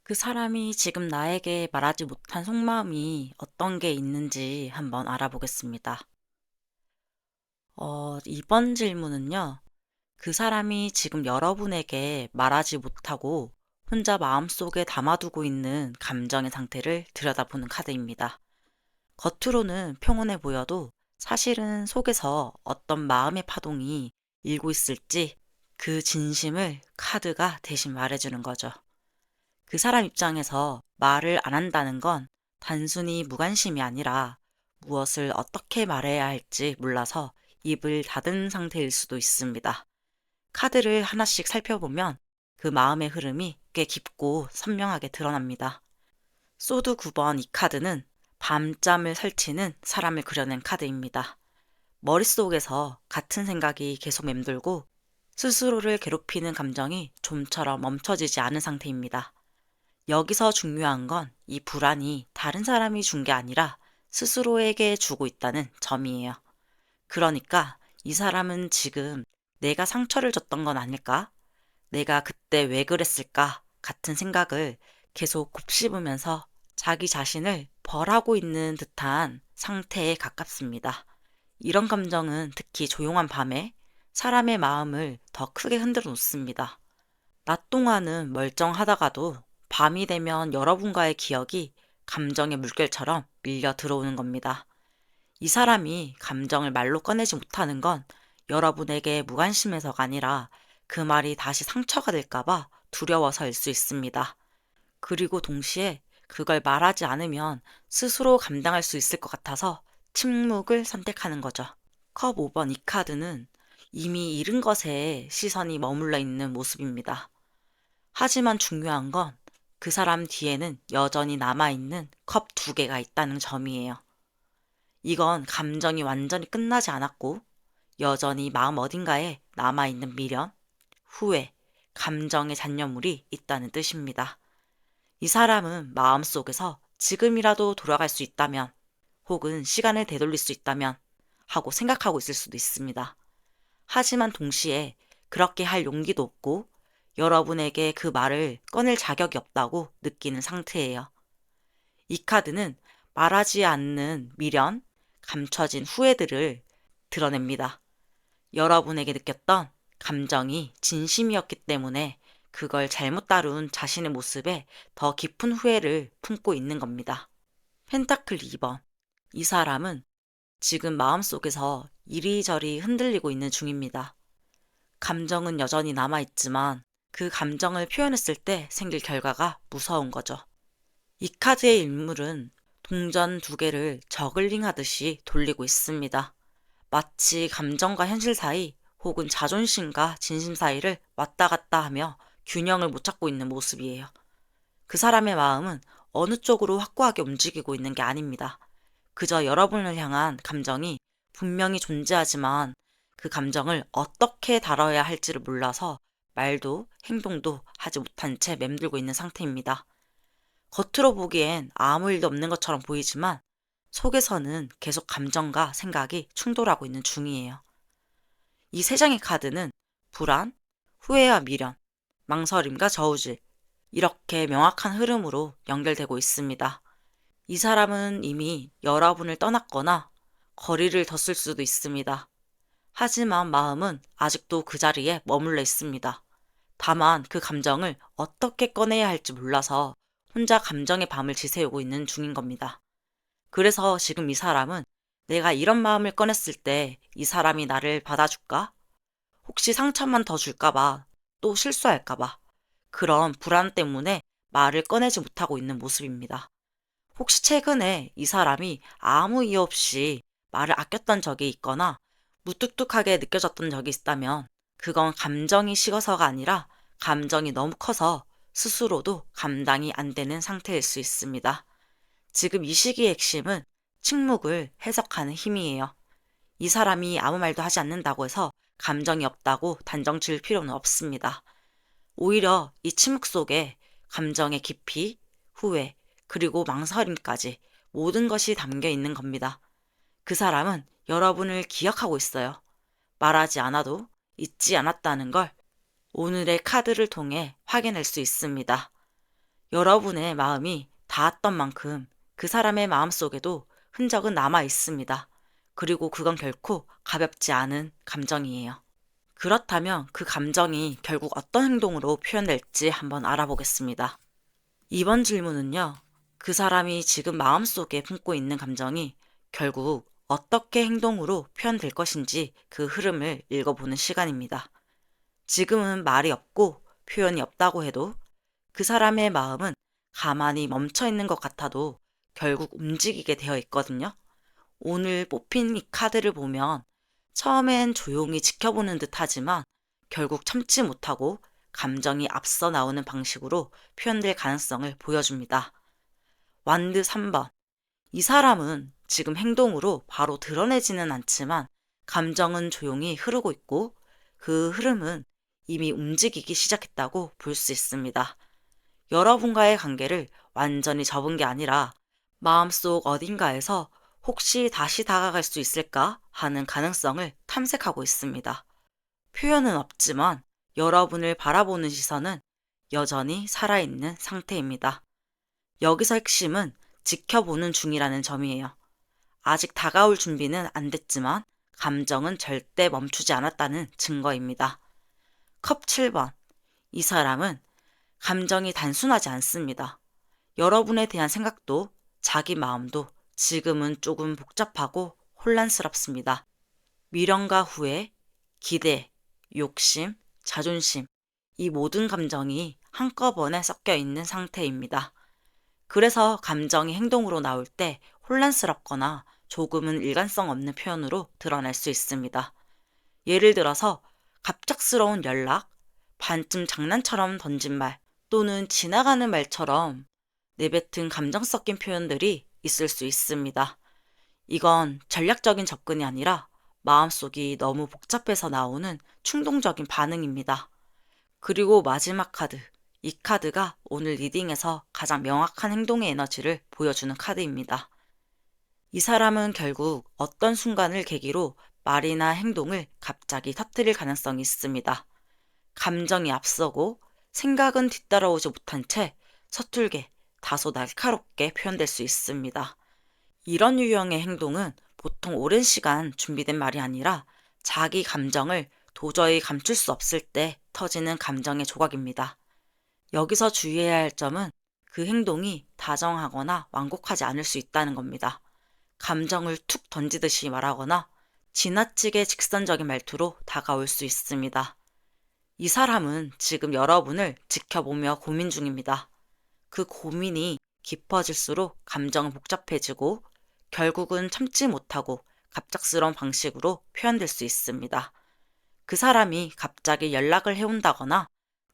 그 사람이 지금 나에게 말하지 못한 속마음이 어떤 게 있는지 한번 알아보겠습니다. 이번 질문은요. 그 사람이 지금 여러분에게 말하지 못하고 혼자 마음속에 담아두고 있는 감정의 상태를 들여다보는 카드입니다. 겉으로는 평온해 보여도 사실은 속에서 어떤 마음의 파동이 일고 있을지 그 진심을 카드가 대신 말해주는 거죠. 그 사람 입장에서 말을 안 한다는 건 단순히 무관심이 아니라 무엇을 어떻게 말해야 할지 몰라서 입을 닫은 상태일 수도 있습니다. 카드를 하나씩 살펴보면 그 마음의 흐름이 꽤 깊고 선명하게 드러납니다. 소드 9번 이 카드는 밤잠을 설치는 사람을 그려낸 카드입니다. 머릿속에서 같은 생각이 계속 맴돌고 스스로를 괴롭히는 감정이 좀처럼 멈춰지지 않은 상태입니다. 여기서 중요한 건 이 불안이 다른 사람이 준 게 아니라 스스로에게 주고 있다는 점이에요. 그러니까 이 사람은 지금 내가 상처를 줬던 건 아닐까? 내가 그때 왜 그랬을까? 같은 생각을 계속 곱씹으면서 자기 자신을 벌하고 있는 듯한 상태에 가깝습니다. 이런 감정은 특히 조용한 밤에 사람의 마음을 더 크게 흔들어 놓습니다. 낮 동안은 멀쩡하다가도 밤이 되면 여러분과의 기억이 감정의 물결처럼 밀려 들어오는 겁니다. 이 사람이 감정을 말로 꺼내지 못하는 건 여러분에게 무관심해서가 아니라 그 말이 다시 상처가 될까봐 두려워서일 수 있습니다. 그리고 동시에 그걸 말하지 않으면 스스로 감당할 수 있을 것 같아서 침묵을 선택하는 거죠. 컵 5번 이 카드는 이미 잃은 것에 시선이 머물러 있는 모습입니다. 하지만 중요한 건 그 사람 뒤에는 여전히 남아있는 컵 두 개가 있다는 점이에요. 이건 감정이 완전히 끝나지 않았고 여전히 마음 어딘가에 남아있는 미련, 후회, 감정의 잔여물이 있다는 뜻입니다. 이 사람은 마음속에서 지금이라도 돌아갈 수 있다면 혹은 시간을 되돌릴 수 있다면 하고 생각하고 있을 수도 있습니다. 하지만 동시에 그렇게 할 용기도 없고 여러분에게 그 말을 꺼낼 자격이 없다고 느끼는 상태예요. 이 카드는 말하지 않는 미련, 감춰진 후회들을 드러냅니다. 여러분에게 느꼈던 감정이 진심이었기 때문에 그걸 잘못 다룬 자신의 모습에 더 깊은 후회를 품고 있는 겁니다. 펜타클 2번. 이 사람은 지금 마음속에서 이리저리 흔들리고 있는 중입니다. 감정은 여전히 남아있지만 그 감정을 표현했을 때 생길 결과가 무서운 거죠. 이 카드의 인물은 동전 두 개를 저글링 하듯이 돌리고 있습니다. 마치 감정과 현실 사이 혹은 자존심과 진심 사이를 왔다 갔다 하며 균형을 못 찾고 있는 모습이에요. 그 사람의 마음은 어느 쪽으로 확고하게 움직이고 있는 게 아닙니다. 그저 여러분을 향한 감정이 분명히 존재하지만 그 감정을 어떻게 다뤄야 할지를 몰라서 말도 행동도 하지 못한 채 맴돌고 있는 상태입니다. 겉으로 보기엔 아무 일도 없는 것처럼 보이지만 속에서는 계속 감정과 생각이 충돌하고 있는 중이에요. 이 세 장의 카드는 불안, 후회와 미련, 망설임과 저우질, 이렇게 명확한 흐름으로 연결되고 있습니다. 이 사람은 이미 여러분을 떠났거나 거리를 뒀을 수도 있습니다. 하지만 마음은 아직도 그 자리에 머물러 있습니다. 다만 그 감정을 어떻게 꺼내야 할지 몰라서 혼자 감정의 밤을 지새우고 있는 중인 겁니다. 그래서 지금 이 사람은 내가 이런 마음을 꺼냈을 때 이 사람이 나를 받아줄까? 혹시 상처만 더 줄까봐, 또 실수할까봐 그런 불안 때문에 말을 꺼내지 못하고 있는 모습입니다. 혹시 최근에 이 사람이 아무 이유 없이 말을 아꼈던 적이 있거나 무뚝뚝하게 느껴졌던 적이 있다면 그건 감정이 식어서가 아니라 감정이 너무 커서 스스로도 감당이 안 되는 상태일 수 있습니다. 지금 이 시기의 핵심은 침묵을 해석하는 힘이에요. 이 사람이 아무 말도 하지 않는다고 해서 감정이 없다고 단정 지을 필요는 없습니다. 오히려 이 침묵 속에 감정의 깊이, 후회, 그리고 망설임까지 모든 것이 담겨 있는 겁니다. 그 사람은 여러분을 기억하고 있어요. 말하지 않아도 잊지 않았다는 걸 오늘의 카드를 통해 확인할 수 있습니다. 여러분의 마음이 닿았던 만큼 그 사람의 마음속에도 흔적은 남아 있습니다. 그리고 그건 결코 가볍지 않은 감정이에요. 그렇다면 그 감정이 결국 어떤 행동으로 표현될지 한번 알아보겠습니다. 이번 질문은요, 그 사람이 지금 마음속에 품고 있는 감정이 결국 어떻게 행동으로 표현될 것인지 그 흐름을 읽어보는 시간입니다. 지금은 말이 없고 표현이 없다고 해도 그 사람의 마음은 가만히 멈춰 있는 것 같아도 결국 움직이게 되어 있거든요. 오늘 뽑힌 이 카드를 보면 처음엔 조용히 지켜보는 듯 하지만 결국 참지 못하고 감정이 앞서 나오는 방식으로 표현될 가능성을 보여줍니다. 완드 3번. 이 사람은 지금 행동으로 바로 드러내지는 않지만 감정은 조용히 흐르고 있고 그 흐름은 이미 움직이기 시작했다고 볼 수 있습니다. 여러분과의 관계를 완전히 접은 게 아니라 마음속 어딘가에서 혹시 다시 다가갈 수 있을까 하는 가능성을 탐색하고 있습니다. 표현은 없지만 여러분을 바라보는 시선은 여전히 살아있는 상태입니다. 여기서 핵심은 지켜보는 중이라는 점이에요. 아직 다가올 준비는 안 됐지만 감정은 절대 멈추지 않았다는 증거입니다. 컵 7번. 이 사람은 감정이 단순하지 않습니다. 여러분에 대한 생각도 자기 마음도 지금은 조금 복잡하고 혼란스럽습니다. 미련과 후회, 기대, 욕심, 자존심, 이 모든 감정이 한꺼번에 섞여 있는 상태입니다. 그래서 감정이 행동으로 나올 때 혼란스럽거나 조금은 일관성 없는 표현으로 드러날 수 있습니다. 예를 들어서 갑작스러운 연락, 반쯤 장난처럼 던진 말, 또는 지나가는 말처럼 내뱉은 감정 섞인 표현들이 있을 수 있습니다. 이건 전략적인 접근이 아니라 마음속이 너무 복잡해서 나오는 충동적인 반응입니다. 그리고 마지막 카드. 이 카드가 오늘 리딩에서 가장 명확한 행동의 에너지를 보여주는 카드입니다. 이 사람은 결국 어떤 순간을 계기로 말이나 행동을 갑자기 터뜨릴 가능성이 있습니다. 감정이 앞서고 생각은 뒤따라오지 못한 채 서툴게 다소 날카롭게 표현될 수 있습니다. 이런 유형의 행동은 보통 오랜 시간 준비된 말이 아니라 자기 감정을 도저히 감출 수 없을 때 터지는 감정의 조각입니다. 여기서 주의해야 할 점은 그 행동이 다정하거나 완곡하지 않을 수 있다는 겁니다. 감정을 툭 던지듯이 말하거나 지나치게 직선적인 말투로 다가올 수 있습니다. 이 사람은 지금 여러분을 지켜보며 고민 중입니다. 그 고민이 깊어질수록 감정은 복잡해지고 결국은 참지 못하고 갑작스러운 방식으로 표현될 수 있습니다. 그 사람이 갑자기 연락을 해온다거나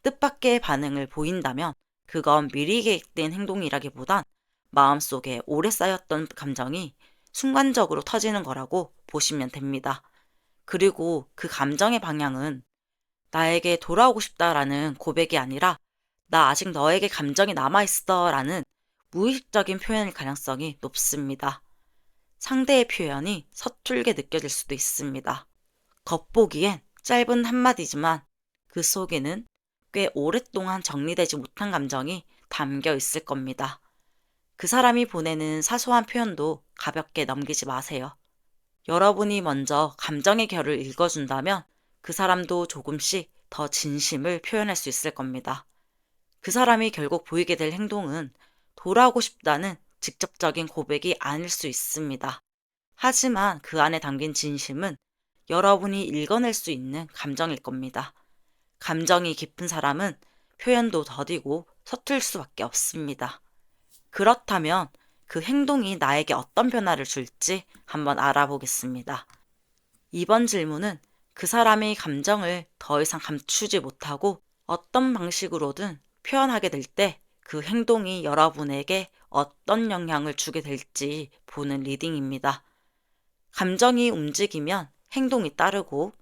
뜻밖의 반응을 보인다면 그건 미리 계획된 행동이라기보단 마음속에 오래 쌓였던 감정이 순간적으로 터지는 거라고 보시면 됩니다. 그리고 그 감정의 방향은 나에게 돌아오고 싶다라는 고백이 아니라 나 아직 너에게 감정이 남아있어 라는 무의식적인 표현일 가능성이 높습니다. 상대의 표현이 서툴게 느껴질 수도 있습니다. 겉보기엔 짧은 한마디지만 그 속에는 꽤 오랫동안 정리되지 못한 감정이 담겨 있을 겁니다. 그 사람이 보내는 사소한 표현도 가볍게 넘기지 마세요. 여러분이 먼저 감정의 결을 읽어준다면 그 사람도 조금씩 더 진심을 표현할 수 있을 겁니다. 그 사람이 결국 보이게 될 행동은 돌아오고 싶다는 직접적인 고백이 아닐 수 있습니다. 하지만 그 안에 담긴 진심은 여러분이 읽어낼 수 있는 감정일 겁니다. 감정이 깊은 사람은 표현도 더디고 서툴 수밖에 없습니다. 그렇다면 그 행동이 나에게 어떤 변화를 줄지 한번 알아보겠습니다. 이번 질문은 그 사람의 감정을 더 이상 감추지 못하고 어떤 방식으로든 표현하게 될 때 그 행동이 여러분에게 어떤 영향을 주게 될지 보는 리딩입니다. 감정이 움직이면 행동이 따르고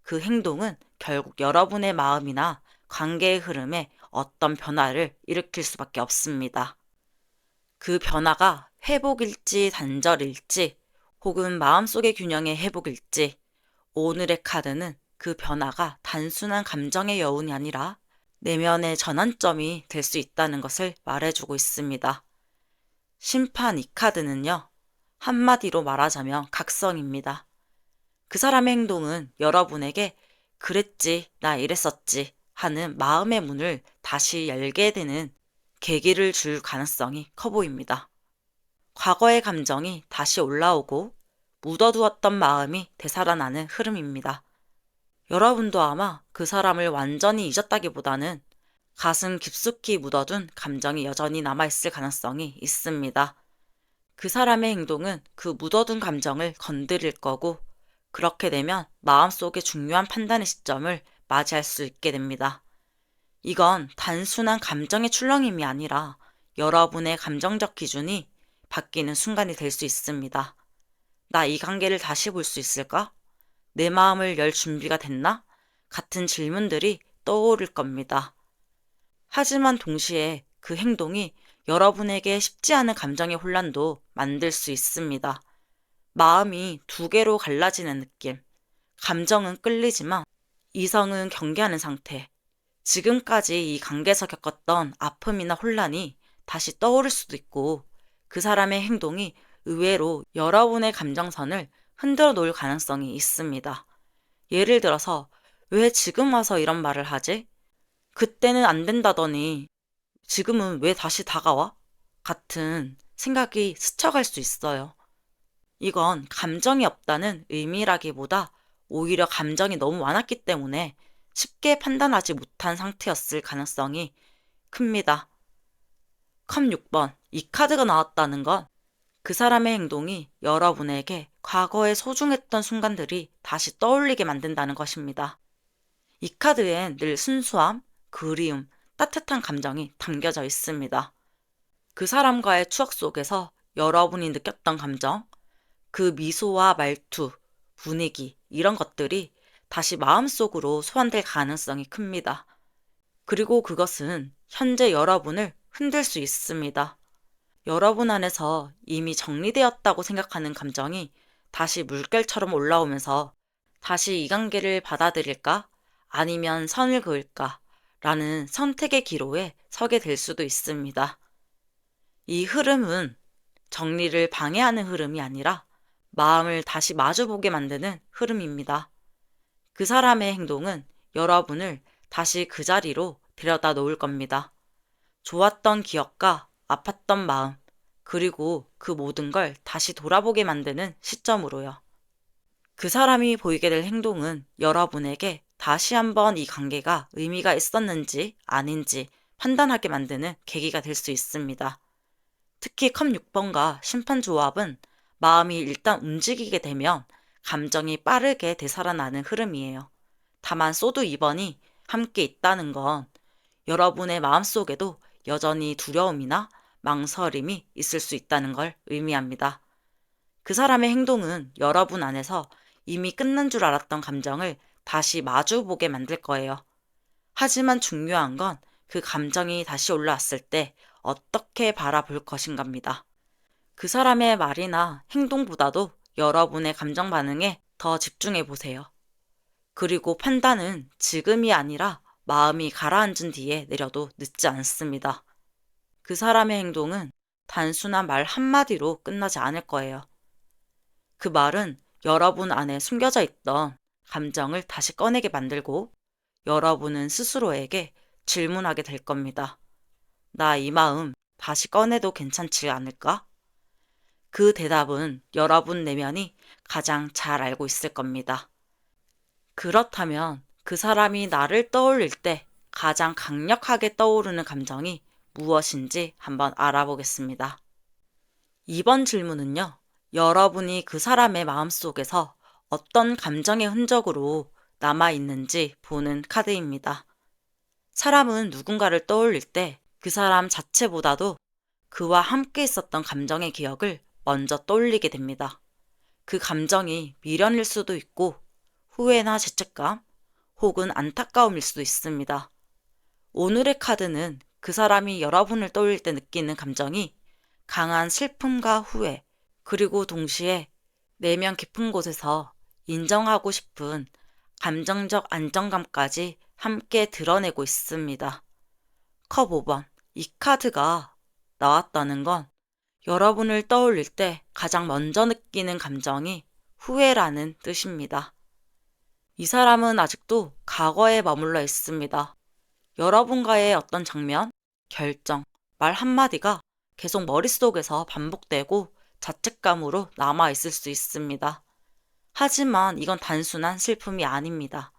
그 행동은 결국 여러분의 마음이나 관계의 흐름에 어떤 변화를 일으킬 수밖에 없습니다. 그 변화가 회복일지 단절일지 혹은 마음속의 균형의 회복일지 오늘의 카드는 그 변화가 단순한 감정의 여운이 아니라 내면의 전환점이 될 수 있다는 것을 말해주고 있습니다. 심판 이 카드는요, 한마디로 말하자면 각성입니다. 그 사람의 행동은 여러분에게 그랬지, 나 이랬었지 하는 마음의 문을 다시 열게 되는 계기를 줄 가능성이 커 보입니다. 과거의 감정이 다시 올라오고 묻어두었던 마음이 되살아나는 흐름입니다. 여러분도 아마 그 사람을 완전히 잊었다기보다는 가슴 깊숙이 묻어둔 감정이 여전히 남아있을 가능성이 있습니다. 그 사람의 행동은 그 묻어둔 감정을 건드릴 거고, 그렇게 되면 마음속의 중요한 판단의 시점을 맞이할 수 있게 됩니다. 이건 단순한 감정의 출렁임이 아니라 여러분의 감정적 기준이 바뀌는 순간이 될 수 있습니다. 나 이 관계를 다시 볼 수 있을까? 내 마음을 열 준비가 됐나? 같은 질문들이 떠오를 겁니다. 하지만 동시에 그 행동이 여러분에게 쉽지 않은 감정의 혼란도 만들 수 있습니다. 마음이 두 개로 갈라지는 느낌. 감정은 끌리지만 이성은 경계하는 상태. 지금까지 이 관계에서 겪었던 아픔이나 혼란이 다시 떠오를 수도 있고, 그 사람의 행동이 의외로 여러분의 감정선을 흔들어 놓을 가능성이 있습니다. 예를 들어서, 왜 지금 와서 이런 말을 하지? 그때는 안 된다더니 지금은 왜 다시 다가와? 같은 생각이 스쳐갈 수 있어요. 이건 감정이 없다는 의미라기보다 오히려 감정이 너무 많았기 때문에 쉽게 판단하지 못한 상태였을 가능성이 큽니다. 컵 6번, 이 카드가 나왔다는 건 그 사람의 행동이 여러분에게 과거에 소중했던 순간들이 다시 떠올리게 만든다는 것입니다. 이 카드엔 늘 순수함, 그리움, 따뜻한 감정이 담겨져 있습니다. 그 사람과의 추억 속에서 여러분이 느꼈던 감정, 그 미소와 말투, 분위기, 이런 것들이 다시 마음속으로 소환될 가능성이 큽니다. 그리고 그것은 현재 여러분을 흔들 수 있습니다. 여러분 안에서 이미 정리되었다고 생각하는 감정이 다시 물결처럼 올라오면서 다시 이 관계를 받아들일까? 아니면 선을 그을까? 라는 선택의 기로에 서게 될 수도 있습니다. 이 흐름은 정리를 방해하는 흐름이 아니라 마음을 다시 마주보게 만드는 흐름입니다. 그 사람의 행동은 여러분을 다시 그 자리로 데려다 놓을 겁니다. 좋았던 기억과 아팠던 마음, 그리고 그 모든 걸 다시 돌아보게 만드는 시점으로요. 그 사람이 보이게 될 행동은 여러분에게 다시 한번 이 관계가 의미가 있었는지 아닌지 판단하게 만드는 계기가 될 수 있습니다. 특히 컵 6번과 심판 조합은 마음이 일단 움직이게 되면 감정이 빠르게 되살아나는 흐름이에요. 다만 소드 2번이 함께 있다는 건 여러분의 마음속에도 여전히 두려움이나 망설임이 있을 수 있다는 걸 의미합니다. 그 사람의 행동은 여러분 안에서 이미 끝난 줄 알았던 감정을 다시 마주보게 만들 거예요. 하지만 중요한 건 그 감정이 다시 올라왔을 때 어떻게 바라볼 것인가입니다. 그 사람의 말이나 행동보다도 여러분의 감정 반응에 더 집중해 보세요. 그리고 판단은 지금이 아니라 마음이 가라앉은 뒤에 내려도 늦지 않습니다. 그 사람의 행동은 단순한 말 한마디로 끝나지 않을 거예요. 그 말은 여러분 안에 숨겨져 있던 감정을 다시 꺼내게 만들고 여러분은 스스로에게 질문하게 될 겁니다. 나 이 마음 다시 꺼내도 괜찮지 않을까? 그 대답은 여러분 내면이 가장 잘 알고 있을 겁니다. 그렇다면 그 사람이 나를 떠올릴 때 가장 강력하게 떠오르는 감정이 무엇인지 한번 알아보겠습니다. 이번 질문은요, 여러분이 그 사람의 마음속에서 어떤 감정의 흔적으로 남아있는지 보는 카드입니다. 사람은 누군가를 떠올릴 때 그 사람 자체보다도 그와 함께 있었던 감정의 기억을 먼저 떠올리게 됩니다. 그 감정이 미련일 수도 있고 후회나 죄책감 혹은 안타까움일 수도 있습니다. 오늘의 카드는 그 사람이 여러분을 떠올릴 때 느끼는 감정이 강한 슬픔과 후회, 그리고 동시에 내면 깊은 곳에서 인정하고 싶은 감정적 안정감까지 함께 드러내고 있습니다. 컵 5번. 이 카드가 나왔다는 건 여러분을 떠올릴 때 가장 먼저 느끼는 감정이 후회라는 뜻입니다. 이 사람은 아직도 과거에 머물러 있습니다. 여러분과의 어떤 장면, 결정, 말 한마디가 계속 머릿속에서 반복되고 자책감으로 남아있을 수 있습니다. 하지만 이건 단순한 슬픔이 아닙니다.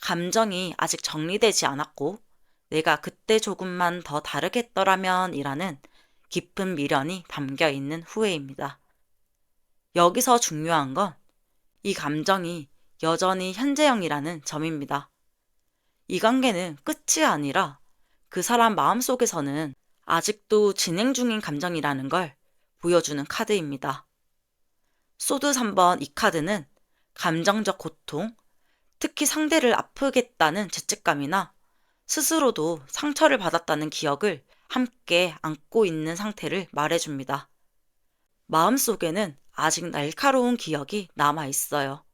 감정이 아직 정리되지 않았고 내가 그때 조금만 더 다르게 했더라면 이라는 깊은 미련이 담겨 있는 후회입니다. 여기서 중요한 건 이 감정이 여전히 현재형이라는 점입니다. 이 관계는 끝이 아니라 그 사람 마음속에서는 아직도 진행 중인 감정이라는 걸 보여주는 카드입니다. 소드 3번 이 카드는 감정적 고통, 특히 상대를 아프겠다는 죄책감이나 스스로도 상처를 받았다는 기억을 함께 안고 있는 상태를 말해줍니다. 마음속에는 아직 날카로운 기억이 남아 있어요.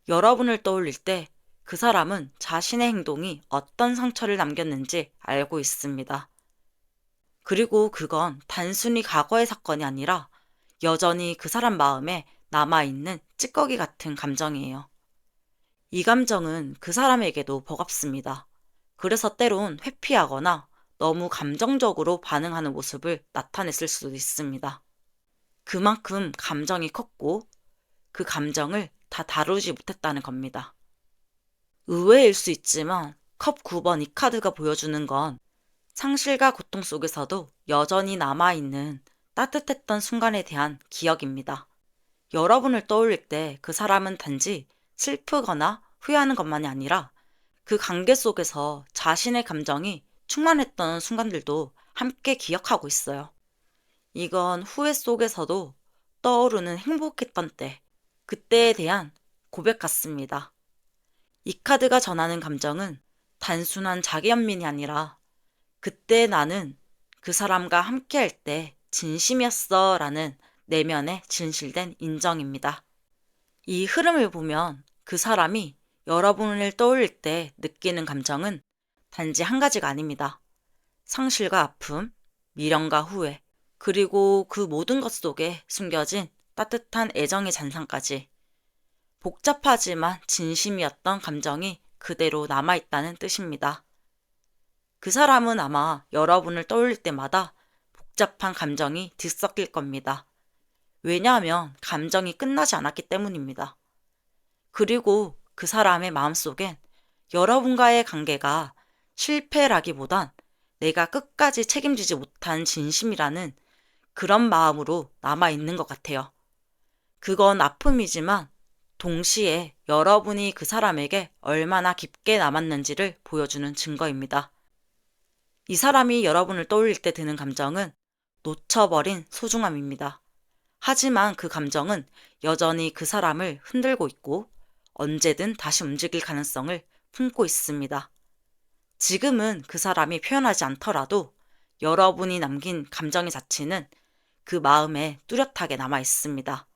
여러분을 떠올릴 때 그 사람은 자신의 행동이 어떤 상처를 남겼는지 알고 있습니다. 그리고 그건 단순히 과거의 사건이 아니라 여전히 그 사람 마음에 남아있는 찌꺼기 같은 감정이에요. 이 감정은 그 사람에게도 버겁습니다. 그래서 때론 회피하거나 너무 감정적으로 반응하는 모습을 나타냈을 수도 있습니다. 그만큼 감정이 컸고 그 감정을 다 다루지 못했다는 겁니다. 의외일 수 있지만 컵 9번 이 카드가 보여주는 건 상실과 고통 속에서도 여전히 남아있는 따뜻했던 순간에 대한 기억입니다. 여러분을 떠올릴 때 그 사람은 단지 슬프거나 후회하는 것만이 아니라 그 관계 속에서 자신의 감정이 충만했던 순간들도 함께 기억하고 있어요. 이건 후회 속에서도 떠오르는 행복했던 때, 그때에 대한 고백 같습니다. 이 카드가 전하는 감정은 단순한 자기 연민이 아니라 그때 나는 그 사람과 함께 할 때 진심이었어 라는 내면의 진실된 인정입니다. 이 흐름을 보면 그 사람이 여러분을 떠올릴 때 느끼는 감정은 단지 한 가지가 아닙니다. 상실과 아픔, 미련과 후회, 그리고 그 모든 것 속에 숨겨진 따뜻한 애정의 잔상까지 복잡하지만 진심이었던 감정이 그대로 남아있다는 뜻입니다. 그 사람은 아마 여러분을 떠올릴 때마다 복잡한 감정이 뒤섞일 겁니다. 왜냐하면 감정이 끝나지 않았기 때문입니다. 그리고 그 사람의 마음속엔 여러분과의 관계가 실패라기보단 내가 끝까지 책임지지 못한 진심이라는 그런 마음으로 남아있는 것 같아요. 그건 아픔이지만 동시에 여러분이 그 사람에게 얼마나 깊게 남았는지를 보여주는 증거입니다. 이 사람이 여러분을 떠올릴 때 드는 감정은 놓쳐버린 소중함입니다. 하지만 그 감정은 여전히 그 사람을 흔들고 있고 언제든 다시 움직일 가능성을 품고 있습니다. 지금은 그 사람이 표현하지 않더라도 여러분이 남긴 감정의 자취는 그 마음에 뚜렷하게 남아 있습니다.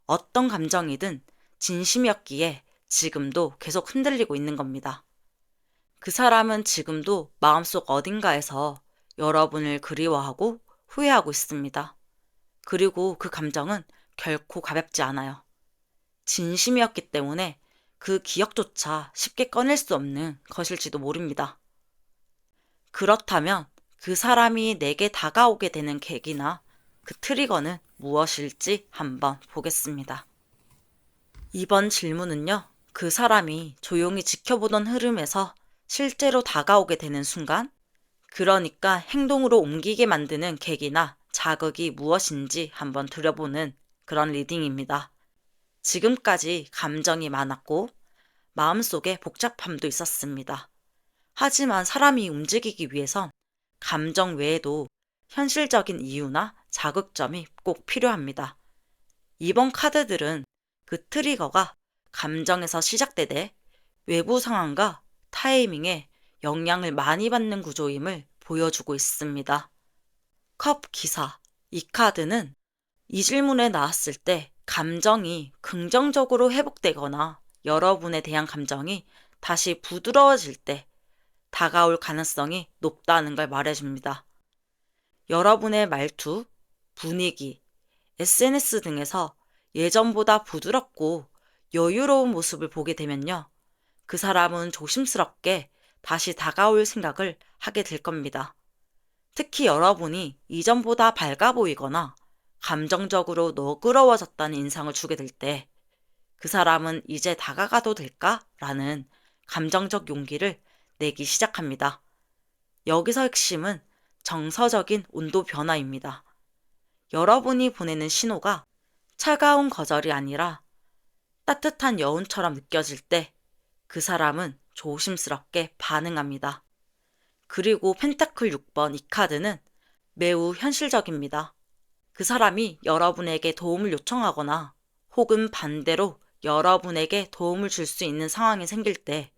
어떤 감정이든 진심이었기에 지금도 계속 흔들리고 있는 겁니다. 그 사람은 지금도 마음속 어딘가에서 여러분을 그리워하고 후회하고 있습니다. 그리고 그 감정은 결코 가볍지 않아요. 진심이었기 때문에 그 기억조차 쉽게 꺼낼 수 없는 것일지도 모릅니다. 그렇다면 그 사람이 내게 다가오게 되는 계기나 그 트리거는 무엇일지 한번 보겠습니다. 이번 질문은요, 그 사람이 조용히 지켜보던 흐름에서 실제로 다가오게 되는 순간, 그러니까 행동으로 옮기게 만드는 계기나 자극이 무엇인지 한번 들여보는 그런 리딩입니다. 지금까지 감정이 많았고 마음속에 복잡함도 있었습니다. 하지만 사람이 움직이기 위해선 감정 외에도 현실적인 이유나 자극점이 꼭 필요합니다. 이번 카드들은 그 트리거가 감정에서 시작되되 외부 상황과 타이밍에 영향을 많이 받는 구조임을 보여주고 있습니다. 컵 기사, 이 카드는 이 질문에 나왔을 때 감정이 긍정적으로 회복되거나 여러분에 대한 감정이 다시 부드러워질 때 다가올 가능성이 높다는 걸 말해줍니다. 여러분의 말투, 분위기, SNS 등에서 예전보다 부드럽고 여유로운 모습을 보게 되면요. 그 사람은 조심스럽게 다시 다가올 생각을 하게 될 겁니다. 특히 여러분이 이전보다 밝아 보이거나 감정적으로 너그러워졌다는 인상을 주게 될 때 그 사람은 이제 다가가도 될까라는 감정적 용기를 내기 시작합니다. 여기서 핵심은 정서적인 온도 변화입니다. 여러분이 보내는 신호가 차가운 거절이 아니라 따뜻한 여운처럼 느껴질 때 그 사람은 조심스럽게 반응합니다. 그리고 펜타클 6번 이 카드는 매우 현실적입니다. 그 사람이 여러분에게 도움을 요청하거나 혹은 반대로 여러분에게 도움을 줄 수 있는 상황이 생길 때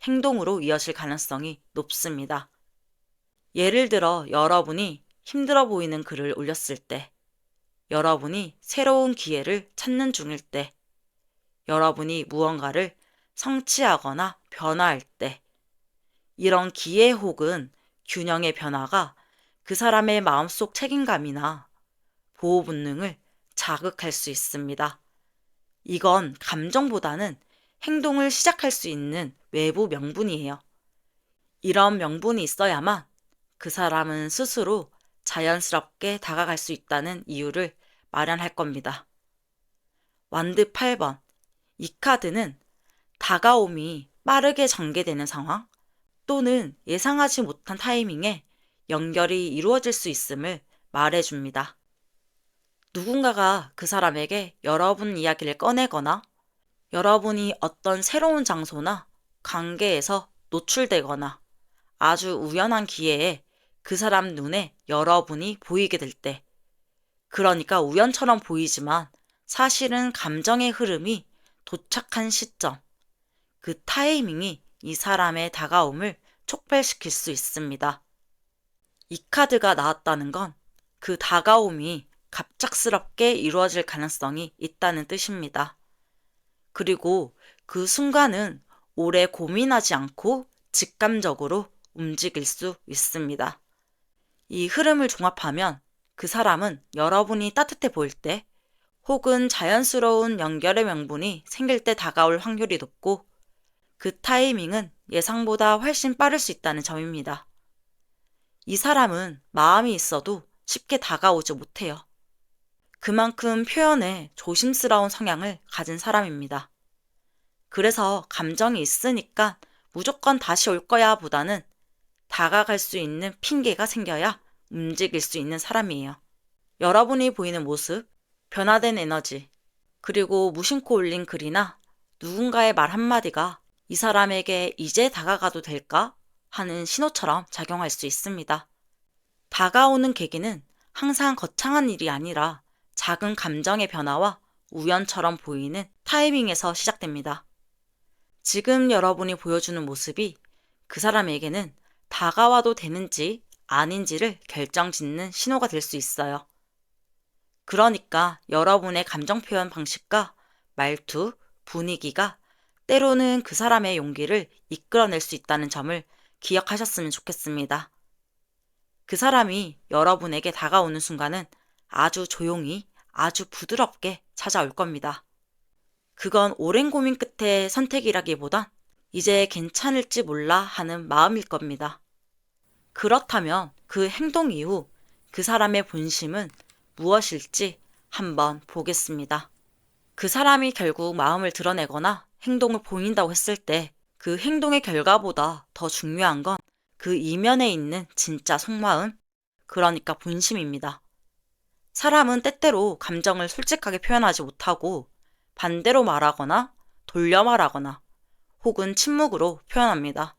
행동으로 이어질 가능성이 높습니다. 예를 들어 여러분이 힘들어 보이는 글을 올렸을 때, 여러분이 새로운 기회를 찾는 중일 때, 여러분이 무언가를 성취하거나 변화할 때, 이런 기회 혹은 균형의 변화가 그 사람의 마음속 책임감이나 보호 본능을 자극할 수 있습니다. 이건 감정보다는 행동을 시작할 수 있는 외부 명분이에요. 이런 명분이 있어야만 그 사람은 스스로 자연스럽게 다가갈 수 있다는 이유를 마련할 겁니다. 완드 8번. 이 카드는 다가옴이 빠르게 전개되는 상황 또는 예상하지 못한 타이밍에 연결이 이루어질 수 있음을 말해줍니다. 누군가가 그 사람에게 여러분 이야기를 꺼내거나 여러분이 어떤 새로운 장소나 관계에서 노출되거나 아주 우연한 기회에 그 사람 눈에 여러분이 보이게 될 때, 그러니까 우연처럼 보이지만 사실은 감정의 흐름이 도착한 시점, 그 타이밍이 이 사람의 다가옴을 촉발시킬 수 있습니다. 이 카드가 나왔다는 건 그 다가옴이 갑작스럽게 이루어질 가능성이 있다는 뜻입니다. 그리고 그 순간은 오래 고민하지 않고 직감적으로 움직일 수 있습니다. 이 흐름을 종합하면 그 사람은 여러분이 따뜻해 보일 때 혹은 자연스러운 연결의 명분이 생길 때 다가올 확률이 높고 그 타이밍은 예상보다 훨씬 빠를 수 있다는 점입니다. 이 사람은 마음이 있어도 쉽게 다가오지 못해요. 그만큼 표현에 조심스러운 성향을 가진 사람입니다. 그래서 감정이 있으니까 무조건 다시 올 거야 보다는 다가갈 수 있는 핑계가 생겨야 움직일 수 있는 사람이에요. 여러분이 보이는 모습, 변화된 에너지, 그리고 무심코 올린 글이나 누군가의 말 한마디가 이 사람에게 이제 다가가도 될까 하는 신호처럼 작용할 수 있습니다. 다가오는 계기는 항상 거창한 일이 아니라 작은 감정의 변화와 우연처럼 보이는 타이밍에서 시작됩니다. 지금 여러분이 보여주는 모습이 그 사람에게는 다가와도 되는지 아닌지를 결정짓는 신호가 될 수 있어요. 그러니까 여러분의 감정 표현 방식과 말투, 분위기가 때로는 그 사람의 용기를 이끌어낼 수 있다는 점을 기억하셨으면 좋겠습니다. 그 사람이 여러분에게 다가오는 순간은 아주 조용히, 아주 부드럽게 찾아올 겁니다. 그건 오랜 고민 끝에 선택이라기보단 이제 괜찮을지 몰라 하는 마음일 겁니다. 그렇다면 그 행동 이후 그 사람의 본심은 무엇일지 한번 보겠습니다. 그 사람이 결국 마음을 드러내거나 행동을 보인다고 했을 때 그 행동의 결과보다 더 중요한 건 그 이면에 있는 진짜 속마음, 그러니까 본심입니다. 사람은 때때로 감정을 솔직하게 표현하지 못하고 반대로 말하거나 돌려 말하거나 혹은 침묵으로 표현합니다.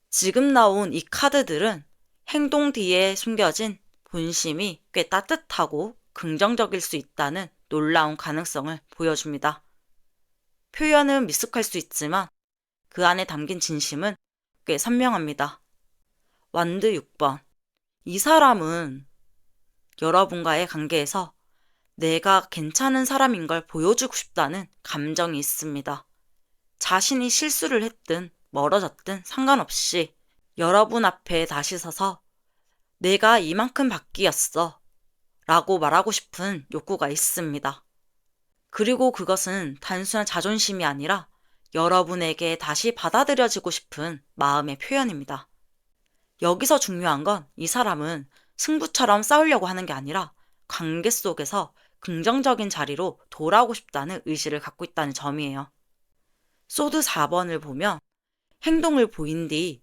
지금 나온 이 카드들은 행동 뒤에 숨겨진 본심이 꽤 따뜻하고 긍정적일 수 있다는 놀라운 가능성을 보여줍니다. 표현은 미숙할 수 있지만 그 안에 담긴 진심은 꽤 선명합니다. 완드 6번. 이 사람은 여러분과의 관계에서 내가 괜찮은 사람인 걸 보여주고 싶다는 감정이 있습니다. 자신이 실수를 했든 멀어졌든 상관없이 여러분 앞에 다시 서서 내가 이만큼 바뀌었어 라고 말하고 싶은 욕구가 있습니다. 그리고 그것은 단순한 자존심이 아니라 여러분에게 다시 받아들여지고 싶은 마음의 표현입니다. 여기서 중요한 건 이 사람은 승부처럼 싸우려고 하는 게 아니라 관계 속에서 긍정적인 자리로 돌아오고 싶다는 의지를 갖고 있다는 점이에요. 소드 4번을 보면 행동을 보인 뒤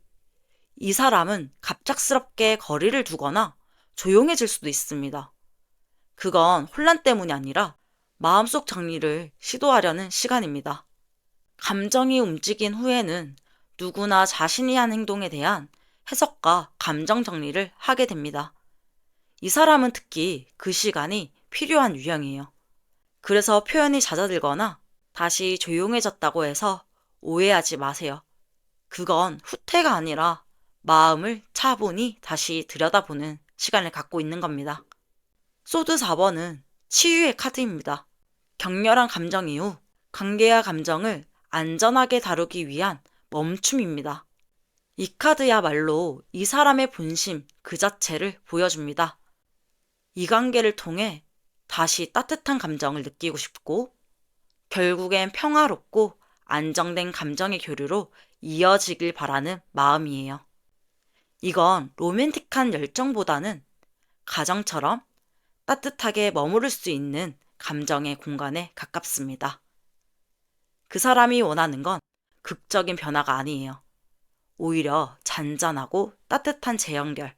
이 사람은 갑작스럽게 거리를 두거나 조용해질 수도 있습니다. 그건 혼란 때문이 아니라 마음속 정리를 시도하려는 시간입니다. 감정이 움직인 후에는 누구나 자신이 한 행동에 대한 해석과 감정 정리를 하게 됩니다. 이 사람은 특히 그 시간이 필요한 유형이에요. 그래서 표현이 잦아들거나 다시 조용해졌다고 해서 오해하지 마세요. 그건 후퇴가 아니라 마음을 차분히 다시 들여다보는 시간을 갖고 있는 겁니다. 소드 4번은 치유의 카드입니다. 격렬한 감정 이후 관계와 감정을 안전하게 다루기 위한 멈춤입니다. 이 카드야말로 이 사람의 본심 그 자체를 보여줍니다. 이 관계를 통해 다시 따뜻한 감정을 느끼고 싶고 결국엔 평화롭고 안정된 감정의 교류로 이어지길 바라는 마음이에요. 이건 로맨틱한 열정보다는 가정처럼 따뜻하게 머무를 수 있는 감정의 공간에 가깝습니다. 그 사람이 원하는 건 극적인 변화가 아니에요. 오히려 잔잔하고 따뜻한 재연결.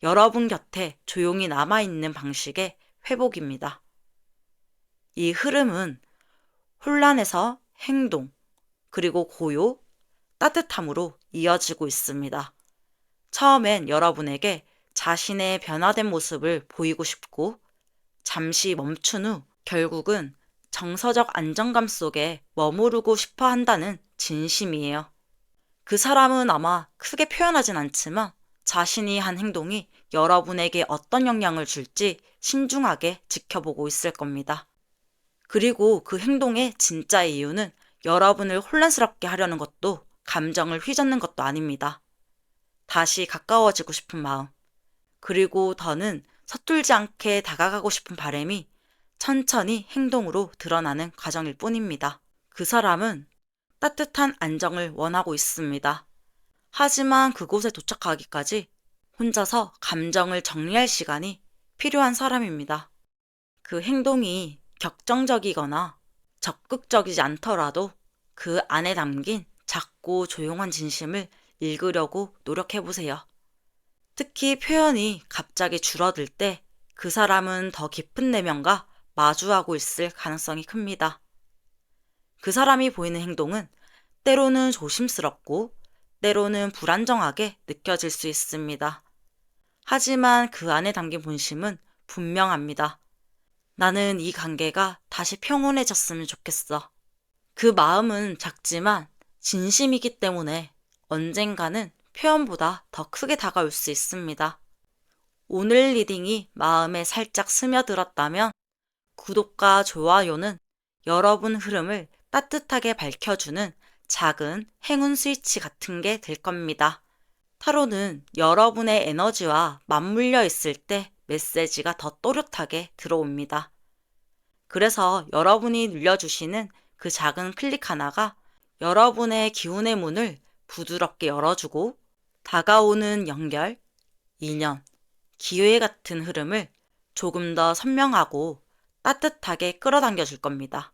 여러분 곁에 조용히 남아있는 방식의 회복입니다. 이 흐름은 혼란에서 행동, 그리고 고요, 따뜻함으로 이어지고 있습니다. 처음엔 여러분에게 자신의 변화된 모습을 보이고 싶고 잠시 멈춘 후 결국은 정서적 안정감 속에 머무르고 싶어 한다는 진심이에요. 그 사람은 아마 크게 표현하진 않지만 자신이 한 행동이 여러분에게 어떤 영향을 줄지 신중하게 지켜보고 있을 겁니다. 그리고 그 행동의 진짜 이유는 여러분을 혼란스럽게 하려는 것도 감정을 휘젓는 것도 아닙니다. 다시 가까워지고 싶은 마음, 그리고 더는 서툴지 않게 다가가고 싶은 바람이 천천히 행동으로 드러나는 과정일 뿐입니다. 그 사람은 따뜻한 안정을 원하고 있습니다. 하지만 그곳에 도착하기까지 혼자서 감정을 정리할 시간이 필요한 사람입니다. 그 행동이 격정적이거나 적극적이지 않더라도 그 안에 담긴 작고 조용한 진심을 읽으려고 노력해보세요. 특히 표현이 갑자기 줄어들 때 그 사람은 더 깊은 내면과 마주하고 있을 가능성이 큽니다. 그 사람이 보이는 행동은 때로는 조심스럽고 때로는 불안정하게 느껴질 수 있습니다. 하지만 그 안에 담긴 본심은 분명합니다. 나는 이 관계가 다시 평온해졌으면 좋겠어. 그 마음은 작지만 진심이기 때문에 언젠가는 표현보다 더 크게 다가올 수 있습니다. 오늘 리딩이 마음에 살짝 스며들었다면 구독과 좋아요는 여러분 흐름을 따뜻하게 밝혀주는 작은 행운 스위치 같은 게 될 겁니다. 타로는 여러분의 에너지와 맞물려 있을 때 메시지가 더 또렷하게 들어옵니다. 그래서 여러분이 눌려주시는 그 작은 클릭 하나가 여러분의 기운의 문을 부드럽게 열어주고 다가오는 연결, 인연, 기회 같은 흐름을 조금 더 선명하고 따뜻하게 끌어당겨 줄 겁니다.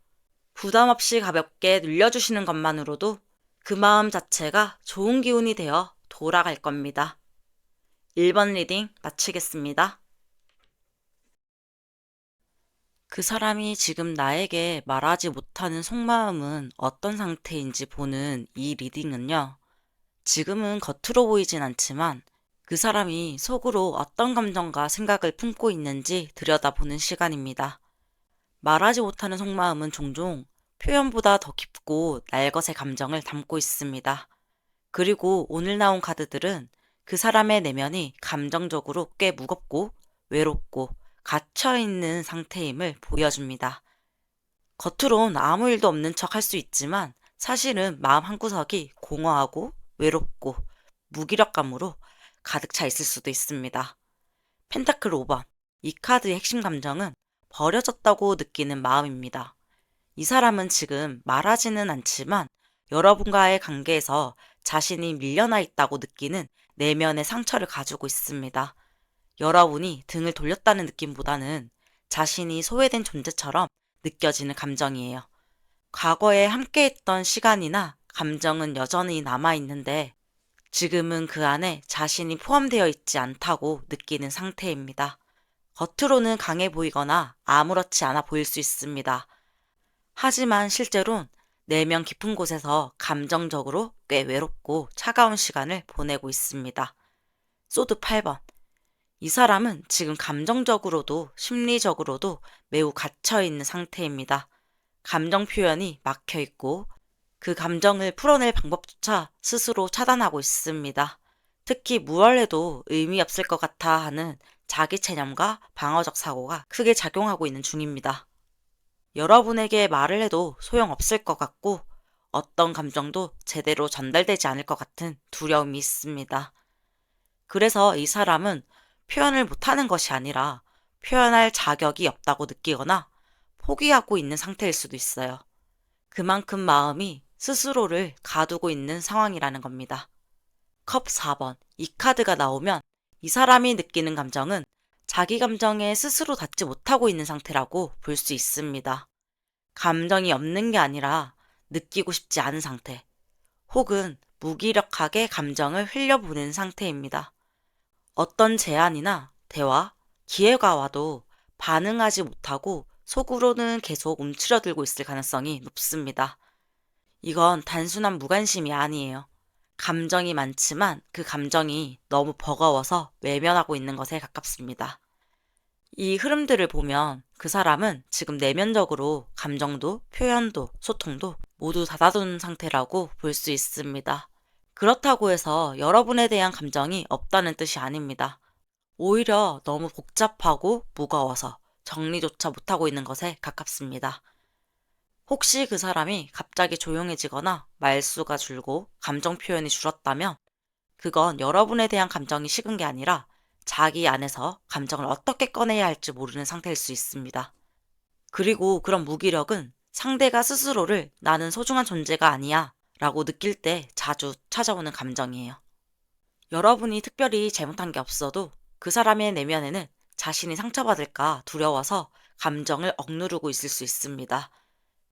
부담 없이 가볍게 눌려주시는 것만으로도 그 마음 자체가 좋은 기운이 되어 돌아갈 겁니다. 1번 리딩 마치겠습니다. 그 사람이 지금 나에게 말하지 못하는 속마음은 어떤 상태인지 보는 이 리딩은요, 지금은 겉으로 보이진 않지만 그 사람이 속으로 어떤 감정과 생각을 품고 있는지 들여다보는 시간입니다. 말하지 못하는 속마음은 종종 표현보다 더 깊고 날것의 감정을 담고 있습니다. 그리고 오늘 나온 카드들은 그 사람의 내면이 감정적으로 꽤 무겁고 외롭고 갇혀있는 상태임을 보여줍니다. 겉으론 아무 일도 없는 척 할 수 있지만 사실은 마음 한구석이 공허하고 외롭고 무기력감으로 가득 차 있을 수도 있습니다. 펜타클 5번. 이 카드의 핵심 감정은 버려졌다고 느끼는 마음입니다. 이 사람은 지금 말하지는 않지만 여러분과의 관계에서 자신이 밀려나 있다고 느끼는 내면의 상처를 가지고 있습니다. 여러분이 등을 돌렸다는 느낌보다는 자신이 소외된 존재처럼 느껴지는 감정이에요. 과거에 함께했던 시간이나 감정은 여전히 남아있는데 지금은 그 안에 자신이 포함되어 있지 않다고 느끼는 상태입니다. 겉으로는 강해 보이거나 아무렇지 않아 보일 수 있습니다. 하지만 실제론 내면 깊은 곳에서 감정적으로 꽤 외롭고 차가운 시간을 보내고 있습니다. 소드 8번. 이 사람은 지금 감정적으로도 심리적으로도 매우 갇혀있는 상태입니다. 감정 표현이 막혀 있고 그 감정을 풀어낼 방법조차 스스로 차단하고 있습니다. 특히 무얼 해도 의미 없을 것 같아 하는 자기 체념과 방어적 사고가 크게 작용하고 있는 중입니다. 여러분에게 말을 해도 소용없을 것 같고 어떤 감정도 제대로 전달되지 않을 것 같은 두려움이 있습니다. 그래서 이 사람은 표현을 못하는 것이 아니라 표현할 자격이 없다고 느끼거나 포기하고 있는 상태일 수도 있어요. 그만큼 마음이 스스로를 가두고 있는 상황이라는 겁니다. 컵 4번. 이 카드가 나오면 이 사람이 느끼는 감정은 자기 감정에 스스로 닿지 못하고 있는 상태라고 볼 수 있습니다. 감정이 없는 게 아니라 느끼고 싶지 않은 상태, 혹은 무기력하게 감정을 흘려보내는 상태입니다. 어떤 제안이나 대화, 기회가 와도 반응하지 못하고 속으로는 계속 움츠러들고 있을 가능성이 높습니다. 이건 단순한 무관심이 아니에요. 감정이 많지만 그 감정이 너무 버거워서 외면하고 있는 것에 가깝습니다. 이 흐름들을 보면 그 사람은 지금 내면적으로 감정도 표현도 소통도 모두 닫아둔 상태라고 볼 수 있습니다. 그렇다고 해서 여러분에 대한 감정이 없다는 뜻이 아닙니다. 오히려 너무 복잡하고 무거워서 정리조차 못하고 있는 것에 가깝습니다. 혹시 그 사람이 갑자기 조용해지거나 말수가 줄고 감정 표현이 줄었다면 그건 여러분에 대한 감정이 식은 게 아니라 자기 안에서 감정을 어떻게 꺼내야 할지 모르는 상태일 수 있습니다. 그리고 그런 무기력은 상대가 스스로를 나는 소중한 존재가 아니야 라고 느낄 때 자주 찾아오는 감정이에요. 여러분이 특별히 잘못한 게 없어도 그 사람의 내면에는 자신이 상처받을까 두려워서 감정을 억누르고 있을 수 있습니다.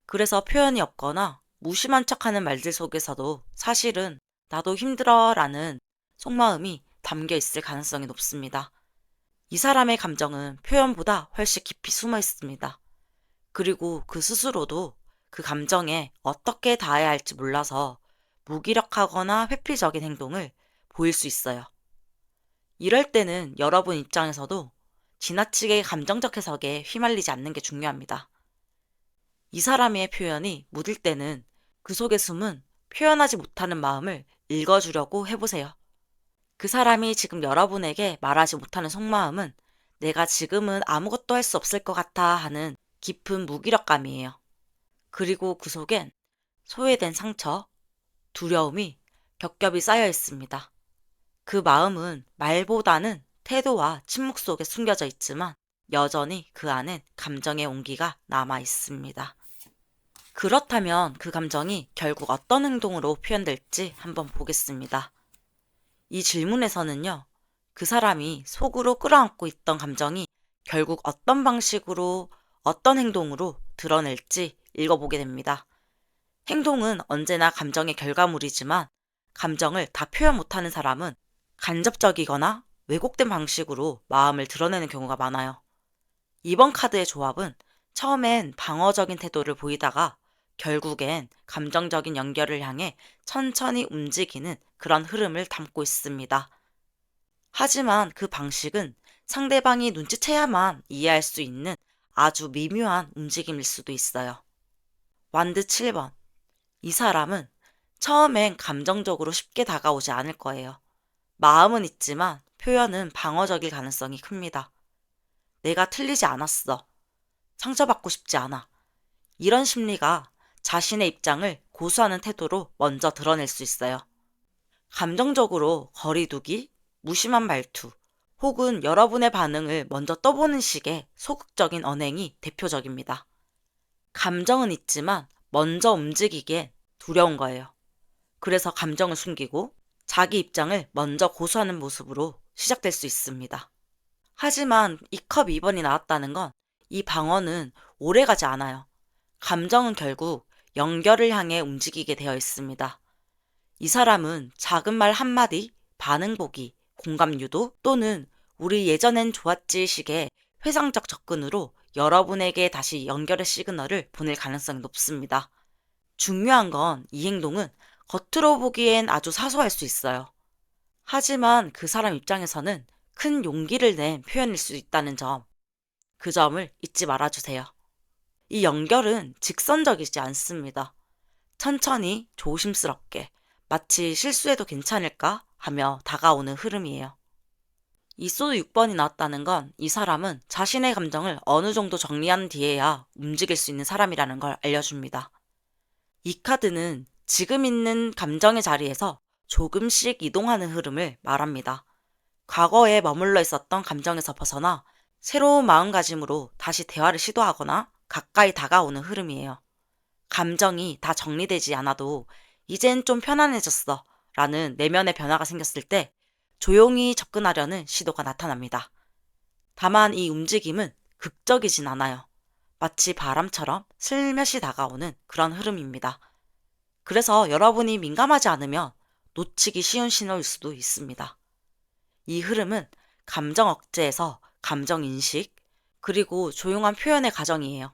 그래서 표현이 없거나 무심한 척하는 말들 속에서도 사실은 나도 힘들어 라는 속마음이 담겨 있을 가능성이 높습니다. 이 사람의 감정은 표현보다 훨씬 깊이 숨어 있습니다. 그리고 그 스스로도 그 감정에 어떻게 닿아야 할지 몰라서 무기력하거나 회피적인 행동을 보일 수 있어요. 이럴 때는 여러분 입장에서도 지나치게 감정적 해석에 휘말리지 않는 게 중요합니다. 이 사람의 표현이 무딜 때는 그 속에 숨은 표현하지 못하는 마음을 읽어주려고 해보세요. 그 사람이 지금 여러분에게 말하지 못하는 속마음은 내가 지금은 아무것도 할 수 없을 것 같아 하는 깊은 무기력감이에요. 그리고 그 속엔 소외된 상처, 두려움이 겹겹이 쌓여 있습니다. 그 마음은 말보다는 태도와 침묵 속에 숨겨져 있지만 여전히 그 안엔 감정의 온기가 남아 있습니다. 그렇다면 그 감정이 결국 어떤 행동으로 표현될지 한번 보겠습니다. 이 질문에서는요, 그 사람이 속으로 끌어안고 있던 감정이 결국 어떤 방식으로, 어떤 행동으로 드러낼지 읽어보게 됩니다. 행동은 언제나 감정의 결과물이지만 감정을 다 표현 못하는 사람은 간접적이거나 왜곡된 방식으로 마음을 드러내는 경우가 많아요. 이번 카드의 조합은 처음엔 방어적인 태도를 보이다가 결국엔 감정적인 연결을 향해 천천히 움직이는 그런 흐름을 담고 있습니다. 하지만 그 방식은 상대방이 눈치채야만 이해할 수 있는 아주 미묘한 움직임일 수도 있어요. 완드 7번. 이 사람은 처음엔 감정적으로 쉽게 다가오지 않을 거예요. 마음은 있지만 표현은 방어적일 가능성이 큽니다. 내가 틀리지 않았어. 상처받고 싶지 않아. 이런 심리가 자신의 입장을 고수하는 태도로 먼저 드러낼 수 있어요. 감정적으로 거리두기, 무심한 말투, 혹은 여러분의 반응을 먼저 떠보는 식의 소극적인 언행이 대표적입니다. 감정은 있지만 먼저 움직이기엔 두려운 거예요. 그래서 감정을 숨기고 자기 입장을 먼저 고수하는 모습으로 시작될 수 있습니다. 하지만 이 컵 2번이 나왔다는 건 이 방어는 오래가지 않아요. 감정은 결국 연결을 향해 움직이게 되어 있습니다. 이 사람은 작은 말 한마디, 반응 보기, 공감 유도 또는 우리 예전엔 좋았지 식의 회상적 접근으로 여러분에게 다시 연결의 시그널을 보낼 가능성이 높습니다. 중요한 건 이 행동은 겉으로 보기엔 아주 사소할 수 있어요. 하지만 그 사람 입장에서는 큰 용기를 낸 표현일 수 있다는 점, 그 점을 잊지 말아주세요. 이 연결은 직선적이지 않습니다. 천천히 조심스럽게 마치 실수해도 괜찮을까 하며 다가오는 흐름이에요. 이 소드 6번이 나왔다는 건 이 사람은 자신의 감정을 어느 정도 정리한 뒤에야 움직일 수 있는 사람이라는 걸 알려줍니다. 이 카드는 지금 있는 감정의 자리에서 조금씩 이동하는 흐름을 말합니다. 과거에 머물러 있었던 감정에서 벗어나 새로운 마음가짐으로 다시 대화를 시도하거나 가까이 다가오는 흐름이에요. 감정이 다 정리되지 않아도 이젠 좀 편안해졌어 라는 내면의 변화가 생겼을 때 조용히 접근하려는 시도가 나타납니다. 다만 이 움직임은 극적이진 않아요. 마치 바람처럼 슬며시 다가오는 그런 흐름입니다. 그래서 여러분이 민감하지 않으면 놓치기 쉬운 신호일 수도 있습니다. 이 흐름은 감정 억제에서 감정 인식, 그리고 조용한 표현의 과정이에요.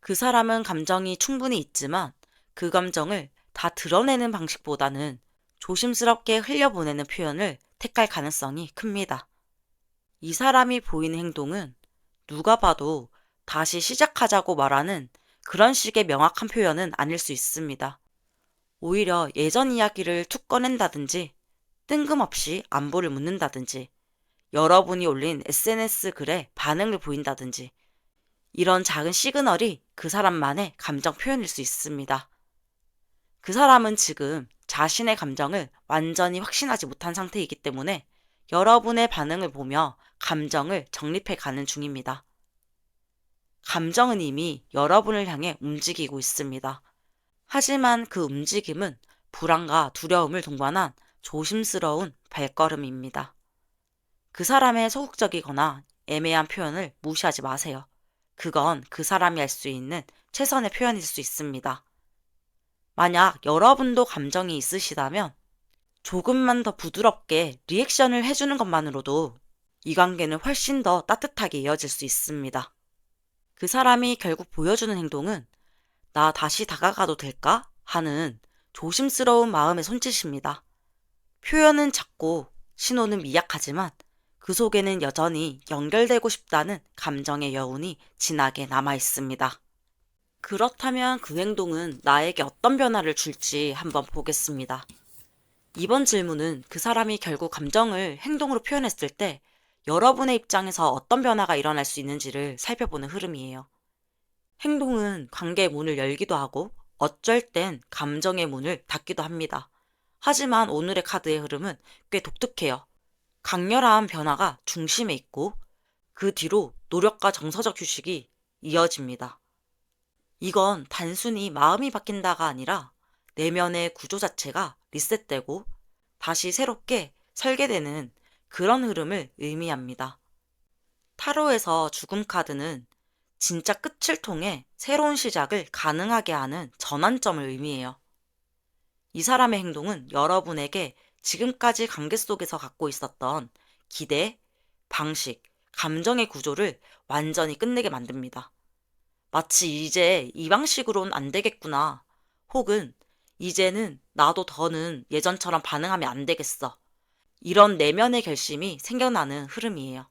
그 사람은 감정이 충분히 있지만 그 감정을 다 드러내는 방식보다는 조심스럽게 흘려보내는 표현을 택할 가능성이 큽니다. 이 사람이 보이는 행동은 누가 봐도 다시 시작하자고 말하는 그런 식의 명확한 표현은 아닐 수 있습니다. 오히려 예전 이야기를 툭 꺼낸다든지 뜬금없이 안부를 묻는다든지 여러분이 올린 SNS 글에 반응을 보인다든지 이런 작은 시그널이 그 사람만의 감정 표현일 수 있습니다. 그 사람은 지금 자신의 감정을 완전히 확신하지 못한 상태이기 때문에 여러분의 반응을 보며 감정을 정립해 가는 중입니다. 감정은 이미 여러분을 향해 움직이고 있습니다. 하지만 그 움직임은 불안과 두려움을 동반한 조심스러운 발걸음입니다. 그 사람의 소극적이거나 애매한 표현을 무시하지 마세요. 그건 그 사람이 할 수 있는 최선의 표현일 수 있습니다. 만약 여러분도 감정이 있으시다면 조금만 더 부드럽게 리액션을 해주는 것만으로도 이 관계는 훨씬 더 따뜻하게 이어질 수 있습니다. 그 사람이 결국 보여주는 행동은 나 다시 다가가도 될까? 하는 조심스러운 마음의 손짓입니다. 표현은 작고 신호는 미약하지만 그 속에는 여전히 연결되고 싶다는 감정의 여운이 진하게 남아 있습니다. 그렇다면 그 행동은 나에게 어떤 변화를 줄지 한번 보겠습니다. 이번 질문은 그 사람이 결국 감정을 행동으로 표현했을 때 여러분의 입장에서 어떤 변화가 일어날 수 있는지를 살펴보는 흐름이에요. 행동은 관계의 문을 열기도 하고 어쩔 땐 감정의 문을 닫기도 합니다. 하지만 오늘의 카드의 흐름은 꽤 독특해요. 강렬한 변화가 중심에 있고 그 뒤로 노력과 정서적 휴식이 이어집니다. 이건 단순히 마음이 바뀐다가 아니라 내면의 구조 자체가 리셋되고 다시 새롭게 설계되는 그런 흐름을 의미합니다. 타로에서 죽음 카드는 진짜 끝을 통해 새로운 시작을 가능하게 하는 전환점을 의미해요. 이 사람의 행동은 여러분에게 지금까지 관계 속에서 갖고 있었던 기대, 방식, 감정의 구조를 완전히 끝내게 만듭니다. 마치 이제 이 방식으론 안 되겠구나, 혹은 이제는 나도 더는 예전처럼 반응하면 안 되겠어. 이런 내면의 결심이 생겨나는 흐름이에요.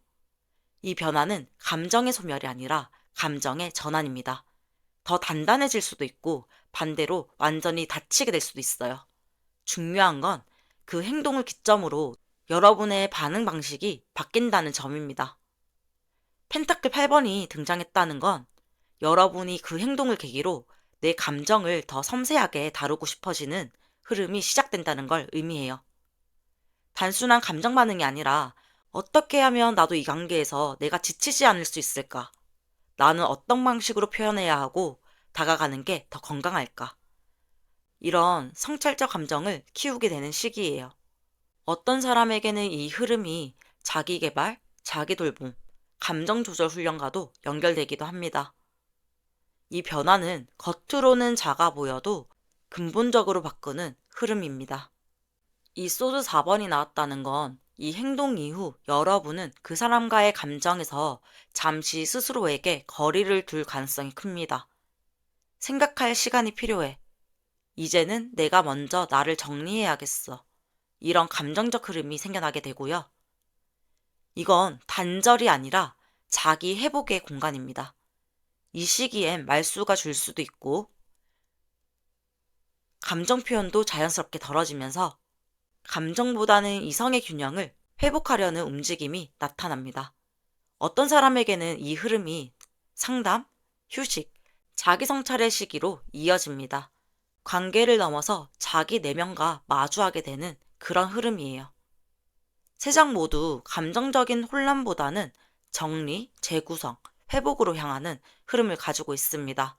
이 변화는 감정의 소멸이 아니라 감정의 전환입니다. 더 단단해질 수도 있고 반대로 완전히 닫히게 될 수도 있어요. 중요한 건 그 행동을 기점으로 여러분의 반응 방식이 바뀐다는 점입니다. 펜타클 8번이 등장했다는 건 여러분이 그 행동을 계기로 내 감정을 더 섬세하게 다루고 싶어지는 흐름이 시작된다는 걸 의미해요. 단순한 감정 반응이 아니라 어떻게 하면 나도 이 관계에서 내가 지치지 않을 수 있을까? 나는 어떤 방식으로 표현해야 하고 다가가는 게 더 건강할까? 이런 성찰적 감정을 키우게 되는 시기예요. 어떤 사람에게는 이 흐름이 자기 개발, 자기 돌봄, 감정 조절 훈련과도 연결되기도 합니다. 이 변화는 겉으로는 작아 보여도 근본적으로 바꾸는 흐름입니다. 이 소드 4번이 나왔다는 건 이 행동 이후 여러분은 그 사람과의 감정에서 잠시 스스로에게 거리를 둘 가능성이 큽니다. 생각할 시간이 필요해. 이제는 내가 먼저 나를 정리해야겠어. 이런 감정적 흐름이 생겨나게 되고요. 이건 단절이 아니라 자기 회복의 공간입니다. 이 시기엔 말수가 줄 수도 있고, 감정 표현도 자연스럽게 덜어지면서 감정보다는 이성의 균형을 회복하려는 움직임이 나타납니다. 어떤 사람에게는 이 흐름이 상담, 휴식, 자기 성찰의 시기로 이어집니다. 관계를 넘어서 자기 내면과 마주하게 되는 그런 흐름이에요. 세 장 모두 감정적인 혼란보다는 정리, 재구성, 회복으로 향하는 흐름을 가지고 있습니다.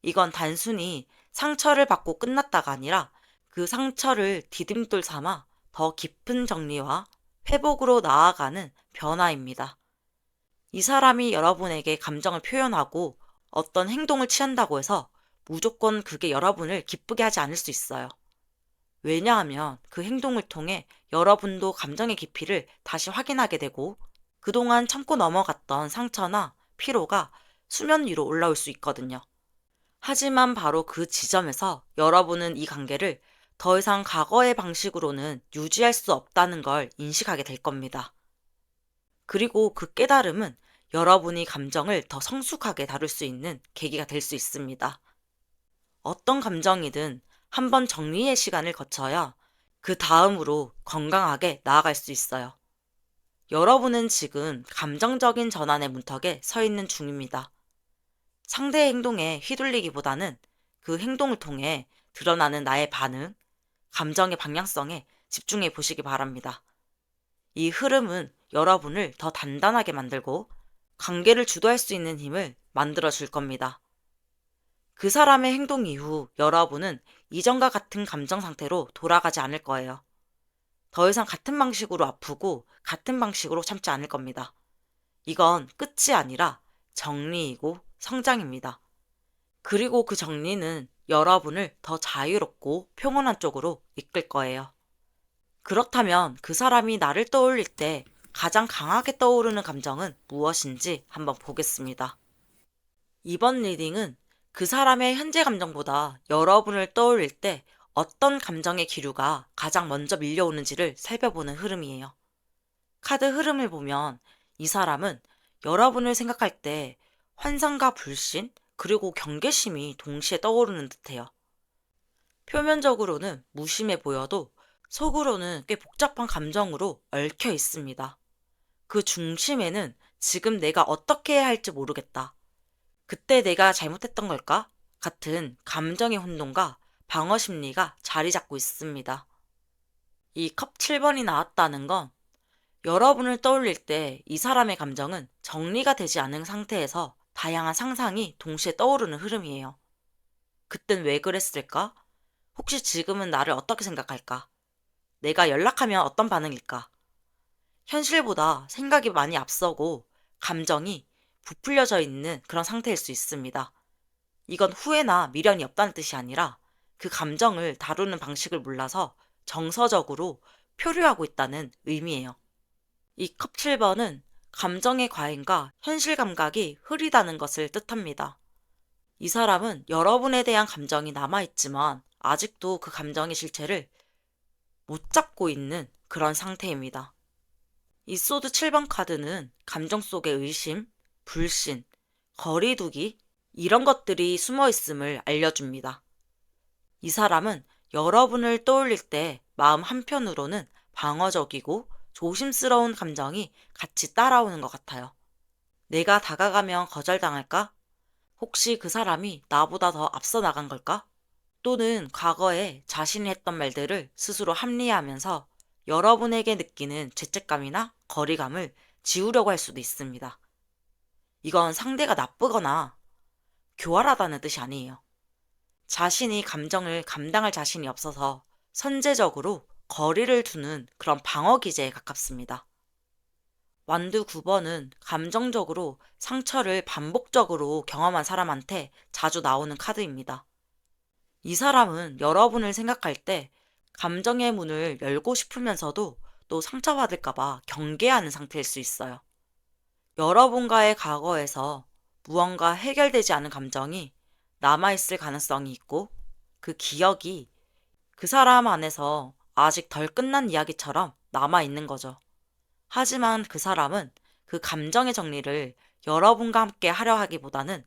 이건 단순히 상처를 받고 끝났다가 아니라 그 상처를 디딤돌 삼아 더 깊은 정리와 회복으로 나아가는 변화입니다. 이 사람이 여러분에게 감정을 표현하고 어떤 행동을 취한다고 해서 무조건 그게 여러분을 기쁘게 하지 않을 수 있어요. 왜냐하면 그 행동을 통해 여러분도 감정의 깊이를 다시 확인하게 되고 그동안 참고 넘어갔던 상처나 피로가 수면 위로 올라올 수 있거든요. 하지만 바로 그 지점에서 여러분은 이 관계를 더 이상 과거의 방식으로는 유지할 수 없다는 걸 인식하게 될 겁니다. 그리고 그 깨달음은 여러분이 감정을 더 성숙하게 다룰 수 있는 계기가 될 수 있습니다. 어떤 감정이든 한번 정리의 시간을 거쳐야 그 다음으로 건강하게 나아갈 수 있어요. 여러분은 지금 감정적인 전환의 문턱에 서 있는 중입니다. 상대의 행동에 휘둘리기보다는 그 행동을 통해 드러나는 나의 반응, 감정의 방향성에 집중해 보시기 바랍니다. 이 흐름은 여러분을 더 단단하게 만들고 관계를 주도할 수 있는 힘을 만들어 줄 겁니다. 그 사람의 행동 이후 여러분은 이전과 같은 감정 상태로 돌아가지 않을 거예요. 더 이상 같은 방식으로 아프고 같은 방식으로 참지 않을 겁니다. 이건 끝이 아니라 정리이고 성장입니다. 그리고 그 정리는 여러분을 더 자유롭고 평온한 쪽으로 이끌 거예요. 그렇다면 그 사람이 나를 떠올릴 때 가장 강하게 떠오르는 감정은 무엇인지 한번 보겠습니다. 이번 리딩은 그 사람의 현재 감정보다 여러분을 떠올릴 때 어떤 감정의 기류가 가장 먼저 밀려오는지를 살펴보는 흐름이에요. 카드 흐름을 보면 이 사람은 여러분을 생각할 때 환상과 불신, 그리고 경계심이 동시에 떠오르는 듯해요. 표면적으로는 무심해 보여도 속으로는 꽤 복잡한 감정으로 얽혀 있습니다. 그 중심에는 지금 내가 어떻게 해야 할지 모르겠다. 그때 내가 잘못했던 걸까? 같은 감정의 혼돈과 방어 심리가 자리 잡고 있습니다. 이 컵 7번이 나왔다는 건 여러분을 떠올릴 때 이 사람의 감정은 정리가 되지 않은 상태에서 다양한 상상이 동시에 떠오르는 흐름이에요. 그땐 왜 그랬을까? 혹시 지금은 나를 어떻게 생각할까? 내가 연락하면 어떤 반응일까? 현실보다 생각이 많이 앞서고 감정이 부풀려져 있는 그런 상태일 수 있습니다. 이건 후회나 미련이 없다는 뜻이 아니라 그 감정을 다루는 방식을 몰라서 정서적으로 표류하고 있다는 의미예요. 이 컵 7번은 감정의 과잉과 현실 감각이 흐리다는 것을 뜻합니다. 이 사람은 여러분에 대한 감정이 남아있지만 아직도 그 감정의 실체를 못 잡고 있는 그런 상태입니다. 이 소드 7번 카드는 감정 속의 의심, 불신, 거리두기 이런 것들이 숨어 있음을 알려줍니다. 이 사람은 여러분을 떠올릴 때 마음 한편으로는 방어적이고 조심스러운 감정이 같이 따라오는 것 같아요. 내가 다가가면 거절당할까? 혹시 그 사람이 나보다 더 앞서 나간 걸까? 또는 과거에 자신이 했던 말들을 스스로 합리화하면서 여러분에게 느끼는 죄책감이나 거리감을 지우려고 할 수도 있습니다. 이건 상대가 나쁘거나 교활하다는 뜻이 아니에요. 자신이 감정을 감당할 자신이 없어서 선제적으로 거리를 두는 그런 방어 기제에 가깝습니다. 완두 9번은 감정적으로 상처를 반복적으로 경험한 사람한테 자주 나오는 카드입니다. 이 사람은 여러분을 생각할 때 감정의 문을 열고 싶으면서도 또 상처받을까봐 경계하는 상태일 수 있어요. 여러분과의 과거에서 무언가 해결되지 않은 감정이 남아있을 가능성이 있고 그 기억이 그 사람 안에서 아직 덜 끝난 이야기처럼 남아있는 거죠. 하지만 그 사람은 그 감정의 정리를 여러분과 함께 하려 하기보다는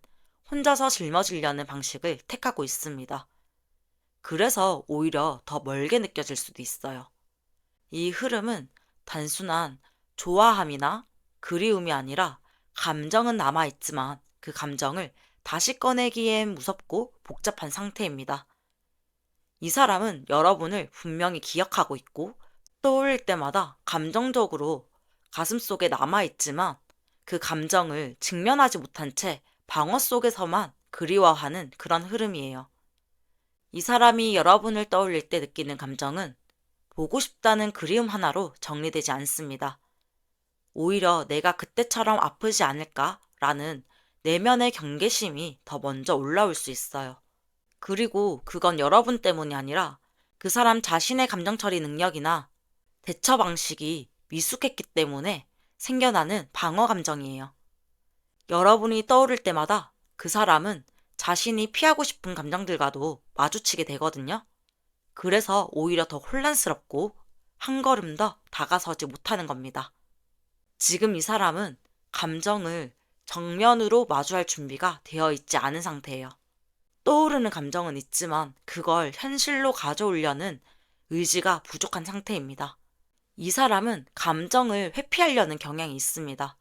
혼자서 짊어지려는 방식을 택하고 있습니다. 그래서 오히려 더 멀게 느껴질 수도 있어요. 이 흐름은 단순한 좋아함이나 그리움이 아니라 감정은 남아있지만 그 감정을 다시 꺼내기엔 무섭고 복잡한 상태입니다. 이 사람은 여러분을 분명히 기억하고 있고 떠올릴 때마다 감정적으로 가슴속에 남아있지만 그 감정을 직면하지 못한 채 방어 속에서만 그리워하는 그런 흐름이에요. 이 사람이 여러분을 떠올릴 때 느끼는 감정은 보고 싶다는 그리움 하나로 정리되지 않습니다. 오히려 내가 그때처럼 아프지 않을까라는 내면의 경계심이 더 먼저 올라올 수 있어요. 그리고 그건 여러분 때문이 아니라 그 사람 자신의 감정 처리 능력이나 대처 방식이 미숙했기 때문에 생겨나는 방어 감정이에요. 여러분이 떠오를 때마다 그 사람은 자신이 피하고 싶은 감정들과도 마주치게 되거든요. 그래서 오히려 더 혼란스럽고 한 걸음 더 다가서지 못하는 겁니다. 지금 이 사람은 감정을 정면으로 마주할 준비가 되어 있지 않은 상태예요. 떠오르는 감정은 있지만 그걸 현실로 가져오려는 의지가 부족한 상태입니다. 이 사람은 감정을 회피하려는 경향이 있습니다.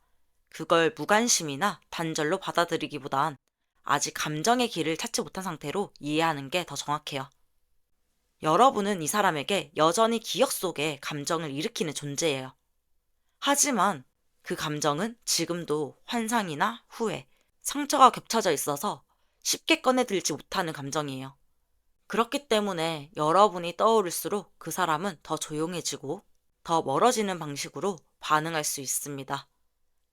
그걸 무관심이나 단절로 받아들이기보단 아직 감정의 길을 찾지 못한 상태로 이해하는 게 더 정확해요. 여러분은 이 사람에게 여전히 기억 속에 감정을 일으키는 존재예요. 하지만 그 감정은 지금도 환상이나 후회, 상처가 겹쳐져 있어서 쉽게 꺼내들지 못하는 감정이에요. 그렇기 때문에 여러분이 떠오를수록 그 사람은 더 조용해지고 더 멀어지는 방식으로 반응할 수 있습니다.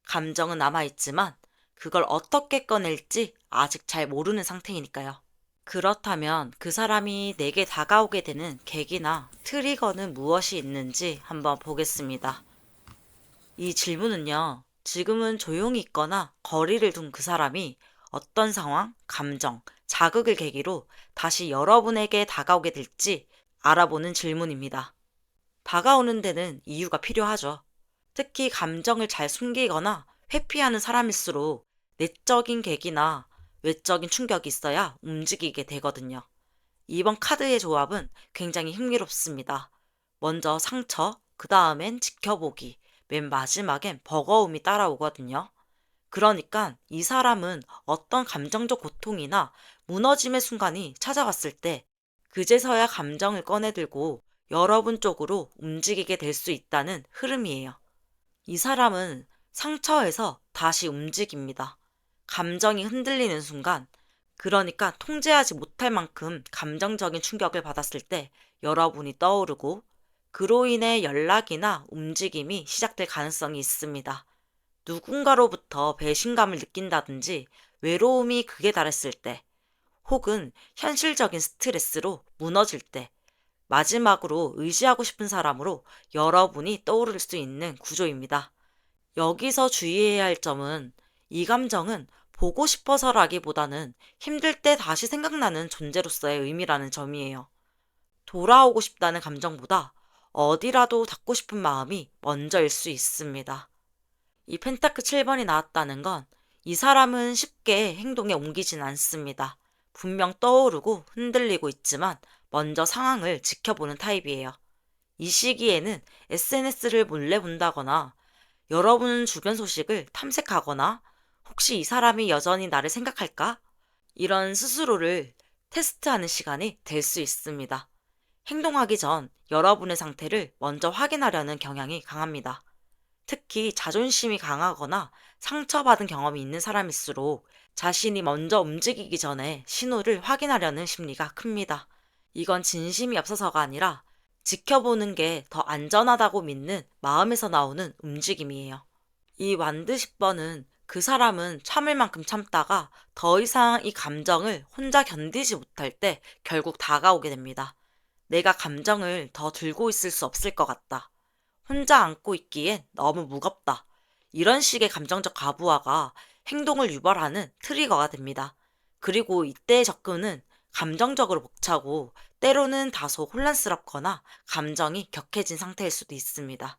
감정은 남아있지만 그걸 어떻게 꺼낼지 아직 잘 모르는 상태이니까요. 그렇다면 그 사람이 내게 다가오게 되는 계기나 트리거는 무엇이 있는지 한번 보겠습니다. 이 질문은요, 지금은 조용히 있거나 거리를 둔 그 사람이 어떤 상황, 감정, 자극을 계기로 다시 여러분에게 다가오게 될지 알아보는 질문입니다. 다가오는 데는 이유가 필요하죠. 특히 감정을 잘 숨기거나 회피하는 사람일수록 내적인 계기나 외적인 충격이 있어야 움직이게 되거든요. 이번 카드의 조합은 굉장히 흥미롭습니다. 먼저 상처, 그 다음엔 지켜보기, 맨 마지막엔 버거움이 따라오거든요. 그러니까 이 사람은 어떤 감정적 고통이나 무너짐의 순간이 찾아왔을 때 그제서야 감정을 꺼내들고 여러분 쪽으로 움직이게 될 수 있다는 흐름이에요. 이 사람은 상처에서 다시 움직입니다. 감정이 흔들리는 순간, 그러니까 통제하지 못할 만큼 감정적인 충격을 받았을 때 여러분이 떠오르고 그로 인해 연락이나 움직임이 시작될 가능성이 있습니다. 누군가로부터 배신감을 느낀다든지 외로움이 극에 달했을 때, 혹은 현실적인 스트레스로 무너질 때, 마지막으로 의지하고 싶은 사람으로 여러분이 떠오를 수 있는 구조입니다. 여기서 주의해야 할 점은 이 감정은 보고 싶어서라기보다는 힘들 때 다시 생각나는 존재로서의 의미라는 점이에요. 돌아오고 싶다는 감정보다 어디라도 닿고 싶은 마음이 먼저일 수 있습니다. 이 펜타클 7번이 나왔다는 건 이 사람은 쉽게 행동에 옮기진 않습니다. 분명 떠오르고 흔들리고 있지만 먼저 상황을 지켜보는 타입이에요. 이 시기에는 SNS를 몰래 본다거나 여러분 주변 소식을 탐색하거나 혹시 이 사람이 여전히 나를 생각할까? 이런 스스로를 테스트하는 시간이 될 수 있습니다. 행동하기 전 여러분의 상태를 먼저 확인하려는 경향이 강합니다. 특히 자존심이 강하거나 상처받은 경험이 있는 사람일수록 자신이 먼저 움직이기 전에 신호를 확인하려는 심리가 큽니다. 이건 진심이 없어서가 아니라 지켜보는 게 더 안전하다고 믿는 마음에서 나오는 움직임이에요. 이 완드 10번은 그 사람은 참을 만큼 참다가 더 이상 이 감정을 혼자 견디지 못할 때 결국 다가오게 됩니다. 내가 감정을 더 들고 있을 수 없을 것 같다. 혼자 안고 있기엔 너무 무겁다. 이런 식의 감정적 과부하가 행동을 유발하는 트리거가 됩니다. 그리고 이때의 접근은 감정적으로 벅차고 때로는 다소 혼란스럽거나 감정이 격해진 상태일 수도 있습니다.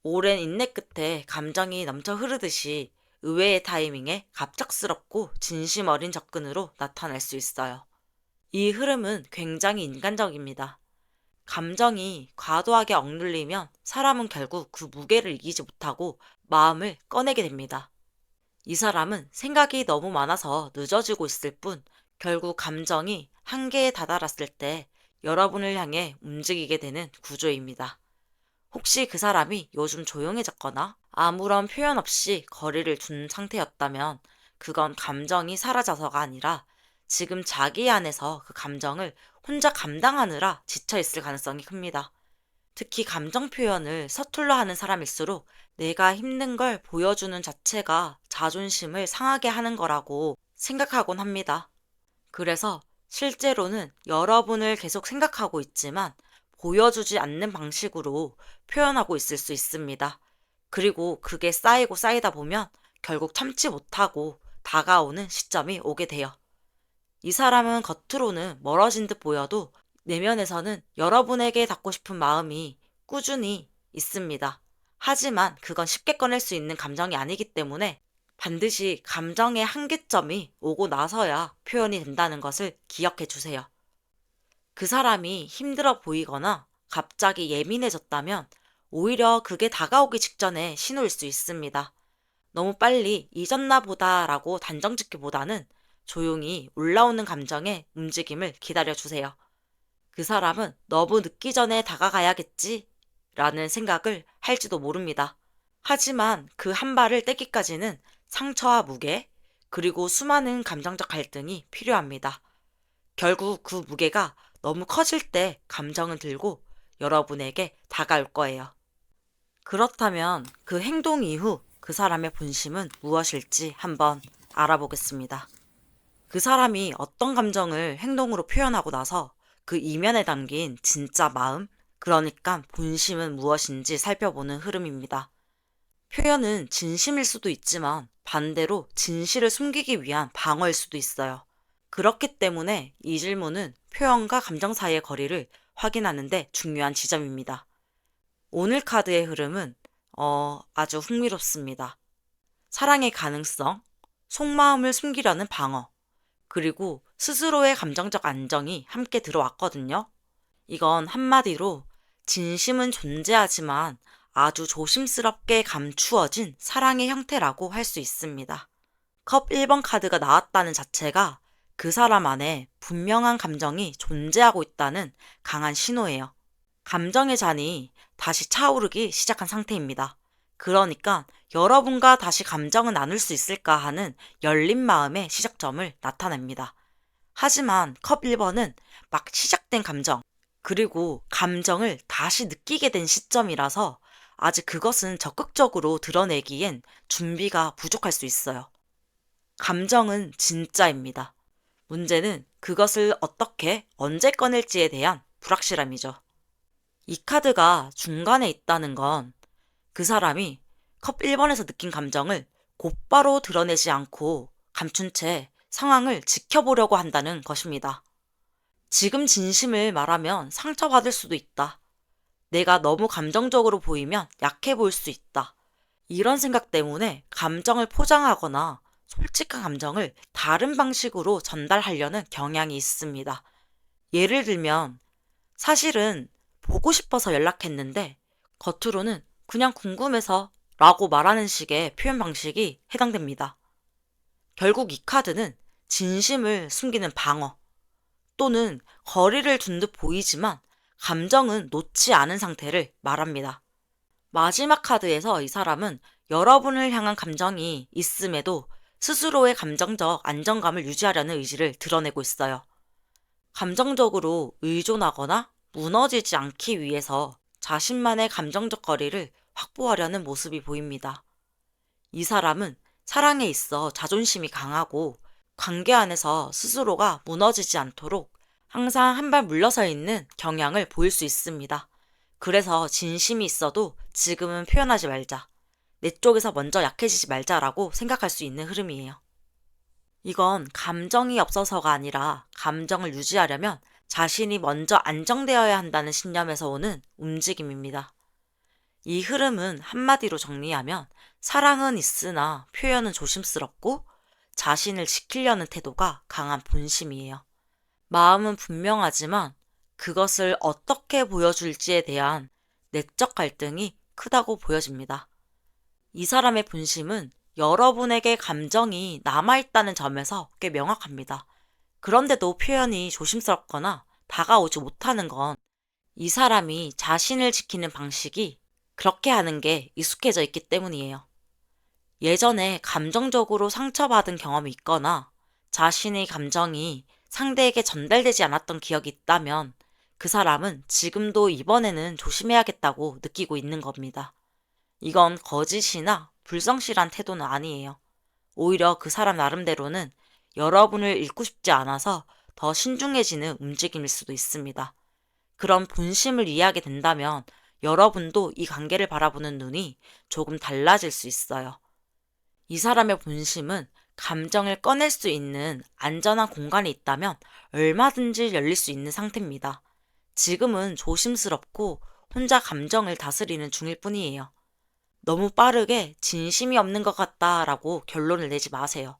오랜 인내 끝에 감정이 넘쳐 흐르듯이 의외의 타이밍에 갑작스럽고 진심 어린 접근으로 나타날 수 있어요. 이 흐름은 굉장히 인간적입니다. 감정이 과도하게 억눌리면 사람은 결국 그 무게를 이기지 못하고 마음을 꺼내게 됩니다. 이 사람은 생각이 너무 많아서 늦어지고 있을 뿐 결국 감정이 한계에 다다랐을 때 여러분을 향해 움직이게 되는 구조입니다. 혹시 그 사람이 요즘 조용해졌거나 아무런 표현 없이 거리를 둔 상태였다면 그건 감정이 사라져서가 아니라 지금 자기 안에서 그 감정을 혼자 감당하느라 지쳐있을 가능성이 큽니다. 특히 감정 표현을 서툴러 하는 사람일수록 내가 힘든 걸 보여주는 자체가 자존심을 상하게 하는 거라고 생각하곤 합니다. 그래서 실제로는 여러분을 계속 생각하고 있지만 보여주지 않는 방식으로 표현하고 있을 수 있습니다. 그리고 그게 쌓이고 쌓이다 보면 결국 참지 못하고 다가오는 시점이 오게 돼요. 이 사람은 겉으로는 멀어진 듯 보여도 내면에서는 여러분에게 닿고 싶은 마음이 꾸준히 있습니다. 하지만 그건 쉽게 꺼낼 수 있는 감정이 아니기 때문에 반드시 감정의 한계점이 오고 나서야 표현이 된다는 것을 기억해 주세요. 그 사람이 힘들어 보이거나 갑자기 예민해졌다면 오히려 그게 다가오기 직전의 신호일 수 있습니다. 너무 빨리 잊었나 보다라고 단정 짓기보다는 조용히 올라오는 감정의 움직임을 기다려 주세요. 그 사람은 너무 늦기 전에 다가가야겠지 라는 생각을 할지도 모릅니다. 하지만 그 한 발을 떼기까지는 상처와 무게, 그리고 수많은 감정적 갈등이 필요합니다. 결국 그 무게가 너무 커질 때 감정은 들고 여러분에게 다가올 거예요. 그렇다면 그 행동 이후 그 사람의 본심은 무엇일지 한번 알아보겠습니다. 그 사람이 어떤 감정을 행동으로 표현하고 나서 그 이면에 담긴 진짜 마음, 그러니까 본심은 무엇인지 살펴보는 흐름입니다. 표현은 진심일 수도 있지만 반대로 진실을 숨기기 위한 방어일 수도 있어요. 그렇기 때문에 이 질문은 표현과 감정 사이의 거리를 확인하는 데 중요한 지점입니다. 오늘 카드의 흐름은 아주 흥미롭습니다. 사랑의 가능성, 속마음을 숨기려는 방어, 그리고 스스로의 감정적 안정이 함께 들어왔거든요. 이건 한마디로 진심은 존재하지만 아주 조심스럽게 감추어진 사랑의 형태라고 할 수 있습니다. 컵 1번 카드가 나왔다는 자체가 그 사람 안에 분명한 감정이 존재하고 있다는 강한 신호예요. 감정의 잔이 다시 차오르기 시작한 상태입니다. 그러니까 여러분과 다시 감정을 나눌 수 있을까 하는 열린 마음의 시작점을 나타냅니다. 하지만 컵 1번은 막 시작된 감정, 그리고 감정을 다시 느끼게 된 시점이라서 아직 그것은 적극적으로 드러내기엔 준비가 부족할 수 있어요. 감정은 진짜입니다. 문제는 그것을 어떻게 언제 꺼낼지에 대한 불확실함이죠. 이 카드가 중간에 있다는 건 그 사람이 컵 1번에서 느낀 감정을 곧바로 드러내지 않고 감춘 채 상황을 지켜보려고 한다는 것입니다. 지금 진심을 말하면 상처받을 수도 있다. 내가 너무 감정적으로 보이면 약해 보일 수 있다. 이런 생각 때문에 감정을 포장하거나 솔직한 감정을 다른 방식으로 전달하려는 경향이 있습니다. 예를 들면, 사실은 보고 싶어서 연락했는데 겉으로는 그냥 궁금해서 라고 말하는 식의 표현 방식이 해당됩니다. 결국 이 카드는 진심을 숨기는 방어 또는 거리를 둔 듯 보이지만 감정은 놓지 않은 상태를 말합니다. 마지막 카드에서 이 사람은 여러분을 향한 감정이 있음에도 스스로의 감정적 안정감을 유지하려는 의지를 드러내고 있어요. 감정적으로 의존하거나 무너지지 않기 위해서 자신만의 감정적 거리를 확보하려는 모습이 보입니다. 이 사람은 사랑에 있어 자존심이 강하고 관계 안에서 스스로가 무너지지 않도록 항상 한 발 물러서 있는 경향을 보일 수 있습니다. 그래서 진심이 있어도 지금은 표현하지 말자. 내 쪽에서 먼저 약해지지 말자라고 생각할 수 있는 흐름이에요. 이건 감정이 없어서가 아니라 감정을 유지하려면 자신이 먼저 안정되어야 한다는 신념에서 오는 움직임입니다. 이 흐름은 한마디로 정리하면 사랑은 있으나 표현은 조심스럽고 자신을 지키려는 태도가 강한 본심이에요. 마음은 분명하지만 그것을 어떻게 보여줄지에 대한 내적 갈등이 크다고 보여집니다. 이 사람의 본심은 여러분에게 감정이 남아있다는 점에서 꽤 명확합니다. 그런데도 표현이 조심스럽거나 다가오지 못하는 건 이 사람이 자신을 지키는 방식이 그렇게 하는 게 익숙해져 있기 때문이에요. 예전에 감정적으로 상처받은 경험이 있거나 자신의 감정이 상대에게 전달되지 않았던 기억이 있다면 그 사람은 지금도 이번에는 조심해야겠다고 느끼고 있는 겁니다. 이건 거짓이나 불성실한 태도는 아니에요. 오히려 그 사람 나름대로는 여러분을 잃고 싶지 않아서 더 신중해지는 움직임일 수도 있습니다. 그런 본심을 이해하게 된다면 여러분도 이 관계를 바라보는 눈이 조금 달라질 수 있어요. 이 사람의 본심은 감정을 꺼낼 수 있는 안전한 공간이 있다면 얼마든지 열릴 수 있는 상태입니다. 지금은 조심스럽고 혼자 감정을 다스리는 중일 뿐이에요. 너무 빠르게 진심이 없는 것 같다라고 결론을 내지 마세요.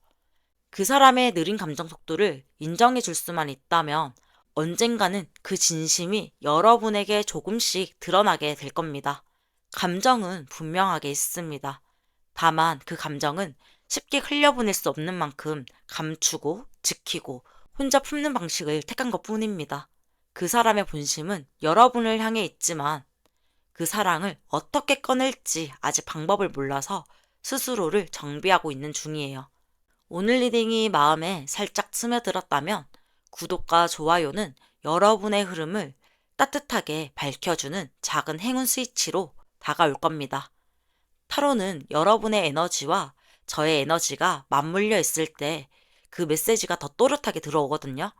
그 사람의 느린 감정 속도를 인정해 줄 수만 있다면 언젠가는 그 진심이 여러분에게 조금씩 드러나게 될 겁니다. 감정은 분명하게 있습니다. 다만 그 감정은 쉽게 흘려보낼 수 없는 만큼 감추고 지키고 혼자 품는 방식을 택한 것 뿐입니다. 그 사람의 본심은 여러분을 향해 있지만 그 사랑을 어떻게 꺼낼지 아직 방법을 몰라서 스스로를 정비하고 있는 중이에요. 오늘 리딩이 마음에 살짝 스며들었다면 구독과 좋아요는 여러분의 흐름을 따뜻하게 밝혀주는 작은 행운 스위치로 다가올 겁니다. 타로는 여러분의 에너지와 저의 에너지가 맞물려 있을 때 그 메시지가 더 또렷하게 들어오거든요.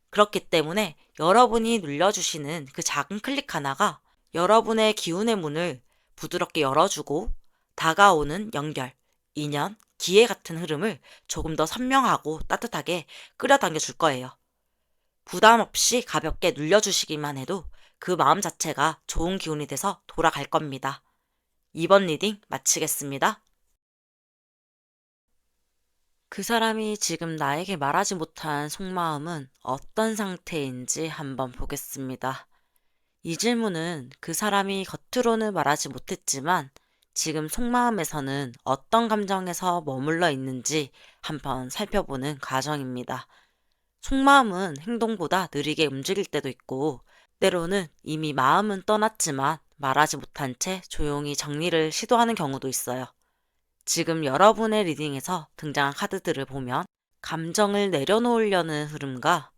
그렇기 때문에 여러분이 눌러주시는 그 작은 클릭 하나가 여러분의 기운의 문을 부드럽게 열어주고 다가오는 연결, 인연, 기회 같은 흐름을 조금 더 선명하고 따뜻하게 끌어당겨 줄 거예요. 부담 없이 가볍게 눌려주시기만 해도 그 마음 자체가 좋은 기운이 돼서 돌아갈 겁니다. 이번 리딩 마치겠습니다. 그 사람이 지금 나에게 말하지 못한 속마음은 어떤 상태인지 한번 보겠습니다. 이 질문은 그 사람이 겉으로는 말하지 못했지만 지금 속마음에서는 어떤 감정에서 머물러 있는지 한번 살펴보는 과정입니다. 속마음은 행동보다 느리게 움직일 때도 있고 때로는 이미 마음은 떠났지만 말하지 못한 채 조용히 정리를 시도하는 경우도 있어요. 지금 여러분의 리딩에서 등장한 카드들을 보면 감정을 내려놓으려는 흐름과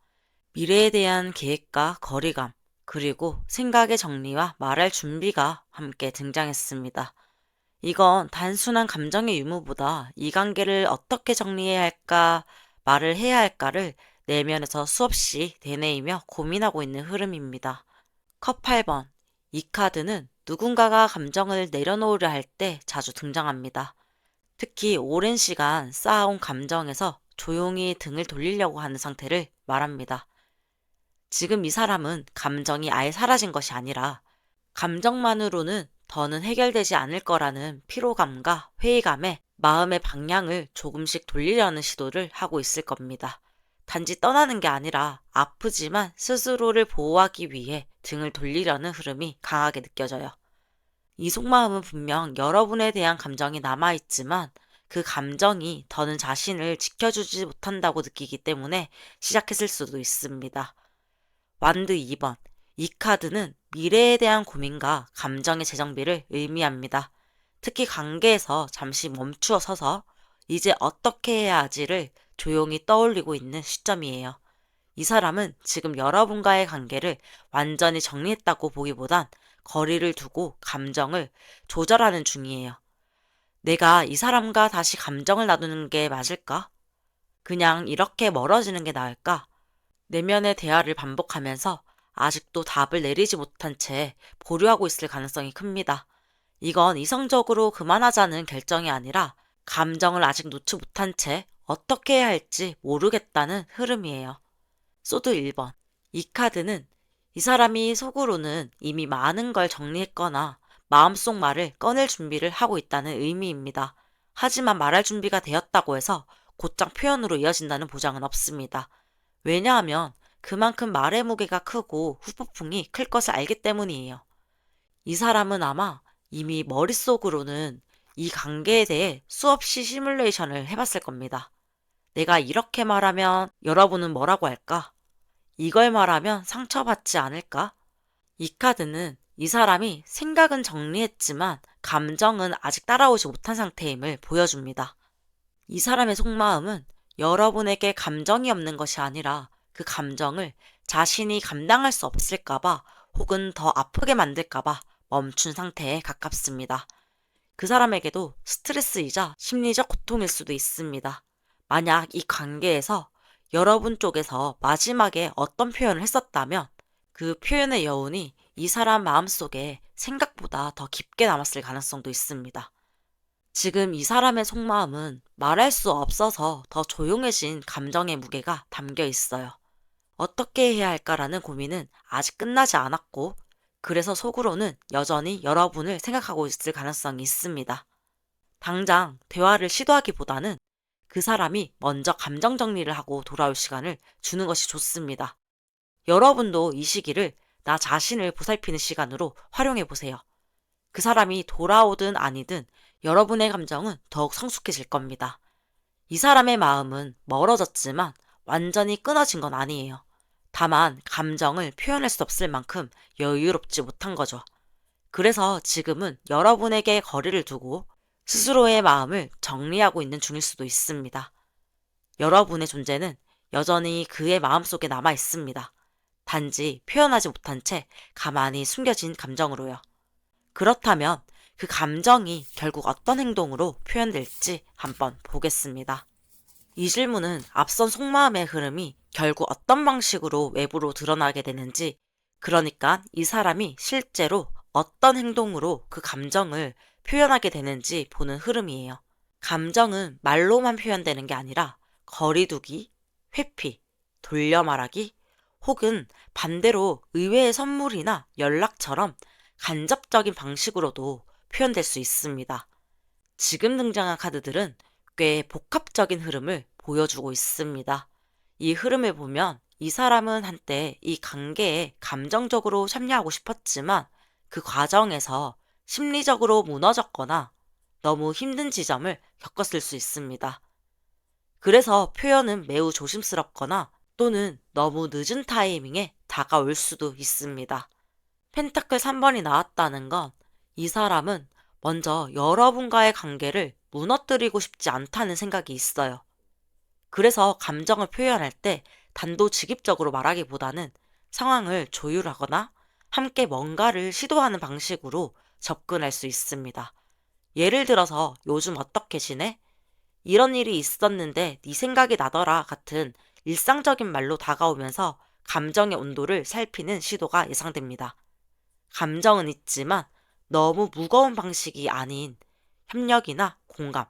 미래에 대한 계획과 거리감, 그리고 생각의 정리와 말할 준비가 함께 등장했습니다. 이건 단순한 감정의 유무보다 이 관계를 어떻게 정리해야 할까, 말을 해야 할까를 내면에서 수없이 되뇌이며 고민하고 있는 흐름입니다. 컵 8번. 이 카드는 누군가가 감정을 내려놓으려 할 때 자주 등장합니다. 특히 오랜 시간 쌓아온 감정에서 조용히 등을 돌리려고 하는 상태를 말합니다. 지금 이 사람은 감정이 아예 사라진 것이 아니라 감정만으로는 더는 해결되지 않을 거라는 피로감과 회의감에 마음의 방향을 조금씩 돌리려는 시도를 하고 있을 겁니다. 단지 떠나는 게 아니라 아프지만 스스로를 보호하기 위해 등을 돌리려는 흐름이 강하게 느껴져요. 이 속마음은 분명 여러분에 대한 감정이 남아있지만 그 감정이 더는 자신을 지켜주지 못한다고 느끼기 때문에 시작했을 수도 있습니다. 완드 2번. 이 카드는 미래에 대한 고민과 감정의 재정비를 의미합니다. 특히 관계에서 잠시 멈추어 서서 이제 어떻게 해야 하지를 조용히 떠올리고 있는 시점이에요. 이 사람은 지금 여러분과의 관계를 완전히 정리했다고 보기보단 거리를 두고 감정을 조절하는 중이에요. 내가 이 사람과 다시 감정을 나누는 게 맞을까? 그냥 이렇게 멀어지는 게 나을까? 내면의 대화를 반복하면서 아직도 답을 내리지 못한 채 보류하고 있을 가능성이 큽니다. 이건 이성적으로 그만하자는 결정이 아니라 감정을 아직 놓지 못한 채 어떻게 해야 할지 모르겠다는 흐름이에요. 소드 1번. 이 카드는 이 사람이 속으로는 이미 많은 걸 정리했거나 마음속 말을 꺼낼 준비를 하고 있다는 의미입니다. 하지만 말할 준비가 되었다고 해서 곧장 표현으로 이어진다는 보장은 없습니다. 왜냐하면 그만큼 말의 무게가 크고 후폭풍이 클 것을 알기 때문이에요. 이 사람은 아마 이미 머릿속으로는 이 관계에 대해 수없이 시뮬레이션을 해봤을 겁니다. 내가 이렇게 말하면 여러분은 뭐라고 할까? 이걸 말하면 상처받지 않을까? 이 카드는 이 사람이 생각은 정리했지만 감정은 아직 따라오지 못한 상태임을 보여줍니다. 이 사람의 속마음은 여러분에게 감정이 없는 것이 아니라 그 감정을 자신이 감당할 수 없을까봐 혹은 더 아프게 만들까봐 멈춘 상태에 가깝습니다. 그 사람에게도 스트레스이자 심리적 고통일 수도 있습니다. 만약 이 관계에서 여러분 쪽에서 마지막에 어떤 표현을 했었다면 그 표현의 여운이 이 사람 마음속에 생각보다 더 깊게 남았을 가능성도 있습니다. 지금 이 사람의 속마음은 말할 수 없어서 더 조용해진 감정의 무게가 담겨 있어요. 어떻게 해야 할까라는 고민은 아직 끝나지 않았고, 그래서 속으로는 여전히 여러분을 생각하고 있을 가능성이 있습니다. 당장 대화를 시도하기보다는 그 사람이 먼저 감정 정리를 하고 돌아올 시간을 주는 것이 좋습니다. 여러분도 이 시기를 나 자신을 보살피는 시간으로 활용해 보세요. 그 사람이 돌아오든 아니든 여러분의 감정은 더욱 성숙해질 겁니다. 이 사람의 마음은 멀어졌지만 완전히 끊어진 건 아니에요. 다만 감정을 표현할 수 없을 만큼 여유롭지 못한 거죠. 그래서 지금은 여러분에게 거리를 두고 스스로의 마음을 정리하고 있는 중일 수도 있습니다. 여러분의 존재는 여전히 그의 마음속에 남아 있습니다. 단지 표현하지 못한 채 가만히 숨겨진 감정으로요. 그렇다면 그 감정이 결국 어떤 행동으로 표현될지 한번 보겠습니다. 이 질문은 앞선 속마음의 흐름이 결국 어떤 방식으로 외부로 드러나게 되는지, 그러니까 이 사람이 실제로 어떤 행동으로 그 감정을 표현하게 되는지 보는 흐름이에요. 감정은 말로만 표현되는 게 아니라 거리두기, 회피, 돌려 말하기, 혹은 반대로 의외의 선물이나 연락처럼 간접적인 방식으로도 표현될 수 있습니다. 지금 등장한 카드들은 꽤 복합적인 흐름을 보여주고 있습니다. 이 흐름을 보면 이 사람은 한때 이 관계에 감정적으로 참여하고 싶었지만 그 과정에서 심리적으로 무너졌거나 너무 힘든 지점을 겪었을 수 있습니다. 그래서 표현은 매우 조심스럽거나 또는 너무 늦은 타이밍에 다가올 수도 있습니다. 펜타클 3번이 나왔다는 건 이 사람은 먼저 여러분과의 관계를 무너뜨리고 싶지 않다는 생각이 있어요. 그래서 감정을 표현할 때 단도직입적으로 말하기보다는 상황을 조율하거나 함께 뭔가를 시도하는 방식으로 접근할 수 있습니다. 예를 들어서 요즘 어떻게 지내? 이런 일이 있었는데 네 생각이 나더라 같은 일상적인 말로 다가오면서 감정의 온도를 살피는 시도가 예상됩니다. 감정은 있지만 너무 무거운 방식이 아닌 협력이나 공감,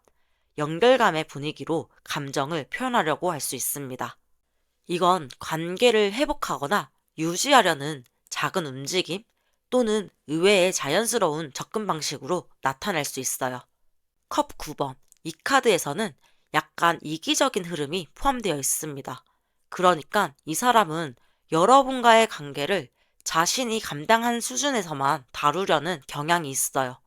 연결감의 분위기로 감정을 표현하려고 할 수 있습니다. 이건 관계를 회복하거나 유지하려는 작은 움직임 또는 의외의 자연스러운 접근 방식으로 나타날 수 있어요. 컵 9번. 이 카드에서는 약간 이기적인 흐름이 포함되어 있습니다. 그러니까 이 사람은 여러분과의 관계를 자신이 감당한 수준에서만 다루려는 경향이 있어요.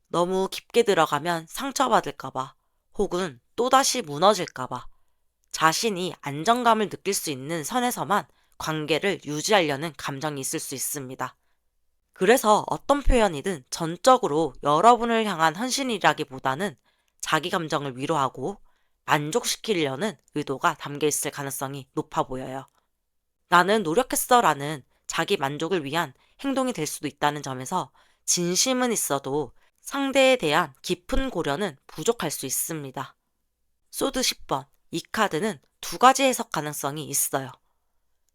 너무 깊게 들어가면 상처받을까봐 혹은 또다시 무너질까봐 자신이 안정감을 느낄 수 있는 선에서만 관계를 유지하려는 감정이 있을 수 있습니다. 그래서 어떤 표현이든 전적으로 여러분을 향한 헌신이라기보다는 자기 감정을 위로하고 만족시키려는 의도가 담겨 있을 가능성이 높아 보여요. 나는 노력했어 라는 자기 만족을 위한 행동이 될 수도 있다는 점에서 진심은 있어도 상대에 대한 깊은 고려는 부족할 수 있습니다. 소드 10번. 이 카드는 두 가지 해석 가능성이 있어요.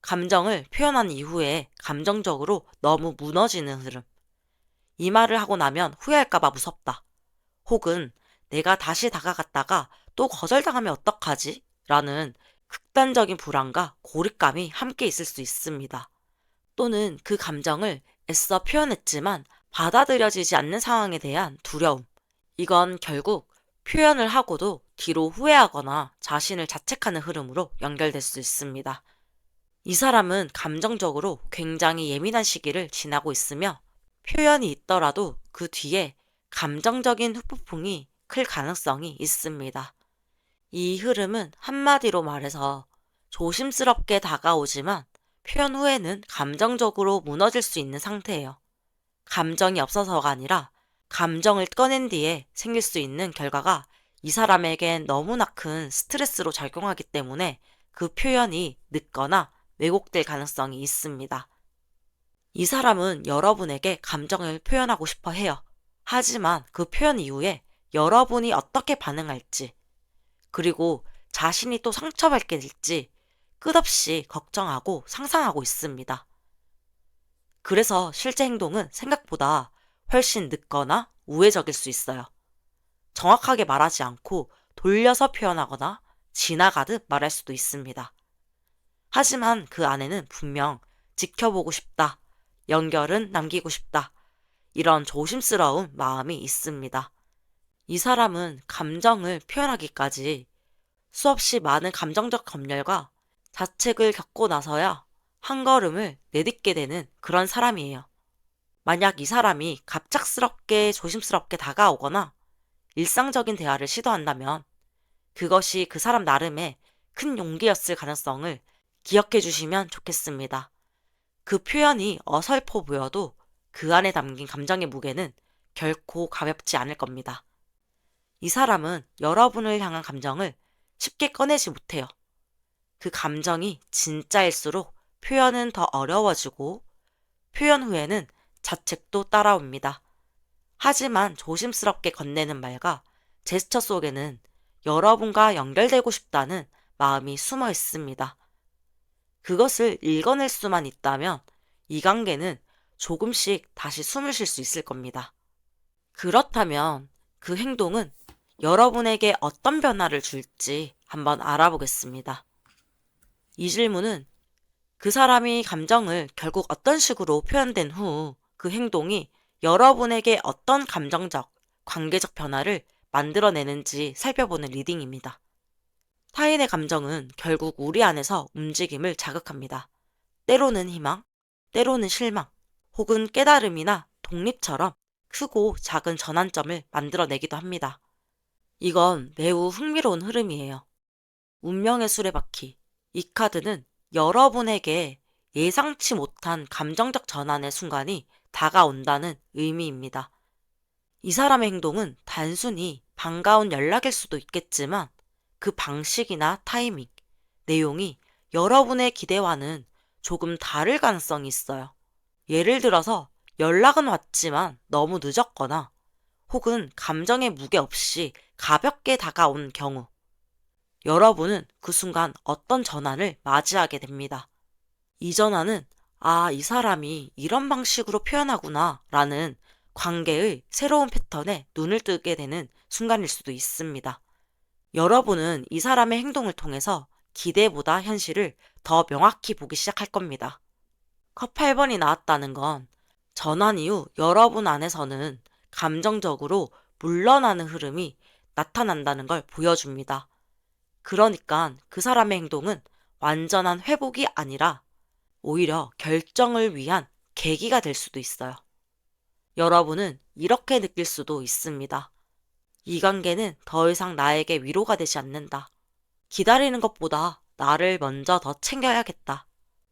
감정을 표현한 이후에 감정적으로 너무 무너지는 흐름. 이 말을 하고 나면 후회할까봐 무섭다. 혹은 내가 다시 다가갔다가 또 거절당하면 어떡하지? 라는 극단적인 불안과 고립감이 함께 있을 수 있습니다. 또는 그 감정을 애써 표현했지만 받아들여지지 않는 상황에 대한 두려움. 이건 결국 표현을 하고도 뒤로 후회하거나 자신을 자책하는 흐름으로 연결될 수 있습니다. 이 사람은 감정적으로 굉장히 예민한 시기를 지나고 있으며 표현이 있더라도 그 뒤에 감정적인 후폭풍이 클 가능성이 있습니다. 이 흐름은 한마디로 말해서 조심스럽게 다가오지만 표현 후에는 감정적으로 무너질 수 있는 상태예요. 감정이 없어서가 아니라 감정을 꺼낸 뒤에 생길 수 있는 결과가 이 사람에겐 너무나 큰 스트레스로 작용하기 때문에 그 표현이 늦거나 왜곡될 가능성이 있습니다. 이 사람은 여러분에게 감정을 표현하고 싶어 해요. 하지만 그 표현 이후에 여러분이 어떻게 반응할지, 그리고 자신이 또 상처받게 될지 끝없이 걱정하고 상상하고 있습니다. 그래서 실제 행동은 생각보다 훨씬 늦거나 우회적일 수 있어요. 정확하게 말하지 않고 돌려서 표현하거나 지나가듯 말할 수도 있습니다. 하지만 그 안에는 분명 지켜보고 싶다, 연결은 남기고 싶다, 이런 조심스러운 마음이 있습니다. 이 사람은 감정을 표현하기까지 수없이 많은 감정적 검열과 자책을 겪고 나서야 한 걸음을 내딛게 되는 그런 사람이에요. 만약 이 사람이 갑작스럽게 조심스럽게 다가오거나 일상적인 대화를 시도한다면 그것이 그 사람 나름의 큰 용기였을 가능성을 기억해 주시면 좋겠습니다. 그 표현이 어설퍼 보여도 그 안에 담긴 감정의 무게는 결코 가볍지 않을 겁니다. 이 사람은 여러분을 향한 감정을 쉽게 꺼내지 못해요. 그 감정이 진짜일수록 표현은 더 어려워지고 표현 후에는 자책도 따라옵니다. 하지만 조심스럽게 건네는 말과 제스처 속에는 여러분과 연결되고 싶다는 마음이 숨어 있습니다. 그것을 읽어낼 수만 있다면 이 관계는 조금씩 다시 숨을 쉴 수 있을 겁니다. 그렇다면 그 행동은 여러분에게 어떤 변화를 줄지 한번 알아보겠습니다. 이 질문은 그 사람이 감정을 결국 어떤 식으로 표현된 후 그 행동이 여러분에게 어떤 감정적, 관계적 변화를 만들어내는지 살펴보는 리딩입니다. 타인의 감정은 결국 우리 안에서 움직임을 자극합니다. 때로는 희망, 때로는 실망, 혹은 깨달음이나 독립처럼 크고 작은 전환점을 만들어내기도 합니다. 이건 매우 흥미로운 흐름이에요. 운명의 수레바퀴. 이 카드는 여러분에게 예상치 못한 감정적 전환의 순간이 다가온다는 의미입니다. 이 사람의 행동은 단순히 반가운 연락일 수도 있겠지만 그 방식이나 타이밍, 내용이 여러분의 기대와는 조금 다를 가능성이 있어요. 예를 들어서 연락은 왔지만 너무 늦었거나 혹은 감정의 무게 없이 가볍게 다가온 경우, 여러분은 그 순간 어떤 전환을 맞이하게 됩니다. 이 전환은 이 사람이 이런 방식으로 표현하구나 라는 관계의 새로운 패턴에 눈을 뜨게 되는 순간일 수도 있습니다. 여러분은 이 사람의 행동을 통해서 기대보다 현실을 더 명확히 보기 시작할 겁니다. 컵 8번이 나왔다는 건 전환 이후 여러분 안에서는 감정적으로 물러나는 흐름이 나타난다는 걸 보여줍니다. 그러니까 그 사람의 행동은 완전한 회복이 아니라 오히려 결정을 위한 계기가 될 수도 있어요. 여러분은 이렇게 느낄 수도 있습니다. 이 관계는 더 이상 나에게 위로가 되지 않는다. 기다리는 것보다 나를 먼저 더 챙겨야겠다.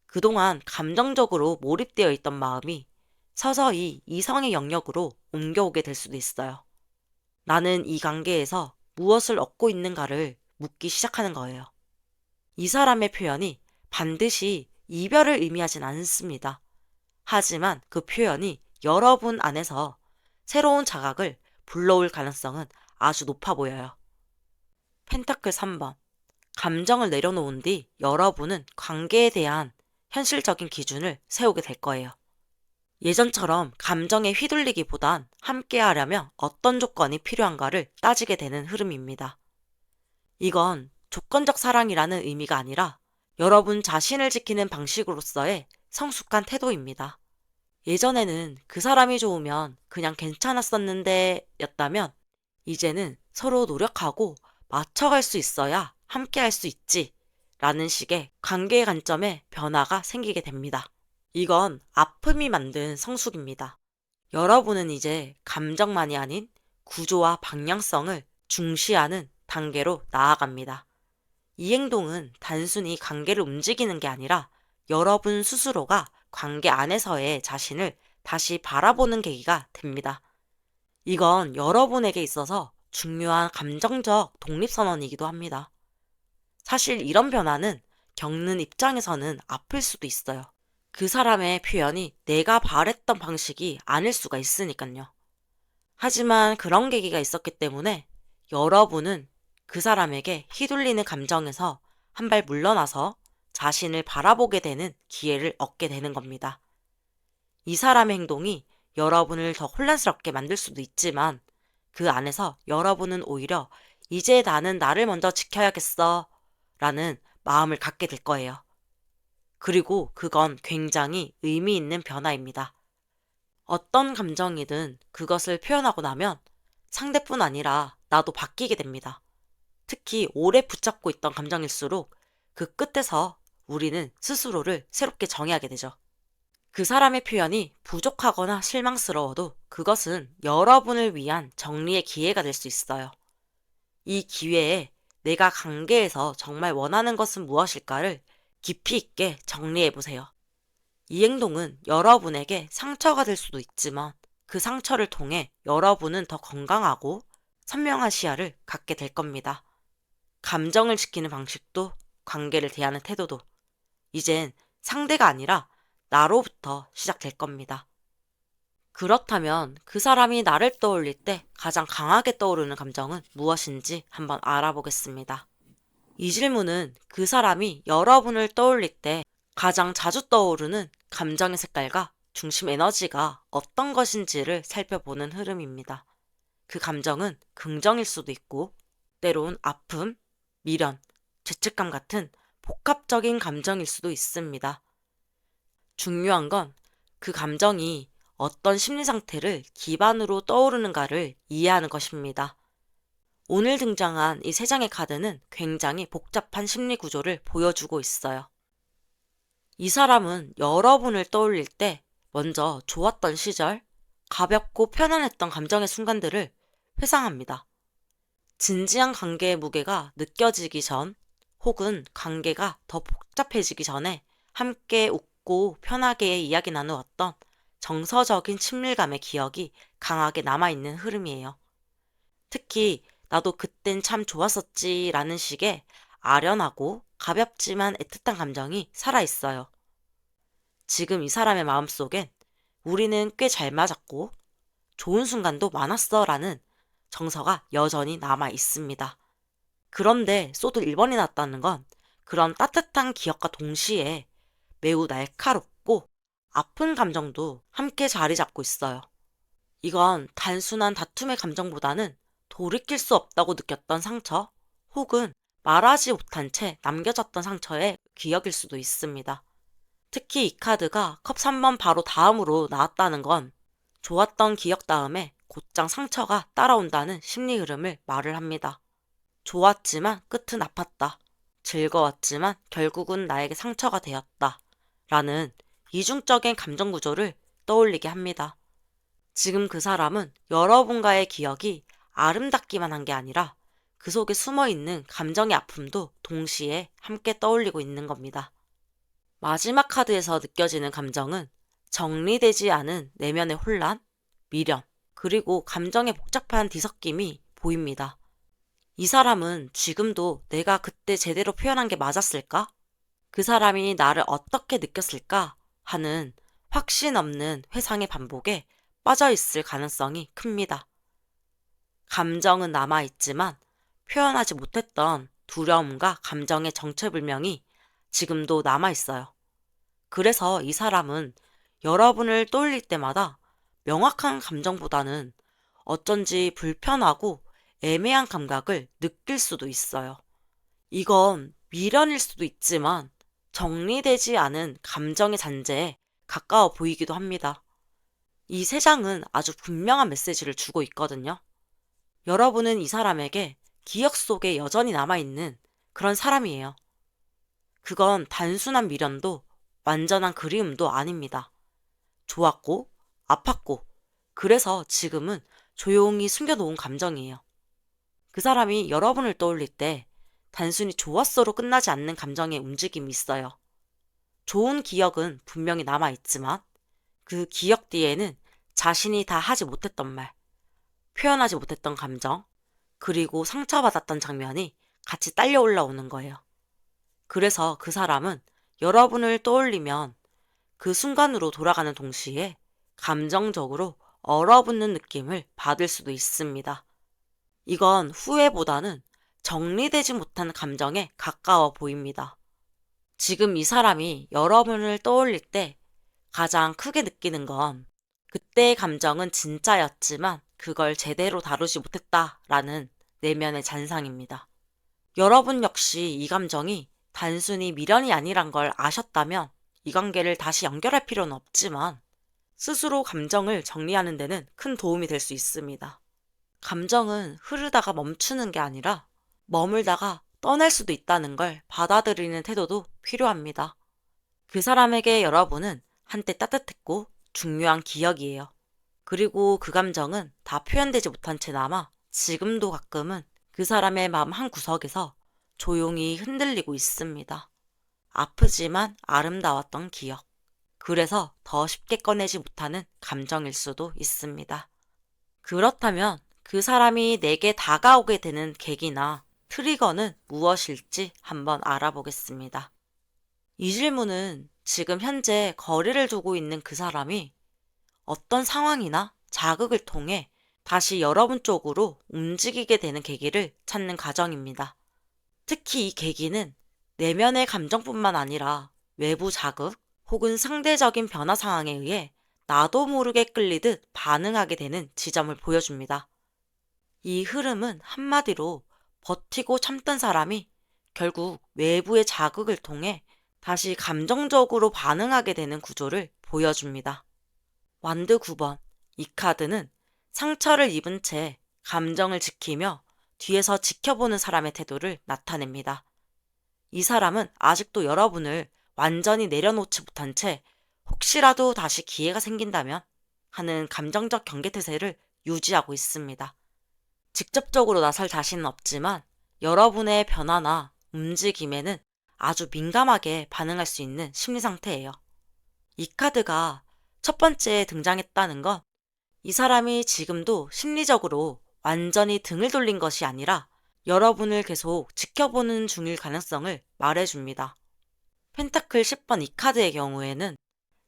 그동안 감정적으로 몰입되어 있던 마음이 서서히 이성의 영역으로 옮겨오게 될 수도 있어요. 나는 이 관계에서 무엇을 얻고 있는가를 묻기 시작하는 거예요. 이 사람의 표현이 반드시 이별을 의미하진 않습니다. 하지만 그 표현이 여러분 안에서 새로운 자각을 불러올 가능성은 아주 높아 보여요. 펜타클 3번. 감정을 내려놓은 뒤 여러분은 관계에 대한 현실적인 기준을 세우게 될 거예요. 예전처럼 감정에 휘둘리기보단 함께 하려면 어떤 조건이 필요한가를 따지게 되는 흐름입니다. 이건 조건적 사랑이라는 의미가 아니라 여러분 자신을 지키는 방식으로서의 성숙한 태도입니다. 예전에는 그 사람이 좋으면 그냥 괜찮았었는데 였다면 이제는 서로 노력하고 맞춰갈 수 있어야 함께 할 수 있지 라는 식의 관계의 관점에 변화가 생기게 됩니다. 이건 아픔이 만든 성숙입니다. 여러분은 이제 감정만이 아닌 구조와 방향성을 중시하는 단계로 나아갑니다. 이 행동은 단순히 관계를 움직이는 게 아니라 여러분 스스로가 관계 안에서의 자신을 다시 바라보는 계기가 됩니다. 이건 여러분에게 있어서 중요한 감정적 독립선언이기도 합니다. 사실 이런 변화는 겪는 입장에서는 아플 수도 있어요. 그 사람의 표현이 내가 바랬던 방식이 아닐 수가 있으니까요. 하지만 그런 계기가 있었기 때문에 여러분은 그 사람에게 휘둘리는 감정에서 한 발 물러나서 자신을 바라보게 되는 기회를 얻게 되는 겁니다. 이 사람의 행동이 여러분을 더 혼란스럽게 만들 수도 있지만 그 안에서 여러분은 오히려 이제 나는 나를 먼저 지켜야겠어 라는 마음을 갖게 될 거예요. 그리고 그건 굉장히 의미 있는 변화입니다. 어떤 감정이든 그것을 표현하고 나면 상대뿐 아니라 나도 바뀌게 됩니다. 특히 오래 붙잡고 있던 감정일수록 그 끝에서 우리는 스스로를 새롭게 정의하게 되죠. 그 사람의 표현이 부족하거나 실망스러워도 그것은 여러분을 위한 정리의 기회가 될 수 있어요. 이 기회에 내가 관계에서 정말 원하는 것은 무엇일까를 깊이 있게 정리해 보세요. 이 행동은 여러분에게 상처가 될 수도 있지만 그 상처를 통해 여러분은 더 건강하고 선명한 시야를 갖게 될 겁니다. 감정을 지키는 방식도 관계를 대하는 태도도 이젠 상대가 아니라 나로부터 시작될 겁니다. 그렇다면 그 사람이 나를 떠올릴 때 가장 강하게 떠오르는 감정은 무엇인지 한번 알아보겠습니다. 이 질문은 그 사람이 여러분을 떠올릴 때 가장 자주 떠오르는 감정의 색깔과 중심 에너지가 어떤 것인지를 살펴보는 흐름입니다. 그 감정은 긍정일 수도 있고 때론 아픔, 미련, 죄책감 같은 복합적인 감정일 수도 있습니다. 중요한 건 그 감정이 어떤 심리 상태를 기반으로 떠오르는가를 이해하는 것입니다. 오늘 등장한 이 세 장의 카드는 굉장히 복잡한 심리 구조를 보여주고 있어요. 이 사람은 여러분을 떠올릴 때 먼저 좋았던 시절, 가볍고 편안했던 감정의 순간들을 회상합니다. 진지한 관계의 무게가 느껴지기 전, 혹은 관계가 더 복잡해지기 전에 함께 웃고 편하게 이야기 나누었던 정서적인 친밀감의 기억이 강하게 남아있는 흐름이에요. 특히 나도 그땐 참 좋았었지 라는 식의 아련하고 가볍지만 애틋한 감정이 살아있어요. 지금 이 사람의 마음속엔 우리는 꽤 잘 맞았고 좋은 순간도 많았어 라는 정서가 여전히 남아 있습니다. 그런데 소드 1번이 났다는 건 그런 따뜻한 기억과 동시에 매우 날카롭고 아픈 감정도 함께 자리 잡고 있어요. 이건 단순한 다툼의 감정보다는 돌이킬 수 없다고 느꼈던 상처 혹은 말하지 못한 채 남겨졌던 상처의 기억일 수도 있습니다. 특히 이 카드가 컵 3번 바로 다음으로 나왔다는 건 좋았던 기억 다음에 곧장 상처가 따라온다는 심리 흐름을 말을 합니다. 좋았지만 끝은 아팠다. 즐거웠지만 결국은 나에게 상처가 되었다. 라는 이중적인 감정 구조를 떠올리게 합니다. 지금 그 사람은 여러분과의 기억이 아름답기만 한 게 아니라 그 속에 숨어 있는 감정의 아픔도 동시에 함께 떠올리고 있는 겁니다. 마지막 카드에서 느껴지는 감정은 정리되지 않은 내면의 혼란, 미련, 그리고 감정의 복잡한 뒤섞임이 보입니다. 이 사람은 지금도 내가 그때 제대로 표현한 게 맞았을까? 그 사람이 나를 어떻게 느꼈을까? 하는 확신 없는 회상의 반복에 빠져 있을 가능성이 큽니다. 감정은 남아있지만 표현하지 못했던 두려움과 감정의 정체불명이 지금도 남아있어요. 그래서 이 사람은 여러분을 떠올릴 때마다 명확한 감정보다는 어쩐지 불편하고 애매한 감각을 느낄 수도 있어요. 이건 미련일 수도 있지만 정리되지 않은 감정의 잔재에 가까워 보이기도 합니다. 이 세 장은 아주 분명한 메시지를 주고 있거든요. 여러분은 이 사람에게 기억 속에 여전히 남아있는 그런 사람이에요. 그건 단순한 미련도 완전한 그리움도 아닙니다. 좋았고, 아팠고, 그래서 지금은 조용히 숨겨놓은 감정이에요. 그 사람이 여러분을 떠올릴 때 단순히 좋았어로 끝나지 않는 감정의 움직임이 있어요. 좋은 기억은 분명히 남아있지만 그 기억 뒤에는 자신이 다 하지 못했던 말, 표현하지 못했던 감정, 그리고 상처받았던 장면이 같이 딸려 올라오는 거예요. 그래서 그 사람은 여러분을 떠올리면 그 순간으로 돌아가는 동시에 감정적으로 얼어붙는 느낌을 받을 수도 있습니다. 이건 후회보다는 정리되지 못한 감정에 가까워 보입니다. 지금 이 사람이 여러분을 떠올릴 때 가장 크게 느끼는 건 그때의 감정은 진짜였지만 그걸 제대로 다루지 못했다라는 내면의 잔상입니다. 여러분 역시 이 감정이 단순히 미련이 아니란 걸 아셨다면 이 관계를 다시 연결할 필요는 없지만 스스로 감정을 정리하는 데는 큰 도움이 될 수 있습니다. 감정은 흐르다가 멈추는 게 아니라 머물다가 떠날 수도 있다는 걸 받아들이는 태도도 필요합니다. 그 사람에게 여러분은 한때 따뜻했고 중요한 기억이에요. 그리고 그 감정은 다 표현되지 못한 채 남아 지금도 가끔은 그 사람의 마음 한구석에서 조용히 흔들리고 있습니다. 아프지만 아름다웠던 기억. 그래서 더 쉽게 꺼내지 못하는 감정일 수도 있습니다. 그렇다면 그 사람이 내게 다가오게 되는 계기나 트리거는 무엇일지 한번 알아보겠습니다. 이 질문은 지금 현재 거리를 두고 있는 그 사람이 어떤 상황이나 자극을 통해 다시 여러분 쪽으로 움직이게 되는 계기를 찾는 과정입니다. 특히 이 계기는 내면의 감정뿐만 아니라 외부 자극 혹은 상대적인 변화 상황에 의해 나도 모르게 끌리듯 반응하게 되는 지점을 보여줍니다. 이 흐름은 한마디로 버티고 참던 사람이 결국 외부의 자극을 통해 다시 감정적으로 반응하게 되는 구조를 보여줍니다. 완드 9번, 이 카드는 상처를 입은 채 감정을 지키며 뒤에서 지켜보는 사람의 태도를 나타냅니다. 이 사람은 아직도 여러분을 완전히 내려놓지 못한 채 혹시라도 다시 기회가 생긴다면 하는 감정적 경계태세를 유지하고 있습니다. 직접적으로 나설 자신은 없지만 여러분의 변화나 움직임에는 아주 민감하게 반응할 수 있는 심리 상태예요. 이 카드가 첫 번째에 등장했다는 건 이 사람이 지금도 심리적으로 완전히 등을 돌린 것이 아니라 여러분을 계속 지켜보는 중일 가능성을 말해줍니다. 펜타클 10번 이 카드의 경우에는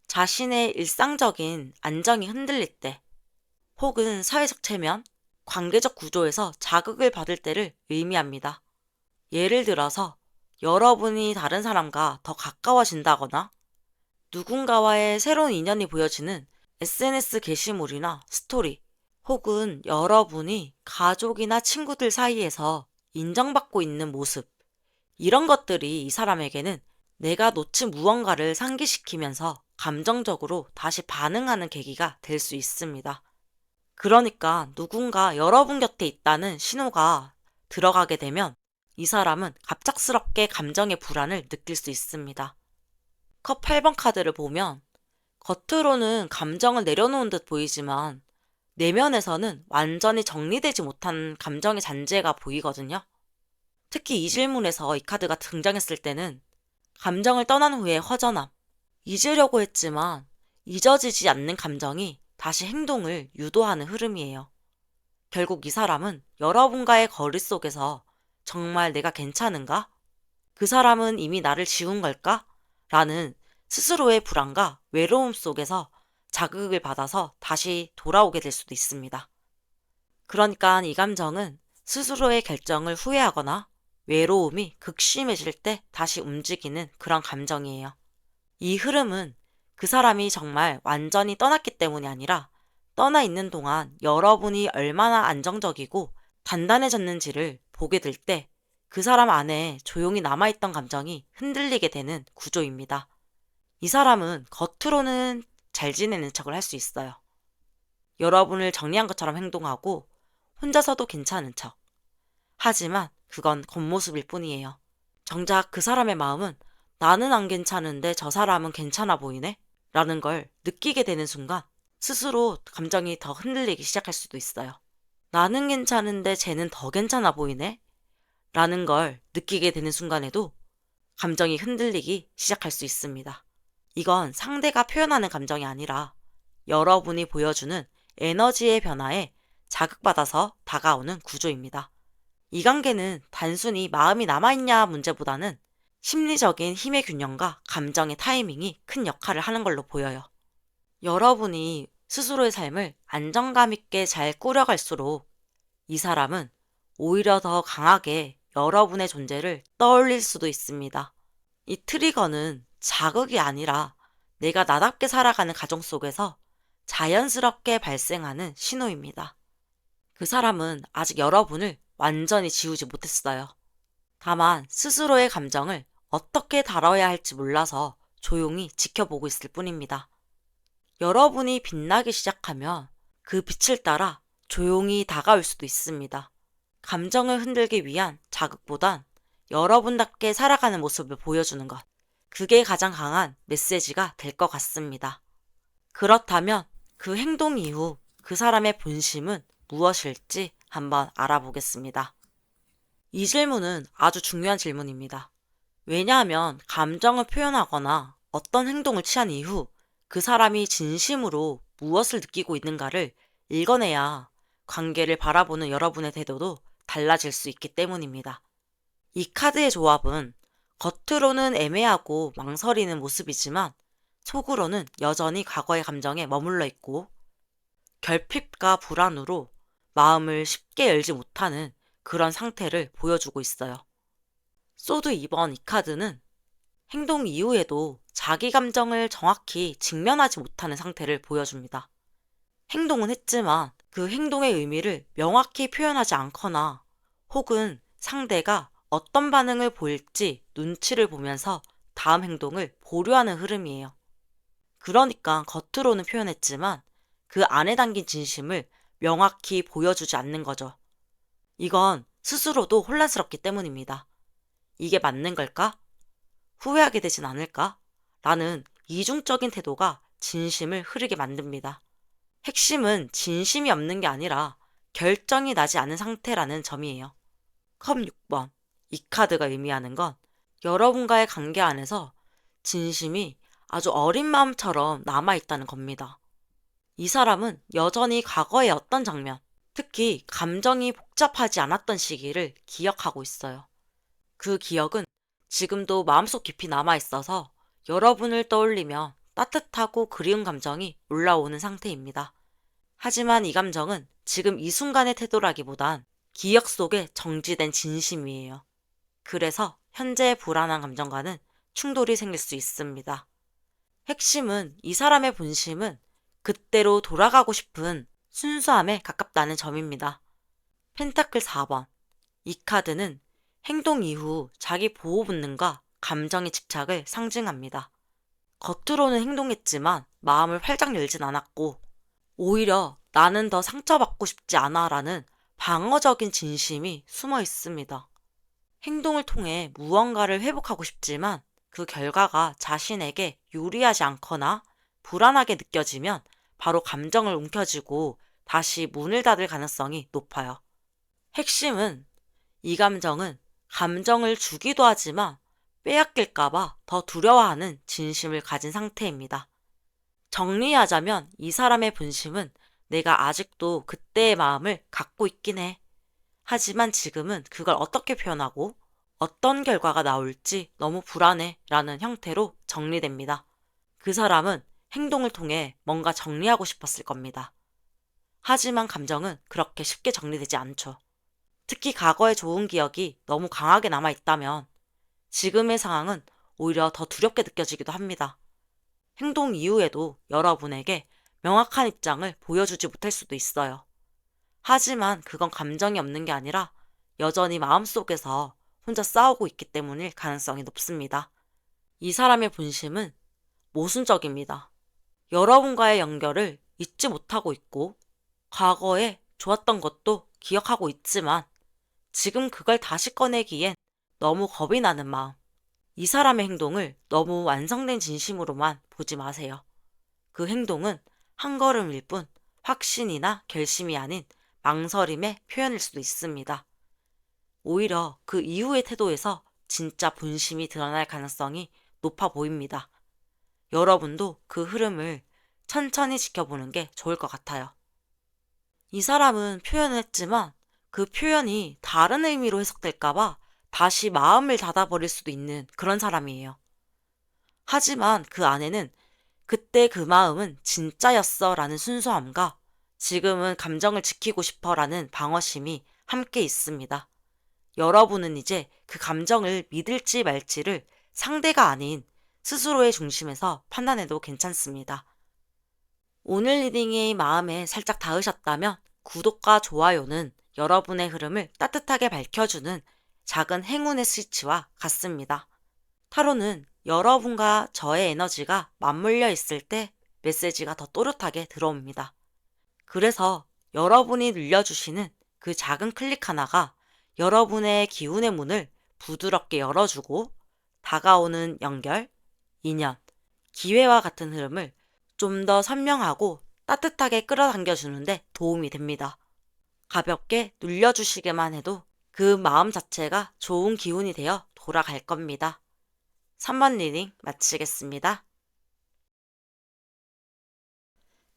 자신의 일상적인 안정이 흔들릴 때 혹은 사회적 체면, 관계적 구조에서 자극을 받을 때를 의미합니다. 예를 들어서 여러분이 다른 사람과 더 가까워진다거나 누군가와의 새로운 인연이 보여지는 SNS 게시물이나 스토리, 혹은 여러분이 가족이나 친구들 사이에서 인정받고 있는 모습, 이런 것들이 이 사람에게는 내가 놓친 무언가를 상기시키면서 감정적으로 다시 반응하는 계기가 될 수 있습니다. 그러니까 누군가 여러분 곁에 있다는 신호가 들어가게 되면 이 사람은 갑작스럽게 감정의 불안을 느낄 수 있습니다. 컵 8번 카드를 보면 겉으로는 감정을 내려놓은 듯 보이지만 내면에서는 완전히 정리되지 못한 감정의 잔재가 보이거든요. 특히 이 질문에서 이 카드가 등장했을 때는 감정을 떠난 후의 허전함, 잊으려고 했지만 잊어지지 않는 감정이 다시 행동을 유도하는 흐름이에요. 결국 이 사람은 여러분과의 거리 속에서 정말 내가 괜찮은가? 그 사람은 이미 나를 지운 걸까? 라는 스스로의 불안과 외로움 속에서 자극을 받아서 다시 돌아오게 될 수도 있습니다. 그러니까 이 감정은 스스로의 결정을 후회하거나 외로움이 극심해질 때 다시 움직이는 그런 감정이에요. 이 흐름은 그 사람이 정말 완전히 떠났기 때문이 아니라 떠나 있는 동안 여러분이 얼마나 안정적이고 단단해졌는지를 보게 될 때 그 사람 안에 조용히 남아있던 감정이 흔들리게 되는 구조입니다. 이 사람은 겉으로는 잘 지내는 척을 할 수 있어요. 여러분을 정리한 것처럼 행동하고 혼자서도 괜찮은 척. 하지만 그건 겉모습일 뿐이에요. 정작 그 사람의 마음은 나는 안 괜찮은데 저 사람은 괜찮아 보이네? 라는 걸 느끼게 되는 순간 스스로 감정이 더 흔들리기 시작할 수도 있어요. 나는 괜찮은데 쟤는 더 괜찮아 보이네? 라는 걸 느끼게 되는 순간에도 감정이 흔들리기 시작할 수 있습니다. 이건 상대가 표현하는 감정이 아니라 여러분이 보여주는 에너지의 변화에 자극받아서 다가오는 구조입니다. 이 관계는 단순히 마음이 남아있냐 문제보다는 심리적인 힘의 균형과 감정의 타이밍이 큰 역할을 하는 걸로 보여요. 여러분이 스스로의 삶을 안정감 있게 잘 꾸려갈수록 이 사람은 오히려 더 강하게 여러분의 존재를 떠올릴 수도 있습니다. 이 트리거는 자극이 아니라 내가 나답게 살아가는 가정 속에서 자연스럽게 발생하는 신호입니다. 그 사람은 아직 여러분을 완전히 지우지 못했어요. 다만 스스로의 감정을 어떻게 다뤄야 할지 몰라서 조용히 지켜보고 있을 뿐입니다. 여러분이 빛나기 시작하면 그 빛을 따라 조용히 다가올 수도 있습니다. 감정을 흔들기 위한 자극보단 여러분답게 살아가는 모습을 보여주는 것. 그게 가장 강한 메시지가 될 것 같습니다. 그렇다면 그 행동 이후 그 사람의 본심은 무엇일지 한번 알아보겠습니다. 이 질문은 아주 중요한 질문입니다. 왜냐하면 감정을 표현하거나 어떤 행동을 취한 이후 그 사람이 진심으로 무엇을 느끼고 있는가를 읽어내야 관계를 바라보는 여러분의 태도도 달라질 수 있기 때문입니다. 이 카드의 조합은 겉으로는 애매하고 망설이는 모습이지만 속으로는 여전히 과거의 감정에 머물러 있고 결핍과 불안으로 마음을 쉽게 열지 못하는 그런 상태를 보여주고 있어요. 소드 2번 이 카드는 행동 이후에도 자기 감정을 정확히 직면하지 못하는 상태를 보여줍니다. 행동은 했지만 그 행동의 의미를 명확히 표현하지 않거나 혹은 상대가 어떤 반응을 보일지 눈치를 보면서 다음 행동을 보류하는 흐름이에요. 그러니까 겉으로는 표현했지만 그 안에 담긴 진심을 명확히 보여주지 않는 거죠. 이건 스스로도 혼란스럽기 때문입니다. 이게 맞는 걸까? 후회하게 되진 않을까? 라는 이중적인 태도가 진심을 흐르게 만듭니다. 핵심은 진심이 없는 게 아니라 결정이 나지 않은 상태라는 점이에요. 컵 6번. 이 카드가 의미하는 건 여러분과의 관계 안에서 진심이 아주 어린 마음처럼 남아있다는 겁니다. 이 사람은 여전히 과거의 어떤 장면, 특히 감정이 복잡하지 않았던 시기를 기억하고 있어요. 그 기억은 지금도 마음속 깊이 남아있어서 여러분을 떠올리며 따뜻하고 그리운 감정이 올라오는 상태입니다. 하지만 이 감정은 지금 이 순간의 태도라기보단 기억 속에 정지된 진심이에요. 그래서 현재의 불안한 감정과는 충돌이 생길 수 있습니다. 핵심은 이 사람의 본심은 그때로 돌아가고 싶은 순수함에 가깝다는 점입니다. 펜타클 4번. 이 카드는 행동 이후 자기 보호 본능과 감정의 집착을 상징합니다. 겉으로는 행동했지만 마음을 활짝 열진 않았고 오히려 나는 더 상처받고 싶지 않아 라는 방어적인 진심이 숨어 있습니다. 행동을 통해 무언가를 회복하고 싶지만 그 결과가 자신에게 유리하지 않거나 불안하게 느껴지면 바로 감정을 움켜쥐고 다시 문을 닫을 가능성이 높아요. 핵심은 이 감정은 감정을 주기도 하지만 빼앗길까봐 더 두려워하는 진심을 가진 상태입니다. 정리하자면 이 사람의 본심은 내가 아직도 그때의 마음을 갖고 있긴 해. 하지만 지금은 그걸 어떻게 표현하고 어떤 결과가 나올지 너무 불안해 라는 형태로 정리됩니다. 그 사람은 행동을 통해 뭔가 정리하고 싶었을 겁니다. 하지만 감정은 그렇게 쉽게 정리되지 않죠. 특히 과거의 좋은 기억이 너무 강하게 남아있다면 지금의 상황은 오히려 더 두렵게 느껴지기도 합니다. 행동 이후에도 여러분에게 명확한 입장을 보여주지 못할 수도 있어요. 하지만 그건 감정이 없는 게 아니라 여전히 마음속에서 혼자 싸우고 있기 때문일 가능성이 높습니다. 이 사람의 본심은 모순적입니다. 여러분과의 연결을 잊지 못하고 있고 과거에 좋았던 것도 기억하고 있지만 지금 그걸 다시 꺼내기엔 너무 겁이 나는 마음. 이 사람의 행동을 너무 완성된 진심으로만 보지 마세요. 그 행동은 한 걸음일 뿐 확신이나 결심이 아닌 망설임의 표현일 수도 있습니다. 오히려 그 이후의 태도에서 진짜 본심이 드러날 가능성이 높아 보입니다. 여러분도 그 흐름을 천천히 지켜보는 게 좋을 것 같아요. 이 사람은 표현을 했지만 그 표현이 다른 의미로 해석될까봐 다시 마음을 닫아버릴 수도 있는 그런 사람이에요. 하지만 그 안에는 그때 그 마음은 진짜였어 라는 순수함과 지금은 감정을 지키고 싶어 라는 방어심이 함께 있습니다. 여러분은 이제 그 감정을 믿을지 말지를 상대가 아닌 스스로의 중심에서 판단해도 괜찮습니다. 오늘 리딩이 마음에 살짝 닿으셨다면 구독과 좋아요는 여러분의 흐름을 따뜻하게 밝혀주는 작은 행운의 스위치와 같습니다. 타로는 여러분과 저의 에너지가 맞물려 있을 때 메시지가 더 또렷하게 들어옵니다. 그래서 여러분이 눌려주시는 그 작은 클릭 하나가 여러분의 기운의 문을 부드럽게 열어주고 다가오는 연결, 인연, 기회와 같은 흐름을 좀 더 선명하고 따뜻하게 끌어당겨주는데 도움이 됩니다. 가볍게 눌려주시기만 해도 그 마음 자체가 좋은 기운이 되어 돌아갈 겁니다. 3번 리딩 마치겠습니다.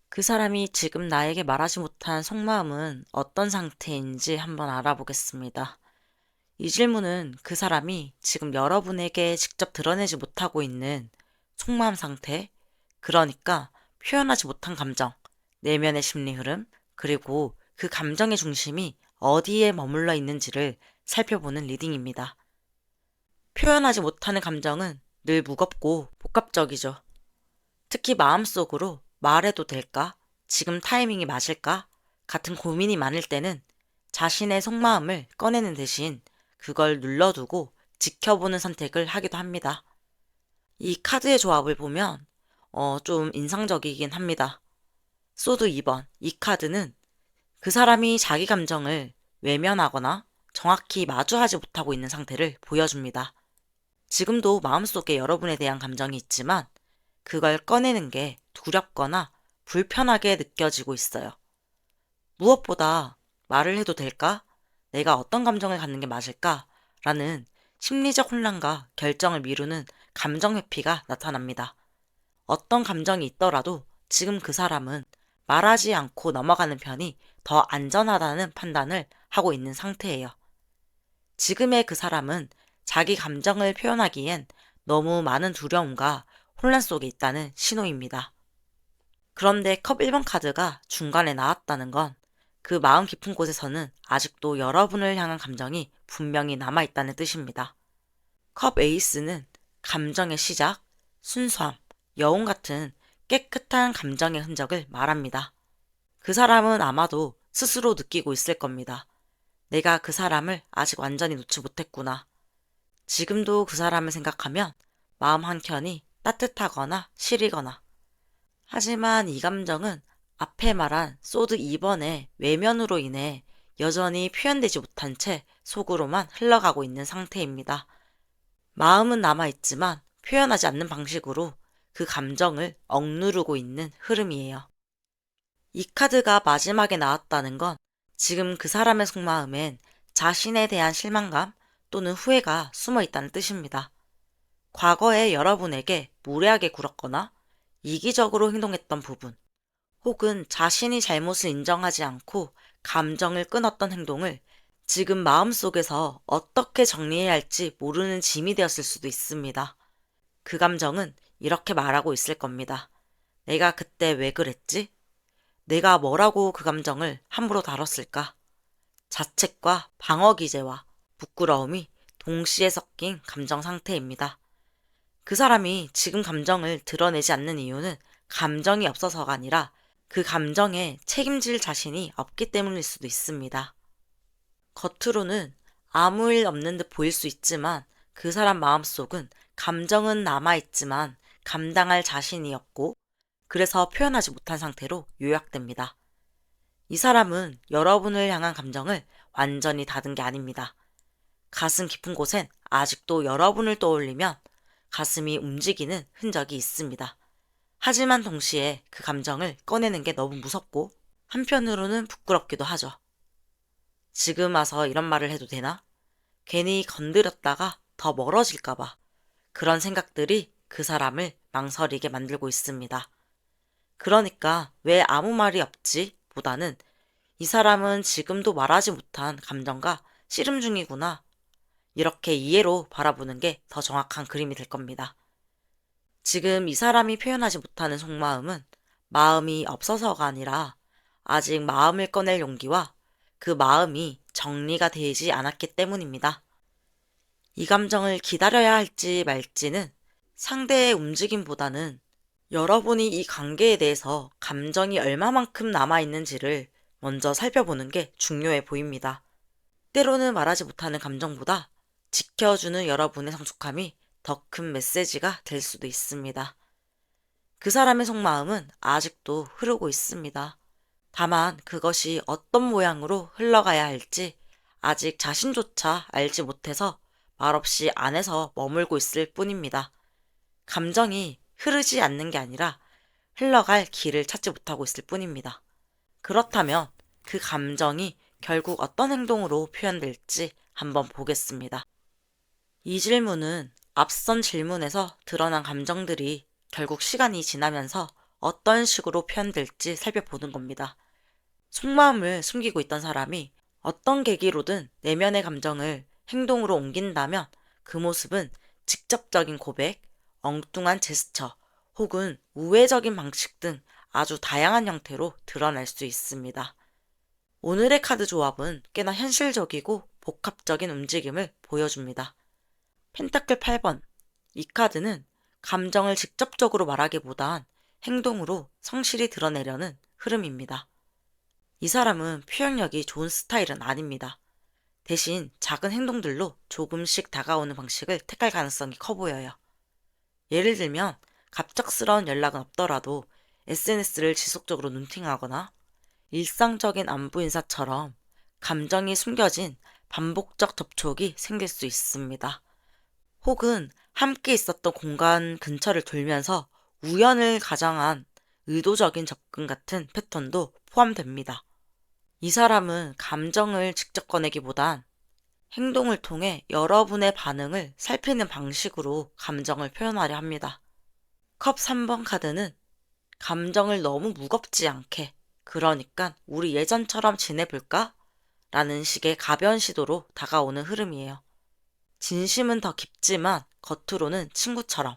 그 사람이 지금 나에게 말하지 못한 속마음은 어떤 상태인지 한번 알아보겠습니다. 이 질문은 그 사람이 지금 여러분에게 직접 드러내지 못하고 있는 속마음 상태, 그러니까 표현하지 못한 감정, 내면의 심리 흐름, 그리고 그 감정의 중심이 어디에 머물러 있는지를 살펴보는 리딩입니다. 표현하지 못하는 감정은 늘 무겁고 복합적이죠. 특히 마음속으로 말해도 될까? 지금 타이밍이 맞을까? 같은 고민이 많을 때는 자신의 속마음을 꺼내는 대신 그걸 눌러두고 지켜보는 선택을 하기도 합니다. 이 카드의 조합을 보면 좀 인상적이긴 합니다. 소드 2번, 이 카드는 그 사람이 자기 감정을 외면하거나 정확히 마주하지 못하고 있는 상태를 보여줍니다. 지금도 마음속에 여러분에 대한 감정이 있지만 그걸 꺼내는 게 두렵거나 불편하게 느껴지고 있어요. 무엇보다 말을 해도 될까? 내가 어떤 감정을 갖는 게 맞을까? 라는 심리적 혼란과 결정을 미루는 감정 회피가 나타납니다. 어떤 감정이 있더라도 지금 그 사람은 말하지 않고 넘어가는 편이 더 안전하다는 판단을 하고 있는 상태예요. 지금의 그 사람은 자기 감정을 표현하기엔 너무 많은 두려움과 혼란 속에 있다는 신호입니다. 그런데 컵 1번 카드가 중간에 나왔다는 건 그 마음 깊은 곳에서는 아직도 여러분을 향한 감정이 분명히 남아있다는 뜻입니다. 컵 에이스는 감정의 시작, 순수함, 여운 같은 깨끗한 감정의 흔적을 말합니다. 그 사람은 아마도 스스로 느끼고 있을 겁니다. 내가 그 사람을 아직 완전히 놓지 못했구나. 지금도 그 사람을 생각하면 마음 한켠이 따뜻하거나 시리거나. 하지만 이 감정은 앞에 말한 소드 2번의 외면으로 인해 여전히 표현되지 못한 채 속으로만 흘러가고 있는 상태입니다. 마음은 남아있지만 표현하지 않는 방식으로 그 감정을 억누르고 있는 흐름이에요. 이 카드가 마지막에 나왔다는 건 지금 그 사람의 속마음엔 자신에 대한 실망감 또는 후회가 숨어 있다는 뜻입니다. 과거에 여러분에게 무례하게 굴었거나 이기적으로 행동했던 부분, 혹은 자신이 잘못을 인정하지 않고 감정을 끊었던 행동을 지금 마음속에서 어떻게 정리해야 할지 모르는 짐이 되었을 수도 있습니다. 그 감정은 이렇게 말하고 있을 겁니다. 내가 그때 왜 그랬지? 내가 뭐라고 그 감정을 함부로 다뤘을까? 자책과 방어 기제와 부끄러움이 동시에 섞인 감정 상태입니다. 그 사람이 지금 감정을 드러내지 않는 이유는 감정이 없어서가 아니라 그 감정에 책임질 자신이 없기 때문일 수도 있습니다. 겉으로는 아무 일 없는 듯 보일 수 있지만 그 사람 마음속은 감정은 남아있지만 감당할 자신이 없고 그래서 표현하지 못한 상태로 요약됩니다. 이 사람은 여러분을 향한 감정을 완전히 닫은 게 아닙니다. 가슴 깊은 곳엔 아직도 여러분을 떠올리면 가슴이 움직이는 흔적이 있습니다. 하지만 동시에 그 감정을 꺼내는 게 너무 무섭고 한편으로는 부끄럽기도 하죠. 지금 와서 이런 말을 해도 되나? 괜히 건드렸다가 더 멀어질까봐 그런 생각들이 그 사람을 망설이게 만들고 있습니다. 그러니까 왜 아무 말이 없지? 보다는 이 사람은 지금도 말하지 못한 감정과 씨름 중이구나. 이렇게 이해로 바라보는 게 더 정확한 그림이 될 겁니다. 지금 이 사람이 표현하지 못하는 속마음은 마음이 없어서가 아니라 아직 마음을 꺼낼 용기와 그 마음이 정리가 되지 않았기 때문입니다. 이 감정을 기다려야 할지 말지는 상대의 움직임보다는 여러분이 이 관계에 대해서 감정이 얼마만큼 남아있는지를 먼저 살펴보는 게 중요해 보입니다. 때로는 말하지 못하는 감정보다 지켜주는 여러분의 성숙함이 더 큰 메시지가 될 수도 있습니다. 그 사람의 속마음은 아직도 흐르고 있습니다. 다만 그것이 어떤 모양으로 흘러가야 할지 아직 자신조차 알지 못해서 말없이 안에서 머물고 있을 뿐입니다. 감정이 흐르지 않는 게 아니라 흘러갈 길을 찾지 못하고 있을 뿐입니다. 그렇다면 그 감정이 결국 어떤 행동으로 표현될지 한번 보겠습니다. 이 질문은 앞선 질문에서 드러난 감정들이 결국 시간이 지나면서 어떤 식으로 표현될지 살펴보는 겁니다. 속마음을 숨기고 있던 사람이 어떤 계기로든 내면의 감정을 행동으로 옮긴다면 그 모습은 직접적인 고백, 엉뚱한 제스처, 혹은 우회적인 방식 등 아주 다양한 형태로 드러날 수 있습니다. 오늘의 카드 조합은 꽤나 현실적이고 복합적인 움직임을 보여줍니다. 펜타클 8번. 이 카드는 감정을 직접적으로 말하기보단 행동으로 성실히 드러내려는 흐름입니다. 이 사람은 표현력이 좋은 스타일은 아닙니다. 대신 작은 행동들로 조금씩 다가오는 방식을 택할 가능성이 커 보여요. 예를 들면 갑작스러운 연락은 없더라도 SNS를 지속적으로 눈팅하거나 일상적인 안부 인사처럼 감정이 숨겨진 반복적 접촉이 생길 수 있습니다. 혹은 함께 있었던 공간 근처를 돌면서 우연을 가장한 의도적인 접근 같은 패턴도 포함됩니다. 이 사람은 감정을 직접 꺼내기보단 행동을 통해 여러분의 반응을 살피는 방식으로 감정을 표현하려 합니다. 컵 3번 카드는 감정을 너무 무겁지 않게, 그러니까 우리 예전처럼 지내볼까? 라는 식의 가벼운 시도로 다가오는 흐름이에요. 진심은 더 깊지만 겉으로는 친구처럼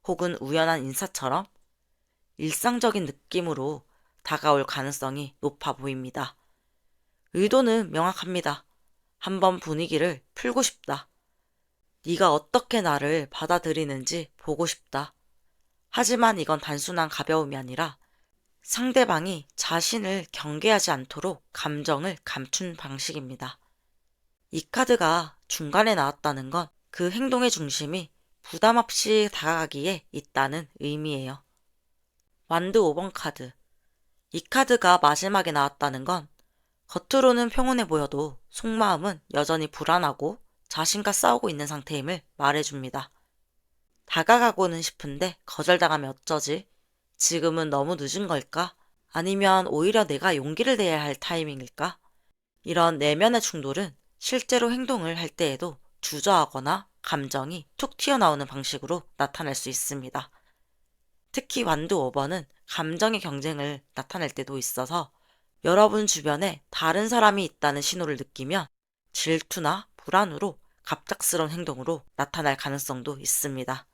혹은 우연한 인사처럼 일상적인 느낌으로 다가올 가능성이 높아 보입니다. 의도는 명확합니다. 한번 분위기를 풀고 싶다. 네가 어떻게 나를 받아들이는지 보고 싶다. 하지만 이건 단순한 가벼움이 아니라 상대방이 자신을 경계하지 않도록 감정을 감춘 방식입니다. 이 카드가 중간에 나왔다는 건 그 행동의 중심이 부담 없이 다가가기에 있다는 의미예요. 완드 5번 카드. 이 카드가 마지막에 나왔다는 건 겉으로는 평온해 보여도 속마음은 여전히 불안하고 자신과 싸우고 있는 상태임을 말해줍니다. 다가가고는 싶은데 거절당하면 어쩌지? 지금은 너무 늦은 걸까? 아니면 오히려 내가 용기를 내야 할 타이밍일까? 이런 내면의 충돌은 실제로 행동을 할 때에도 주저하거나 감정이 툭 튀어나오는 방식으로 나타날 수 있습니다. 특히 완두 5번은 감정의 경쟁을 나타낼 때도 있어서 여러분 주변에 다른 사람이 있다는 신호를 느끼면 질투나 불안으로 갑작스러운 행동으로 나타날 가능성도 있습니다.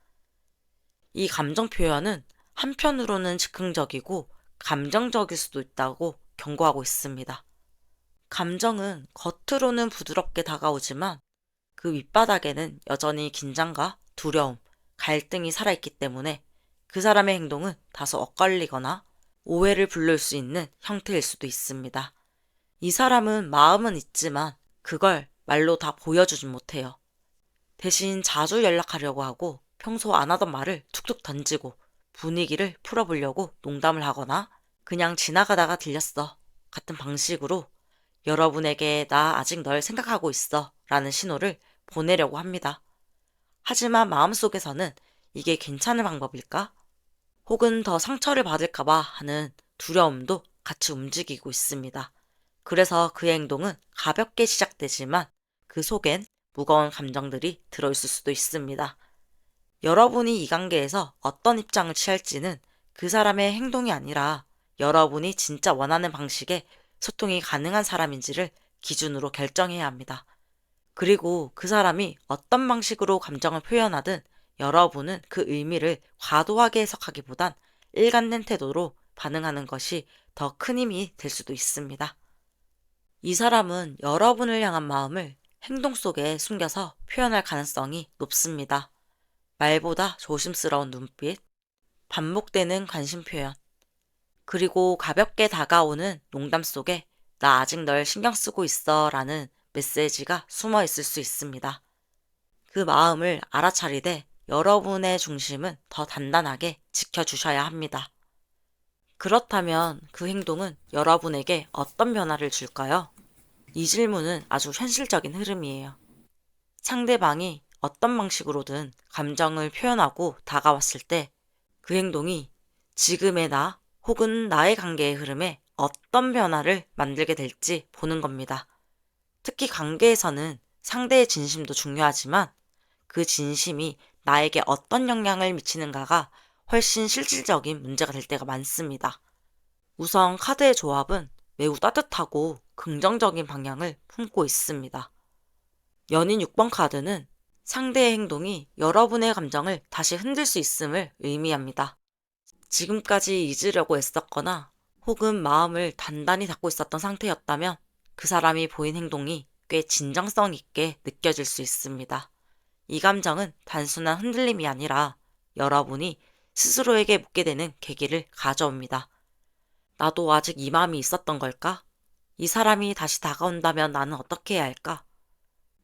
이 감정 표현은 한편으로는 즉흥적이고 감정적일 수도 있다고 경고하고 있습니다. 감정은 겉으로는 부드럽게 다가오지만 그 밑바닥에는 여전히 긴장과 두려움, 갈등이 살아있기 때문에 그 사람의 행동은 다소 엇갈리거나 오해를 불러올 수 있는 형태일 수도 있습니다. 이 사람은 마음은 있지만 그걸 말로 다 보여주진 못해요. 대신 자주 연락하려고 하고 평소 안 하던 말을 툭툭 던지고 분위기를 풀어보려고 농담을 하거나 그냥 지나가다가 들렸어 같은 방식으로 여러분에게 나 아직 널 생각하고 있어 라는 신호를 보내려고 합니다. 하지만 마음속에서는 이게 괜찮은 방법일까? 혹은 더 상처를 받을까봐 하는 두려움도 같이 움직이고 있습니다. 그래서 그의 행동은 가볍게 시작되지만 그 속엔 무거운 감정들이 들어있을 수도 있습니다. 여러분이 이 관계에서 어떤 입장을 취할지는 그 사람의 행동이 아니라 여러분이 진짜 원하는 방식의 소통이 가능한 사람인지를 기준으로 결정해야 합니다. 그리고 그 사람이 어떤 방식으로 감정을 표현하든 여러분은 그 의미를 과도하게 해석하기보단 일관된 태도로 반응하는 것이 더 큰 힘이 될 수도 있습니다. 이 사람은 여러분을 향한 마음을 행동 속에 숨겨서 표현할 가능성이 높습니다. 말보다 조심스러운 눈빛, 반복되는 관심 표현, 그리고 가볍게 다가오는 농담 속에 나 아직 널 신경 쓰고 있어 라는 메시지가 숨어 있을 수 있습니다. 그 마음을 알아차리되 여러분의 중심은 더 단단하게 지켜주셔야 합니다. 그렇다면 그 행동은 여러분에게 어떤 변화를 줄까요? 이 질문은 아주 현실적인 흐름이에요. 상대방이 어떤 방식으로든 감정을 표현하고 다가왔을 때 그 행동이 지금의 나 혹은 나의 관계의 흐름에 어떤 변화를 만들게 될지 보는 겁니다. 특히 관계에서는 상대의 진심도 중요하지만 그 진심이 나에게 어떤 영향을 미치는가가 훨씬 실질적인 문제가 될 때가 많습니다. 우선 카드의 조합은 매우 따뜻하고 긍정적인 방향을 품고 있습니다. 연인 6번 카드는 상대의 행동이 여러분의 감정을 다시 흔들 수 있음을 의미합니다. 지금까지 잊으려고 애썼거나 혹은 마음을 단단히 닫고 있었던 상태였다면 그 사람이 보인 행동이 꽤 진정성 있게 느껴질 수 있습니다. 이 감정은 단순한 흔들림이 아니라 여러분이 스스로에게 묻게 되는 계기를 가져옵니다. 나도 아직 이 마음이 있었던 걸까? 이 사람이 다시 다가온다면 나는 어떻게 해야 할까?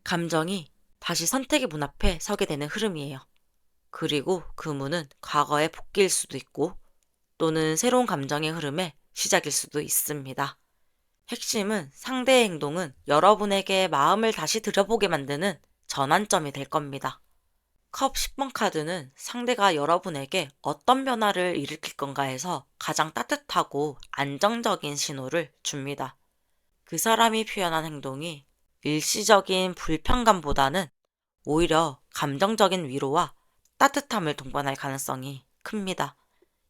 감정이 다시 선택의 문 앞에 서게 되는 흐름이에요. 그리고 그 문은 과거의 복귀일 수도 있고 또는 새로운 감정의 흐름의 시작일 수도 있습니다. 핵심은 상대의 행동은 여러분에게 마음을 다시 들여보게 만드는 전환점이 될 겁니다. 컵 10번 카드는 상대가 여러분에게 어떤 변화를 일으킬 건가에서 가장 따뜻하고 안정적인 신호를 줍니다. 그 사람이 표현한 행동이 일시적인 불편감보다는 오히려 감정적인 위로와 따뜻함을 동반할 가능성이 큽니다.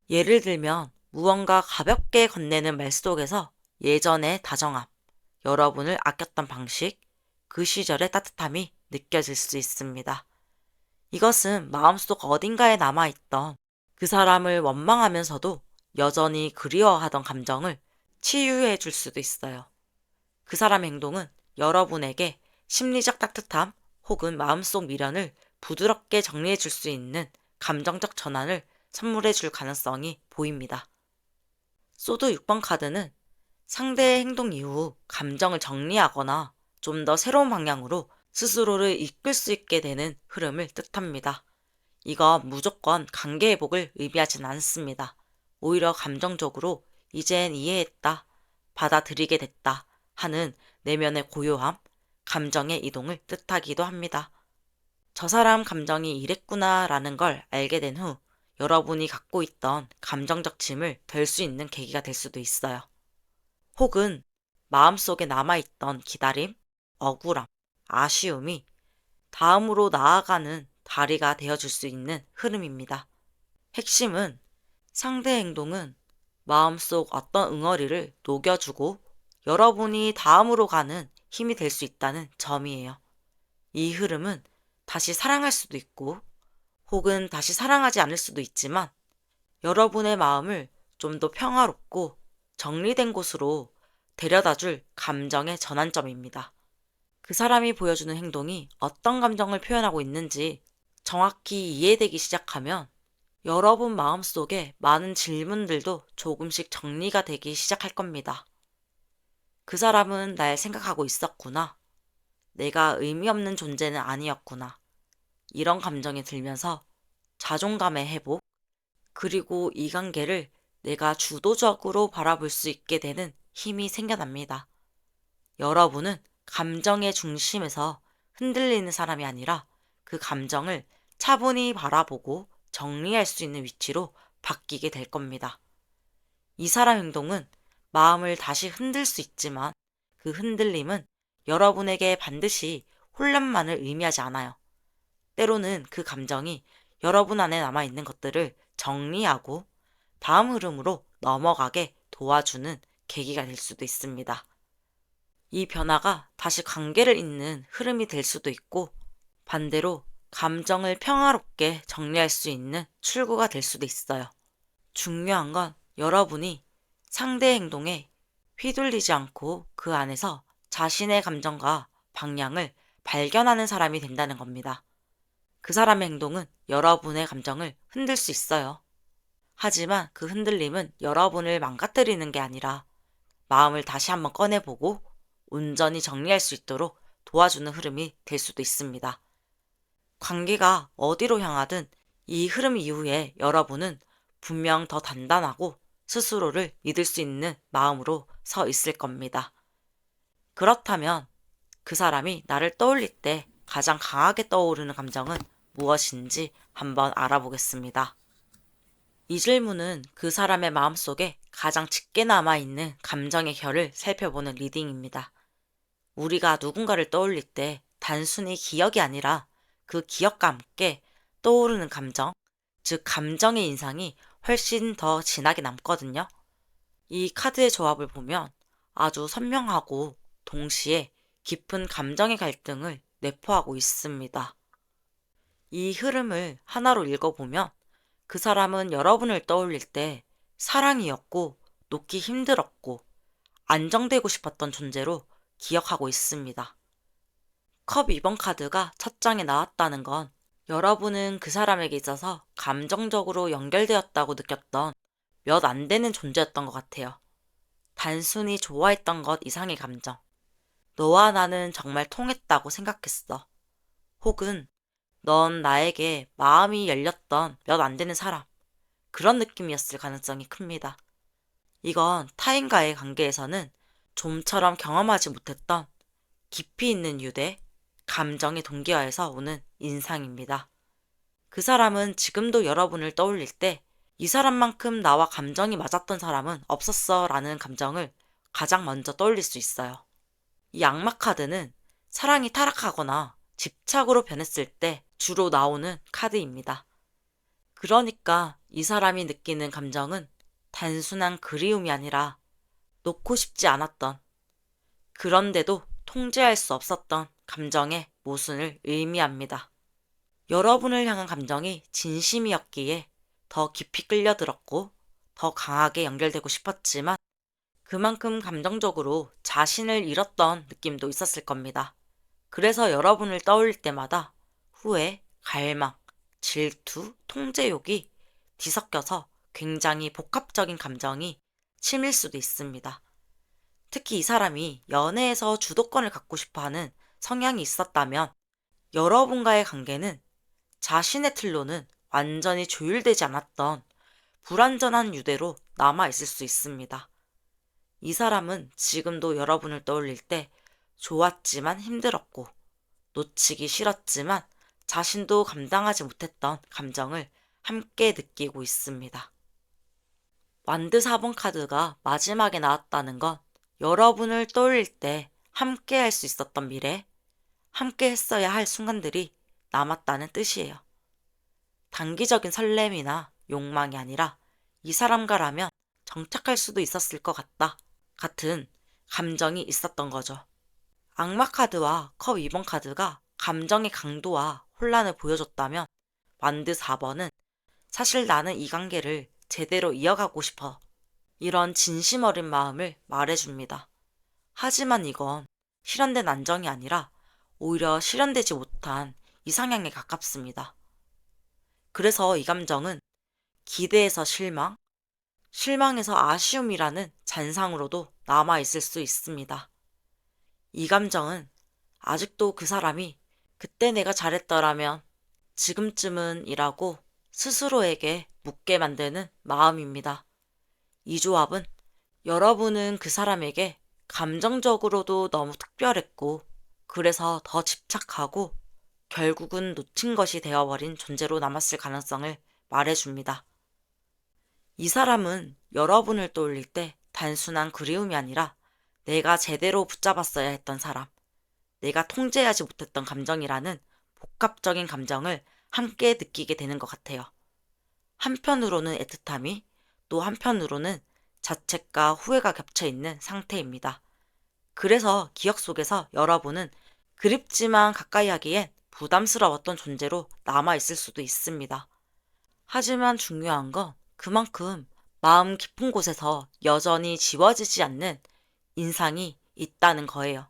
예를 들면 무언가 가볍게 건네는 말 속에서 예전의 다정함, 여러분을 아꼈던 방식, 그 시절의 따뜻함이 느껴질 수 있습니다. 이것은 마음속 어딘가에 남아있던 그 사람을 원망하면서도 여전히 그리워하던 감정을 치유해 줄 수도 있어요. 그 사람의 행동은 여러분에게 심리적 따뜻함 혹은 마음속 미련을 부드럽게 정리해 줄 수 있는 감정적 전환을 선물해 줄 가능성이 보입니다. 소드 6번 카드는 상대의 행동 이후 감정을 정리하거나 좀 더 새로운 방향으로 스스로를 이끌 수 있게 되는 흐름을 뜻합니다. 이건 무조건 관계 회복을 의미하진 않습니다. 오히려 감정적으로 이젠 이해했다, 받아들이게 됐다 하는 내면의 고요함, 감정의 이동을 뜻하기도 합니다. 저 사람 감정이 이랬구나 라는 걸 알게 된 후 여러분이 갖고 있던 감정적 짐을 덜 수 있는 계기가 될 수도 있어요. 혹은 마음속에 남아있던 기다림, 억울함, 아쉬움이 다음으로 나아가는 다리가 되어줄 수 있는 흐름입니다. 핵심은 상대 행동은 마음속 어떤 응어리를 녹여주고 여러분이 다음으로 가는 힘이 될 수 있다는 점이에요. 이 흐름은 다시 사랑할 수도 있고 혹은 다시 사랑하지 않을 수도 있지만 여러분의 마음을 좀 더 평화롭고 정리된 곳으로 데려다줄 감정의 전환점입니다. 그 사람이 보여주는 행동이 어떤 감정을 표현하고 있는지 정확히 이해되기 시작하면 여러분 마음속에 많은 질문들도 조금씩 정리가 되기 시작할 겁니다. 그 사람은 날 생각하고 있었구나. 내가 의미 없는 존재는 아니었구나. 이런 감정이 들면서 자존감의 회복, 그리고 이 관계를 내가 주도적으로 바라볼 수 있게 되는 힘이 생겨납니다. 여러분은 감정의 중심에서 흔들리는 사람이 아니라 그 감정을 차분히 바라보고 정리할 수 있는 위치로 바뀌게 될 겁니다. 이 사람 행동은 마음을 다시 흔들 수 있지만 그 흔들림은 여러분에게 반드시 혼란만을 의미하지 않아요. 때로는 그 감정이 여러분 안에 남아있는 것들을 정리하고 다음 흐름으로 넘어가게 도와주는 계기가 될 수도 있습니다. 이 변화가 다시 관계를 잇는 흐름이 될 수도 있고 반대로 감정을 평화롭게 정리할 수 있는 출구가 될 수도 있어요. 중요한 건 여러분이 상대 행동에 휘둘리지 않고 그 안에서 자신의 감정과 방향을 발견하는 사람이 된다는 겁니다. 그 사람의 행동은 여러분의 감정을 흔들 수 있어요. 하지만 그 흔들림은 여러분을 망가뜨리는 게 아니라 마음을 다시 한번 꺼내보고 온전히 정리할 수 있도록 도와주는 흐름이 될 수도 있습니다. 관계가 어디로 향하든 이 흐름 이후에 여러분은 분명 더 단단하고 스스로를 믿을 수 있는 마음으로 서 있을 겁니다. 그렇다면 그 사람이 나를 떠올릴 때 가장 강하게 떠오르는 감정은 무엇인지 한번 알아보겠습니다. 이 질문은 그 사람의 마음속에 가장 짙게 남아있는 감정의 결을 살펴보는 리딩입니다. 우리가 누군가를 떠올릴 때 단순히 기억이 아니라 그 기억과 함께 떠오르는 감정, 즉 감정의 인상이 훨씬 더 진하게 남거든요. 이 카드의 조합을 보면 아주 선명하고 동시에 깊은 감정의 갈등을 내포하고 있습니다. 이 흐름을 하나로 읽어보면 그 사람은 여러분을 떠올릴 때 사랑이었고 놓기 힘들었고 안정되고 싶었던 존재로 기억하고 있습니다. 컵 2번 카드가 첫 장에 나왔다는 건 여러분은 그 사람에게 있어서 감정적으로 연결되었다고 느꼈던 몇 안 되는 존재였던 것 같아요. 단순히 좋아했던 것 이상의 감정. 너와 나는 정말 통했다고 생각했어. 혹은 넌 나에게 마음이 열렸던 몇 안 되는 사람. 그런 느낌이었을 가능성이 큽니다. 이건 타인과의 관계에서는 좀처럼 경험하지 못했던 깊이 있는 유대, 감정의 동기화에서 오는 인상입니다. 그 사람은 지금도 여러분을 떠올릴 때 이 사람만큼 나와 감정이 맞았던 사람은 없었어 라는 감정을 가장 먼저 떠올릴 수 있어요. 이 악마 카드는 사랑이 타락하거나 집착으로 변했을 때 주로 나오는 카드입니다. 그러니까 이 사람이 느끼는 감정은 단순한 그리움이 아니라 놓고 싶지 않았던, 그런데도 통제할 수 없었던 감정의 모순을 의미합니다. 여러분을 향한 감정이 진심이었기에 더 깊이 끌려들었고 더 강하게 연결되고 싶었지만 그만큼 감정적으로 자신을 잃었던 느낌도 있었을 겁니다. 그래서 여러분을 떠올릴 때마다 후회, 갈망, 질투, 통제욕이 뒤섞여서 굉장히 복합적인 감정이 치밀 수도 있습니다. 특히 이 사람이 연애에서 주도권을 갖고 싶어하는 성향이 있었다면 여러분과의 관계는 자신의 틀로는 완전히 조율되지 않았던 불완전한 유대로 남아있을 수 있습니다. 이 사람은 지금도 여러분을 떠올릴 때 좋았지만 힘들었고 놓치기 싫었지만 자신도 감당하지 못했던 감정을 함께 느끼고 있습니다. 완드 4번 카드가 마지막에 나왔다는 건 여러분을 떠올릴 때 함께 할 수 있었던 미래, 함께 했어야 할 순간들이 남았다는 뜻이에요. 단기적인 설렘이나 욕망이 아니라 이 사람과라면 정착할 수도 있었을 것 같다 같은 감정이 있었던 거죠. 악마 카드와 컵 2번 카드가 감정의 강도와 혼란을 보여줬다면 완드 4번은 사실 나는 이 관계를 제대로 이어가고 싶어. 이런 진심 어린 마음을 말해줍니다. 하지만 이건 실현된 안정이 아니라 오히려 실현되지 못한 이상향에 가깝습니다. 그래서 이 감정은 기대에서 실망, 실망에서 아쉬움이라는 잔상으로도 남아있을 수 있습니다. 이 감정은 아직도 그 사람이 그때 내가 잘했더라면 지금쯤은 이라고 스스로에게 묻게 만드는 마음입니다. 이 조합은 여러분은 그 사람에게 감정적으로도 너무 특별했고 그래서 더 집착하고 결국은 놓친 것이 되어버린 존재로 남았을 가능성을 말해줍니다. 이 사람은 여러분을 떠올릴 때 단순한 그리움이 아니라 내가 제대로 붙잡았어야 했던 사람, 내가 통제하지 못했던 감정이라는 복합적인 감정을 함께 느끼게 되는 것 같아요. 한편으로는 애틋함이 또 한편으로는 자책과 후회가 겹쳐있는 상태입니다. 그래서 기억 속에서 여러분은 그립지만 가까이 하기엔 부담스러웠던 존재로 남아있을 수도 있습니다. 하지만 중요한 건 그만큼 마음 깊은 곳에서 여전히 지워지지 않는 인상이 있다는 거예요.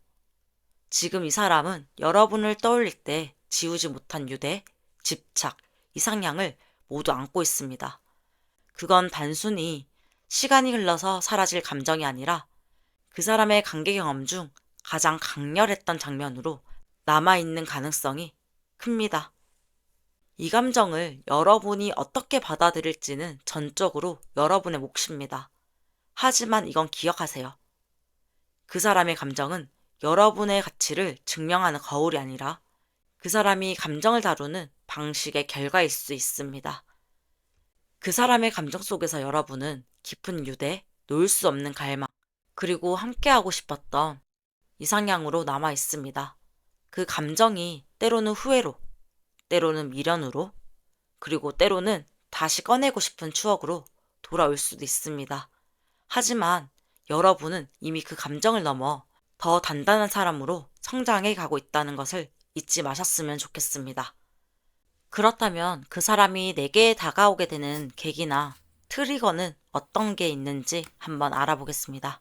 지금 이 사람은 여러분을 떠올릴 때 지우지 못한 유대, 집착, 이상향을 모두 안고 있습니다. 그건 단순히 시간이 흘러서 사라질 감정이 아니라 그 사람의 관계 경험 중 가장 강렬했던 장면으로 남아있는 가능성이 큽니다. 이 감정을 여러분이 어떻게 받아들일지는 전적으로 여러분의 몫입니다. 하지만 이건 기억하세요. 그 사람의 감정은 여러분의 가치를 증명하는 거울이 아니라 그 사람이 감정을 다루는 방식의 결과일 수 있습니다. 그 사람의 감정 속에서 여러분은 깊은 유대, 놓을 수 없는 갈망, 그리고 함께하고 싶었던 이상향으로 남아 있습니다. 그 감정이 때로는 후회로, 때로는 미련으로, 그리고 때로는 다시 꺼내고 싶은 추억으로 돌아올 수도 있습니다. 하지만 여러분은 이미 그 감정을 넘어 더 단단한 사람으로 성장해 가고 있다는 것을 잊지 마셨으면 좋겠습니다. 그렇다면 그 사람이 내게 다가오게 되는 계기나 트리거는 어떤 게 있는지 한번 알아보겠습니다.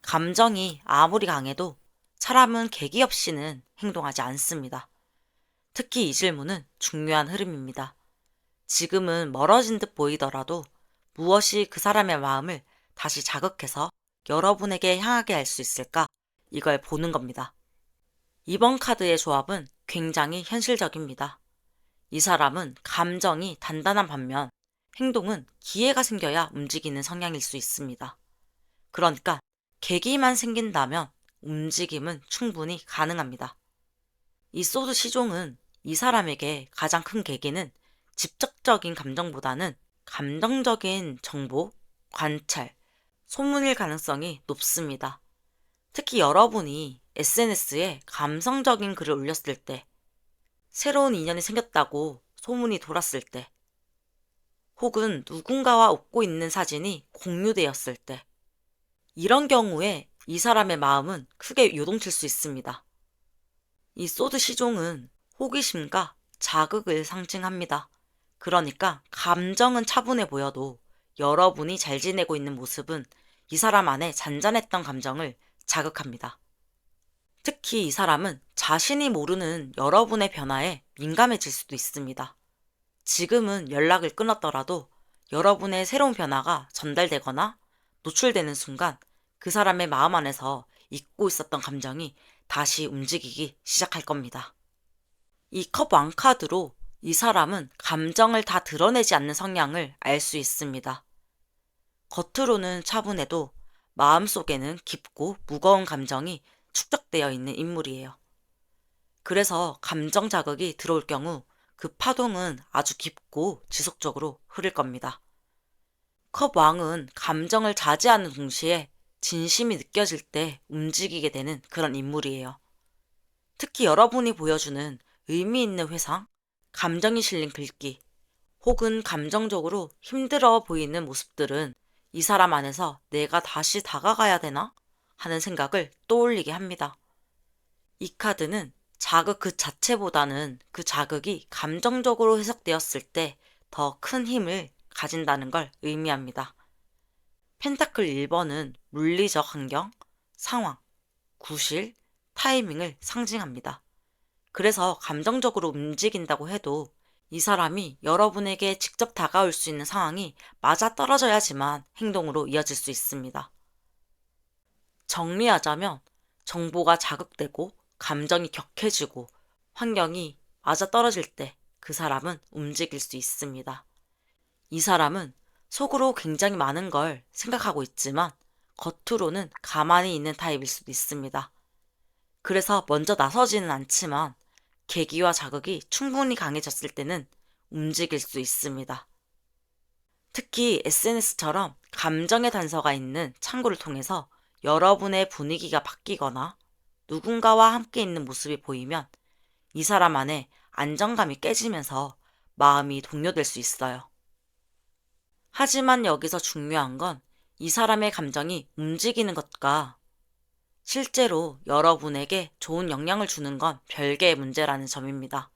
감정이 아무리 강해도 사람은 계기 없이는 행동하지 않습니다. 특히 이 질문은 중요한 흐름입니다. 지금은 멀어진 듯 보이더라도 무엇이 그 사람의 마음을 다시 자극해서 여러분에게 향하게 할 수 있을까? 이걸 보는 겁니다. 이번 카드의 조합은 굉장히 현실적입니다. 이 사람은 감정이 단단한 반면 행동은 기회가 생겨야 움직이는 성향일 수 있습니다. 그러니까 계기만 생긴다면 움직임은 충분히 가능합니다. 이 소드 시종은 이 사람에게 가장 큰 계기는 직접적인 감정보다는 감정적인 정보, 관찰, 소문일 가능성이 높습니다. 특히 여러분이 SNS에 감성적인 글을 올렸을 때, 새로운 인연이 생겼다고 소문이 돌았을 때, 혹은 누군가와 웃고 있는 사진이 공유되었을 때, 이런 경우에 이 사람의 마음은 크게 요동칠 수 있습니다. 이 소드 시종은 호기심과 자극을 상징합니다. 그러니까 감정은 차분해 보여도 여러분이 잘 지내고 있는 모습은 이 사람 안에 잔잔했던 감정을 자극합니다. 특히 이 사람은 자신이 모르는 여러분의 변화에 민감해질 수도 있습니다. 지금은 연락을 끊었더라도 여러분의 새로운 변화가 전달되거나 노출되는 순간 그 사람의 마음 안에서 잊고 있었던 감정이 다시 움직이기 시작할 겁니다. 이 컵 왕카드로 이 사람은 감정을 다 드러내지 않는 성향을 알 수 있습니다. 겉으로는 차분해도 마음속에는 깊고 무거운 감정이 축적되어 있는 인물이에요. 그래서 감정 자극이 들어올 경우 그 파동은 아주 깊고 지속적으로 흐를 겁니다. 컵 왕은 감정을 자제하는 동시에 진심이 느껴질 때 움직이게 되는 그런 인물이에요. 특히 여러분이 보여주는 의미 있는 회상, 감정이 실린 글귀, 혹은 감정적으로 힘들어 보이는 모습들은 이 사람 안에서 내가 다시 다가가야 되나? 하는 생각을 떠올리게 합니다. 이 카드는 자극 그 자체보다는 그 자극이 감정적으로 해석되었을 때 더 큰 힘을 가진다는 걸 의미합니다. 펜타클 1번은 물리적 환경, 상황, 구실, 타이밍을 상징합니다. 그래서 감정적으로 움직인다고 해도 이 사람이 여러분에게 직접 다가올 수 있는 상황이 맞아떨어져야지만 행동으로 이어질 수 있습니다. 정리하자면 정보가 자극되고 감정이 격해지고 환경이 맞아떨어질 때 그 사람은 움직일 수 있습니다. 이 사람은 속으로 굉장히 많은 걸 생각하고 있지만 겉으로는 가만히 있는 타입일 수도 있습니다. 그래서 먼저 나서지는 않지만 계기와 자극이 충분히 강해졌을 때는 움직일 수 있습니다. 특히 SNS처럼 감정의 단서가 있는 창구를 통해서 여러분의 분위기가 바뀌거나 누군가와 함께 있는 모습이 보이면 이 사람 안에 안정감이 깨지면서 마음이 동요될 수 있어요. 하지만 여기서 중요한 건 이 사람의 감정이 움직이는 것과 실제로 여러분에게 좋은 영향을 주는 건 별개의 문제라는 점입니다.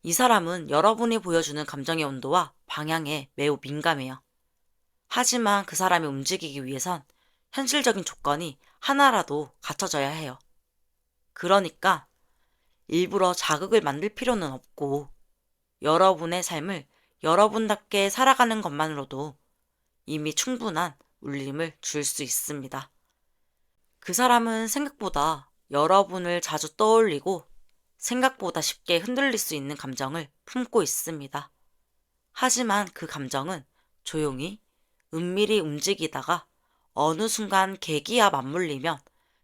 이 사람은 여러분이 보여주는 감정의 온도와 방향에 매우 민감해요. 하지만 그 사람이 움직이기 위해선 현실적인 조건이 하나라도 갖춰져야 해요. 그러니까 일부러 자극을 만들 필요는 없고 여러분의 삶을 여러분답게 살아가는 것만으로도 이미 충분한 울림을 줄 수 있습니다. 그 사람은 생각보다 여러분을 자주 떠올리고 생각보다 쉽게 흔들릴 수 있는 감정을 품고 있습니다. 하지만 그 감정은 조용히 은밀히 움직이다가 어느 순간 계기와 맞물리면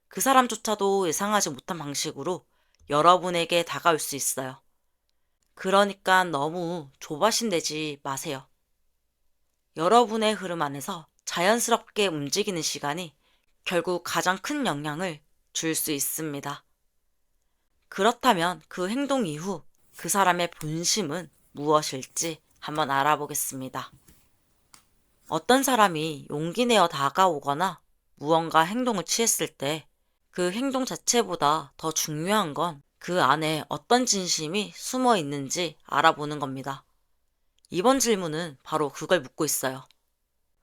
그 사람조차도 예상하지 못한 방식으로 여러분에게 다가올 수 있어요. 그러니까 너무 조바심내지 마세요. 여러분의 흐름 안에서 자연스럽게 움직이는 시간이 결국 가장 큰 영향을 줄 수 있습니다. 그렇다면 그 행동 이후 그 사람의 본심은 무엇일지 한번 알아보겠습니다. 어떤 사람이 용기 내어 다가오거나 무언가 행동을 취했을 때 그 행동 자체보다 더 중요한 건 그 안에 어떤 진심이 숨어 있는지 알아보는 겁니다. 이번 질문은 바로 그걸 묻고 있어요.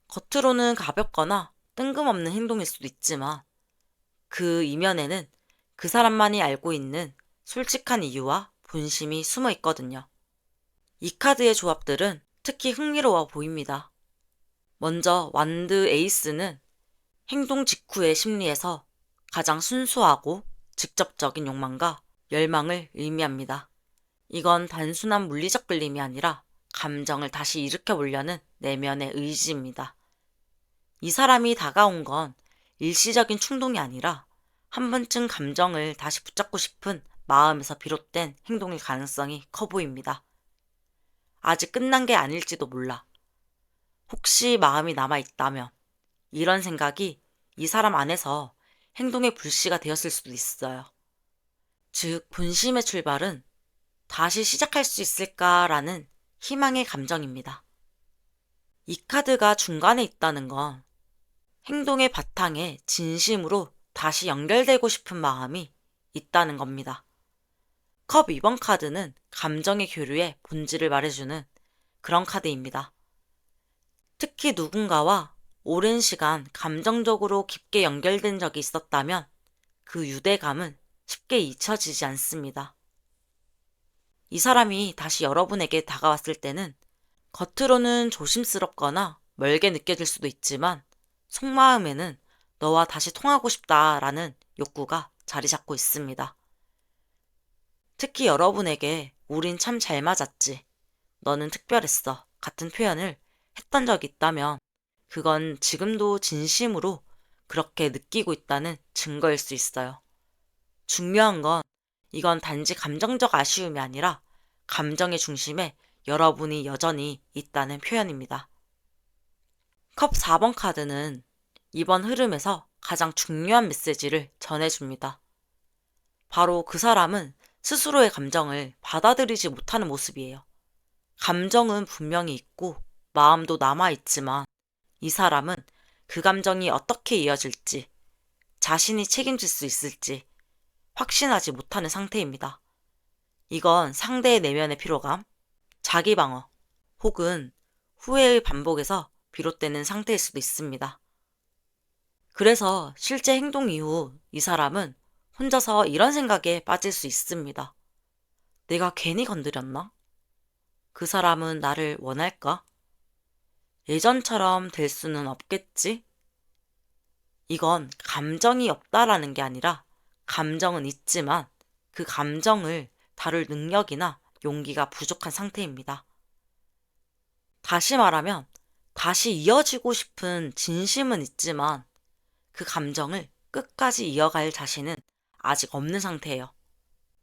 겉으로는 가볍거나 뜬금없는 행동일 수도 있지만 그 이면에는 그 사람만이 알고 있는 솔직한 이유와 본심이 숨어 있거든요. 이 카드의 조합들은 특히 흥미로워 보입니다. 먼저 완드 에이스는 행동 직후의 심리에서 가장 순수하고 직접적인 욕망과 열망을 의미합니다. 이건 단순한 물리적 끌림이 아니라 감정을 다시 일으켜보려는 내면의 의지입니다. 이 사람이 다가온 건 일시적인 충동이 아니라 한 번쯤 감정을 다시 붙잡고 싶은 마음에서 비롯된 행동일 가능성이 커 보입니다. 아직 끝난 게 아닐지도 몰라. 혹시 마음이 남아있다면 이런 생각이 이 사람 안에서 행동의 불씨가 되었을 수도 있어요. 즉, 본심의 출발은 다시 시작할 수 있을까라는 희망의 감정입니다. 이 카드가 중간에 있다는 건 행동의 바탕에 진심으로 다시 연결되고 싶은 마음이 있다는 겁니다. 컵 2번 카드는 감정의 교류의 본질을 말해주는 그런 카드입니다. 특히 누군가와 오랜 시간 감정적으로 깊게 연결된 적이 있었다면 그 유대감은 쉽게 잊혀지지 않습니다. 이 사람이 다시 여러분에게 다가왔을 때는 겉으로는 조심스럽거나 멀게 느껴질 수도 있지만 속마음에는 너와 다시 통하고 싶다라는 욕구가 자리 잡고 있습니다. 특히 여러분에게 우린 참 잘 맞았지, 너는 특별했어 같은 표현을 했던 적이 있다면 그건 지금도 진심으로 그렇게 느끼고 있다는 증거일 수 있어요. 중요한 건 이건 단지 감정적 아쉬움이 아니라 감정의 중심에 여러분이 여전히 있다는 표현입니다. 컵 4번 카드는 이번 흐름에서 가장 중요한 메시지를 전해줍니다. 바로 그 사람은 스스로의 감정을 받아들이지 못하는 모습이에요. 감정은 분명히 있고 마음도 남아있지만 이 사람은 그 감정이 어떻게 이어질지, 자신이 책임질 수 있을지 확신하지 못하는 상태입니다. 이건 상대의 내면의 피로감, 자기 방어, 혹은 후회의 반복에서 비롯되는 상태일 수도 있습니다. 그래서 실제 행동 이후 이 사람은 혼자서 이런 생각에 빠질 수 있습니다. 내가 괜히 건드렸나? 그 사람은 나를 원할까? 예전처럼 될 수는 없겠지? 이건 감정이 없다라는 게 아니라 감정은 있지만 그 감정을 다룰 능력이나 용기가 부족한 상태입니다. 다시 말하면 다시 이어지고 싶은 진심은 있지만 그 감정을 끝까지 이어갈 자신은 아직 없는 상태예요.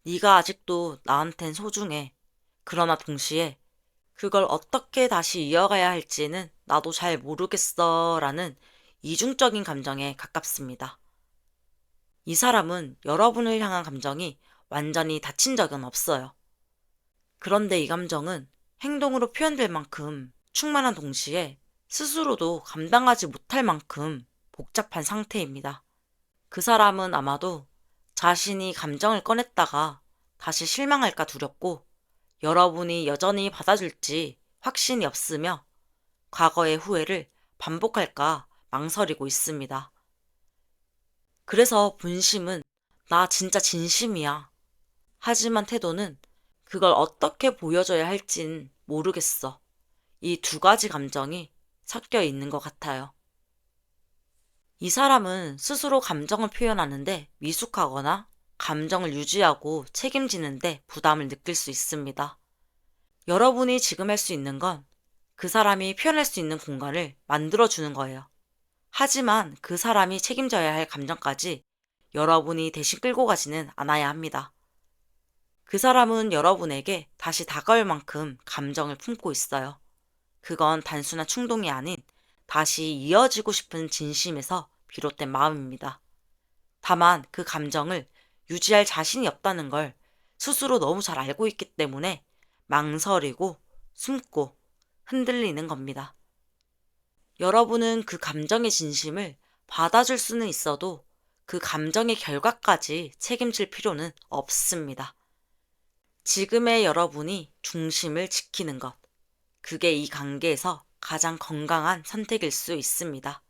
네가 아직도 나한텐 소중해. 그러나 동시에 그걸 어떻게 다시 이어가야 할지는 나도 잘 모르겠어 라는 이중적인 감정에 가깝습니다. 이 사람은 여러분을 향한 감정이 완전히 닫힌 적은 없어요. 그런데 이 감정은 행동으로 표현될 만큼 충만한 동시에 스스로도 감당하지 못할 만큼 복잡한 상태입니다. 그 사람은 아마도 자신이 감정을 꺼냈다가 다시 실망할까 두렵고 여러분이 여전히 받아줄지 확신이 없으며 과거의 후회를 반복할까 망설이고 있습니다. 그래서 본심은 나 진짜 진심이야. 하지만 태도는 그걸 어떻게 보여줘야 할진 모르겠어. 이 두 가지 감정이 섞여 있는 것 같아요. 이 사람은 스스로 감정을 표현하는데 미숙하거나 감정을 유지하고 책임지는데 부담을 느낄 수 있습니다. 여러분이 지금 할 수 있는 건 그 사람이 표현할 수 있는 공간을 만들어주는 거예요. 하지만 그 사람이 책임져야 할 감정까지 여러분이 대신 끌고 가지는 않아야 합니다. 그 사람은 여러분에게 다시 다가올 만큼 감정을 품고 있어요. 그건 단순한 충동이 아닌 다시 이어지고 싶은 진심에서 비롯된 마음입니다. 다만 그 감정을 유지할 자신이 없다는 걸 스스로 너무 잘 알고 있기 때문에 망설이고 숨고 흔들리는 겁니다. 여러분은 그 감정의 진심을 받아줄 수는 있어도 그 감정의 결과까지 책임질 필요는 없습니다. 지금의 여러분이 중심을 지키는 것, 그게 이 관계에서 가장 건강한 선택일 수 있습니다.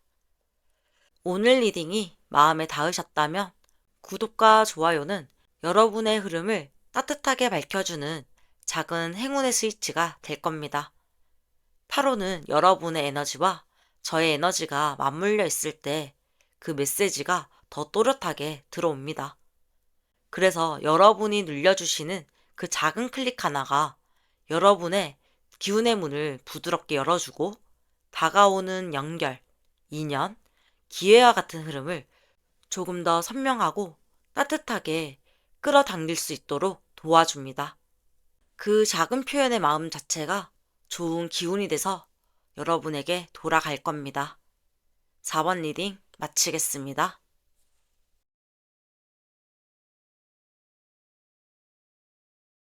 오늘 리딩이 마음에 닿으셨다면 구독과 좋아요는 여러분의 흐름을 따뜻하게 밝혀주는 작은 행운의 스위치가 될 겁니다. 타로는 여러분의 에너지와 저의 에너지가 맞물려 있을 때 그 메시지가 더 또렷하게 들어옵니다. 그래서 여러분이 눌려주시는 그 작은 클릭 하나가 여러분의 기운의 문을 부드럽게 열어주고 다가오는 연결, 인연, 기회와 같은 흐름을 조금 더 선명하고 따뜻하게 끌어당길 수 있도록 도와줍니다. 그 작은 표현의 마음 자체가 좋은 기운이 돼서 여러분에게 돌아갈 겁니다. 4번 리딩 마치겠습니다.